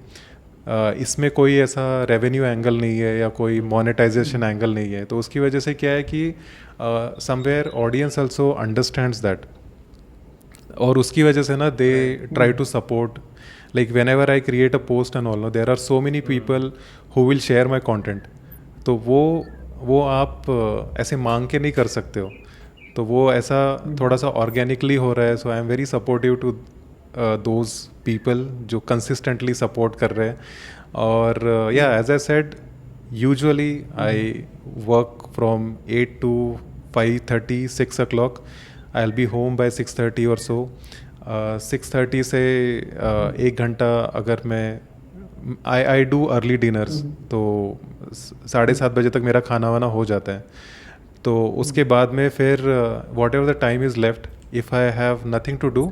इसमें कोई ऐसा revenue angle नहीं है या कोई monetization angle नहीं है, तो उसकी वजह से क्या है कि somewhere audience also understands that. और उसकी वजह से ना they try to support, like whenever I create a post and all no there are so many people who will share my content. तो वो आप ऐसे मांग के नहीं कर सकते हो. तो वो ऐसा थोड़ा सा ऑर्गेनिकली हो रहा है. So I am very supportive to those people जो कंसिस्टेंटली सपोर्ट कर रहे हैं. और या as I said, usually I work from 8 to 5:30, 6 o'clock. I'll be home by 6:30 or so. 6:30 से 1 घंटा अगर मैं आई डू अर्ली डिनर्स, तो 7:30 बजे तक मेरा खाना वाना हो जाता है. तो उसके बाद में फिर whatever the time is left, if I have nothing to do,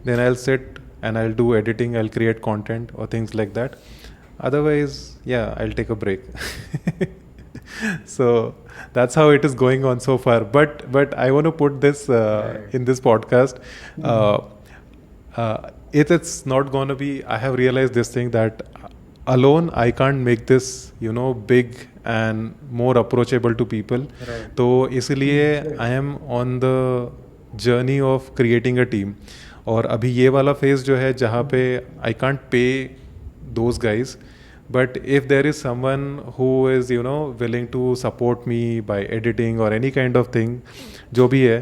then I will sit and I'll do editing, I'll create content or things like that. Otherwise, yeah, I'll take a break. So that's how it is going on so far. But I want to put this in this podcast. It's not going to be. I have realized this thing that alone I can't make this, big and more approachable to people. Right. तो इसलिए I am on the journey of creating a team. और अभी ये वाला phase जो है जहाँ पे I can't pay those guys, but if there is someone who is willing to support me by editing और एनी काइंड ऑफ थिंग जो भी है,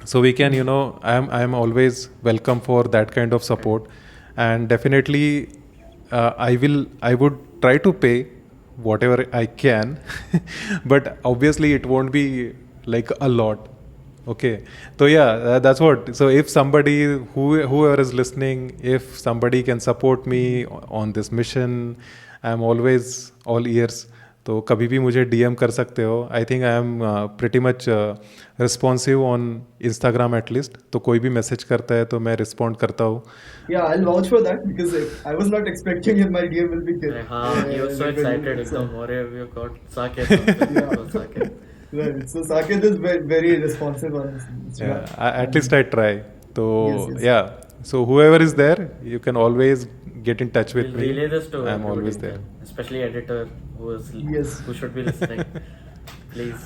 so we can, I am always welcome for that kind of support. And definitely I would try to pay whatever I can but obviously it won't be like a lot. Okay, so yeah, that's what. So if somebody, whoever is listening, if somebody can support me on this mission, I'm always all ears. तो कभी भी मुझे DM कर सकते हो. I think I am pretty much responsive on Instagram at least. तो कोई भी मैसेज करता है तो मैं रिस्पॉन्ड करता हूँ. Yeah, I'll vouch for that because I was not expecting if my DM will be killed. He was so excited. एकदम और we got Saket. Saket. Right. So Saket is very, very responsive on Instagram. Yeah, at least I try. So Yes. yeah, so whoever is there, you can always get in touch with We'll me. relay this to I'm everybody always there. then, especially editor Yes. who should be listening. Please,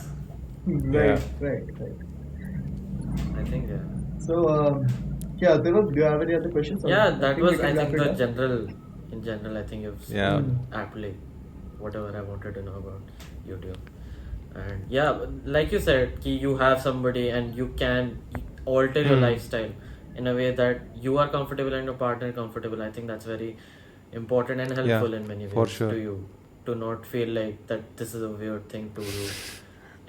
Right, right. I think yeah. So, yeah, Devav, do you have any other questions? Yeah, that we was can I wrap think it the up. general I think you've Yeah. aptly whatever I wanted to know about YouTube. And yeah, like you said, ki you have somebody and you can alter your lifestyle in a way that you are comfortable and your partner comfortable. I think that's very important and helpful in many ways for sure. to you, to not feel like that this is a weird thing to do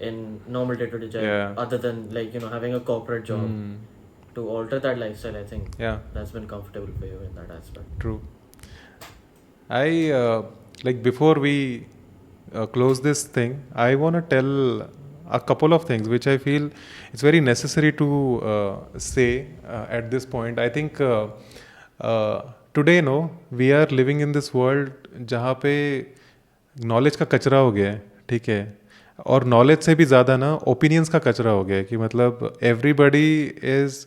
in normal day-to-day job, Yeah. other than like having a corporate job. To alter that lifestyle, I think Yeah. that's been comfortable for you in that aspect. True. I like before we close this thing, I want to tell a couple of things which I feel it's very necessary to say at this point. I think today, we are living in this world जहाँ पे knowledge का कचरा हो गया है, ठीक है. और नॉलेज से भी ज़्यादा ना ओपिनियंस का कचरा हो गया है कि मतलब everybody is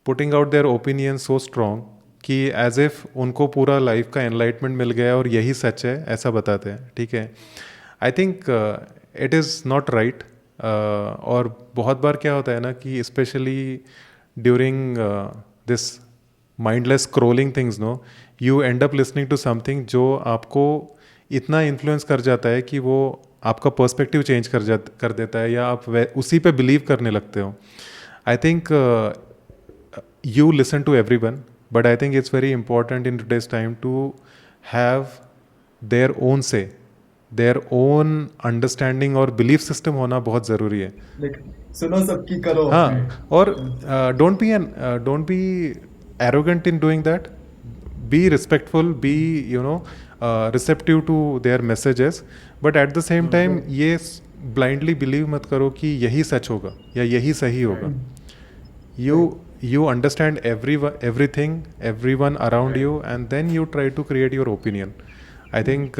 putting out their opinion so strong कि एज इफ़ उनको पूरा लाइफ का एनलाइटमेंट मिल गया और यही सच है ऐसा बताते हैं, ठीक है. I think it is not right. और बहुत बार क्या होता है ना कि specially during this mindless scrolling things, you end up listening to something जो आपको इतना इन्फ्लुएंस कर जाता है कि वो आपका पर्सपेक्टिव चेंज कर देता है या आप उसी पे बिलीव करने लगते हो. I think you listen to everyone, but I think it's very important in today's time to have their own say, their own understanding और belief system होना बहुत ज़रूरी है. Like, सुनो सबकी करो. हाँ, और don't be arrogant in doing that. Be respectful, be receptive to their messages, but at the same time ये blindly believe मत करो कि यही सच होगा या यही सही होगा. You understand everything, everyone around you, and then you try to create your opinion. I think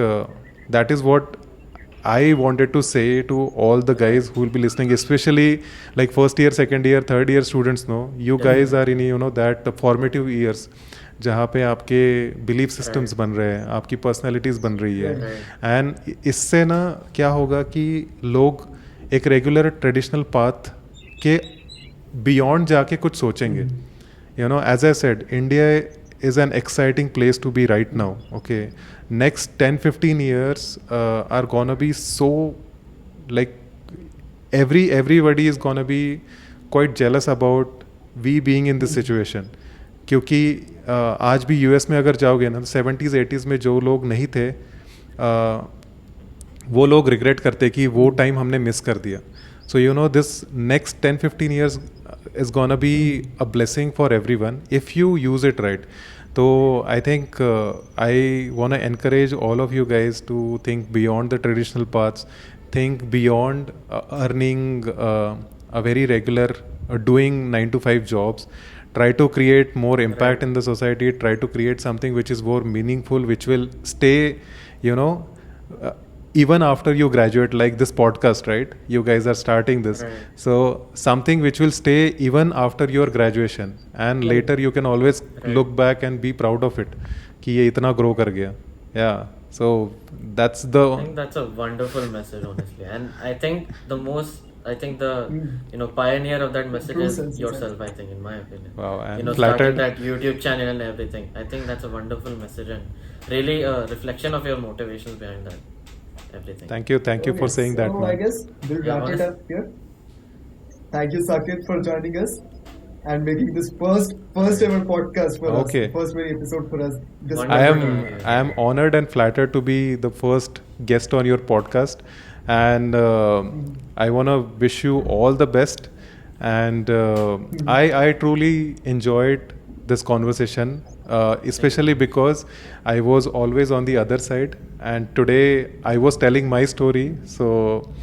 that is what I wanted to say to all the guys who will be listening, especially like first year, second year, third year students. You guys are in that formative years जहाँ पे आपके belief systems बन रहे हैं, आपकी personalities बन रही है. And इससे ना क्या होगा कि लोग एक regular traditional path के beyond जाके कुछ सोचेंगे. You know, as I said, India is an exciting place to be right now. Okay, next 10-15 years are gonna be so, like, everybody is gonna be quite jealous about we being in this situation. क्योंकि आज भी US में अगर जाओगे ना, 70s 80s में जो लोग नहीं थे, वो लोग रिग्रेट करते कि वो टाइम हमने मिस कर दिया. So you know, this next 10-15 years is gonna be a blessing for everyone if you use it right. So I think I want to encourage all of you guys to think beyond the traditional paths, think beyond earning a very regular doing 9 to 5 jobs. Try to create more impact in the society. Try to create something which is more meaningful, which will stay, you know, even after you graduate, like this podcast, right? You guys are starting this. Right. So something which will stay even after your graduation, and later you can always look back and be proud of it कि ये इतना grow कर गया. Yeah. So that's the. I think that's a wonderful message, honestly, and I think the pioneer of that message True is sense, yourself. I think, in my opinion. Wow, I'm starting flattered. that YouTube channel and everything. I think that's a wonderful message and really a reflection of your motivations behind that. Everything. Thank you Okay, for saying that, so man. I guess we'll Yeah, wrap it honest- up here. Thank you, Saket, for joining us and making this first ever podcast for Okay. us, first very episode for us. This Wonderful. I am honored and flattered to be the first guest on your podcast, and I want to wish you all the best. And I truly enjoyed this conversation, especially because I was always on the other side, and today I was telling my story. So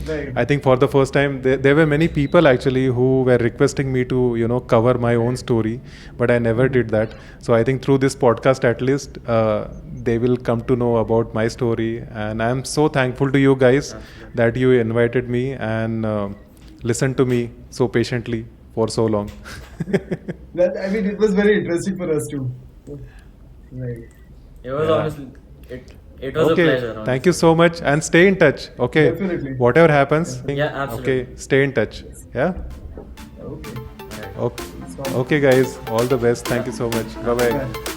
Right. I think for the first time there were many people actually who were requesting me to, you know, cover my own story, but I never did that. So I think through this podcast at least they will come to know about my story, and I'm so thankful to you guys that you invited me and listened to me so patiently for so long. It was very interesting for us too. Right. It was Yeah. honestly it was a Okay, pleasure. thank you so much, and stay in touch. Okay, Definitely. whatever happens. Yeah, absolutely. Okay, stay in touch. Yeah. Okay. Honestly. Okay. Okay, guys. All the best. Thank you so much. Bye bye. Bye.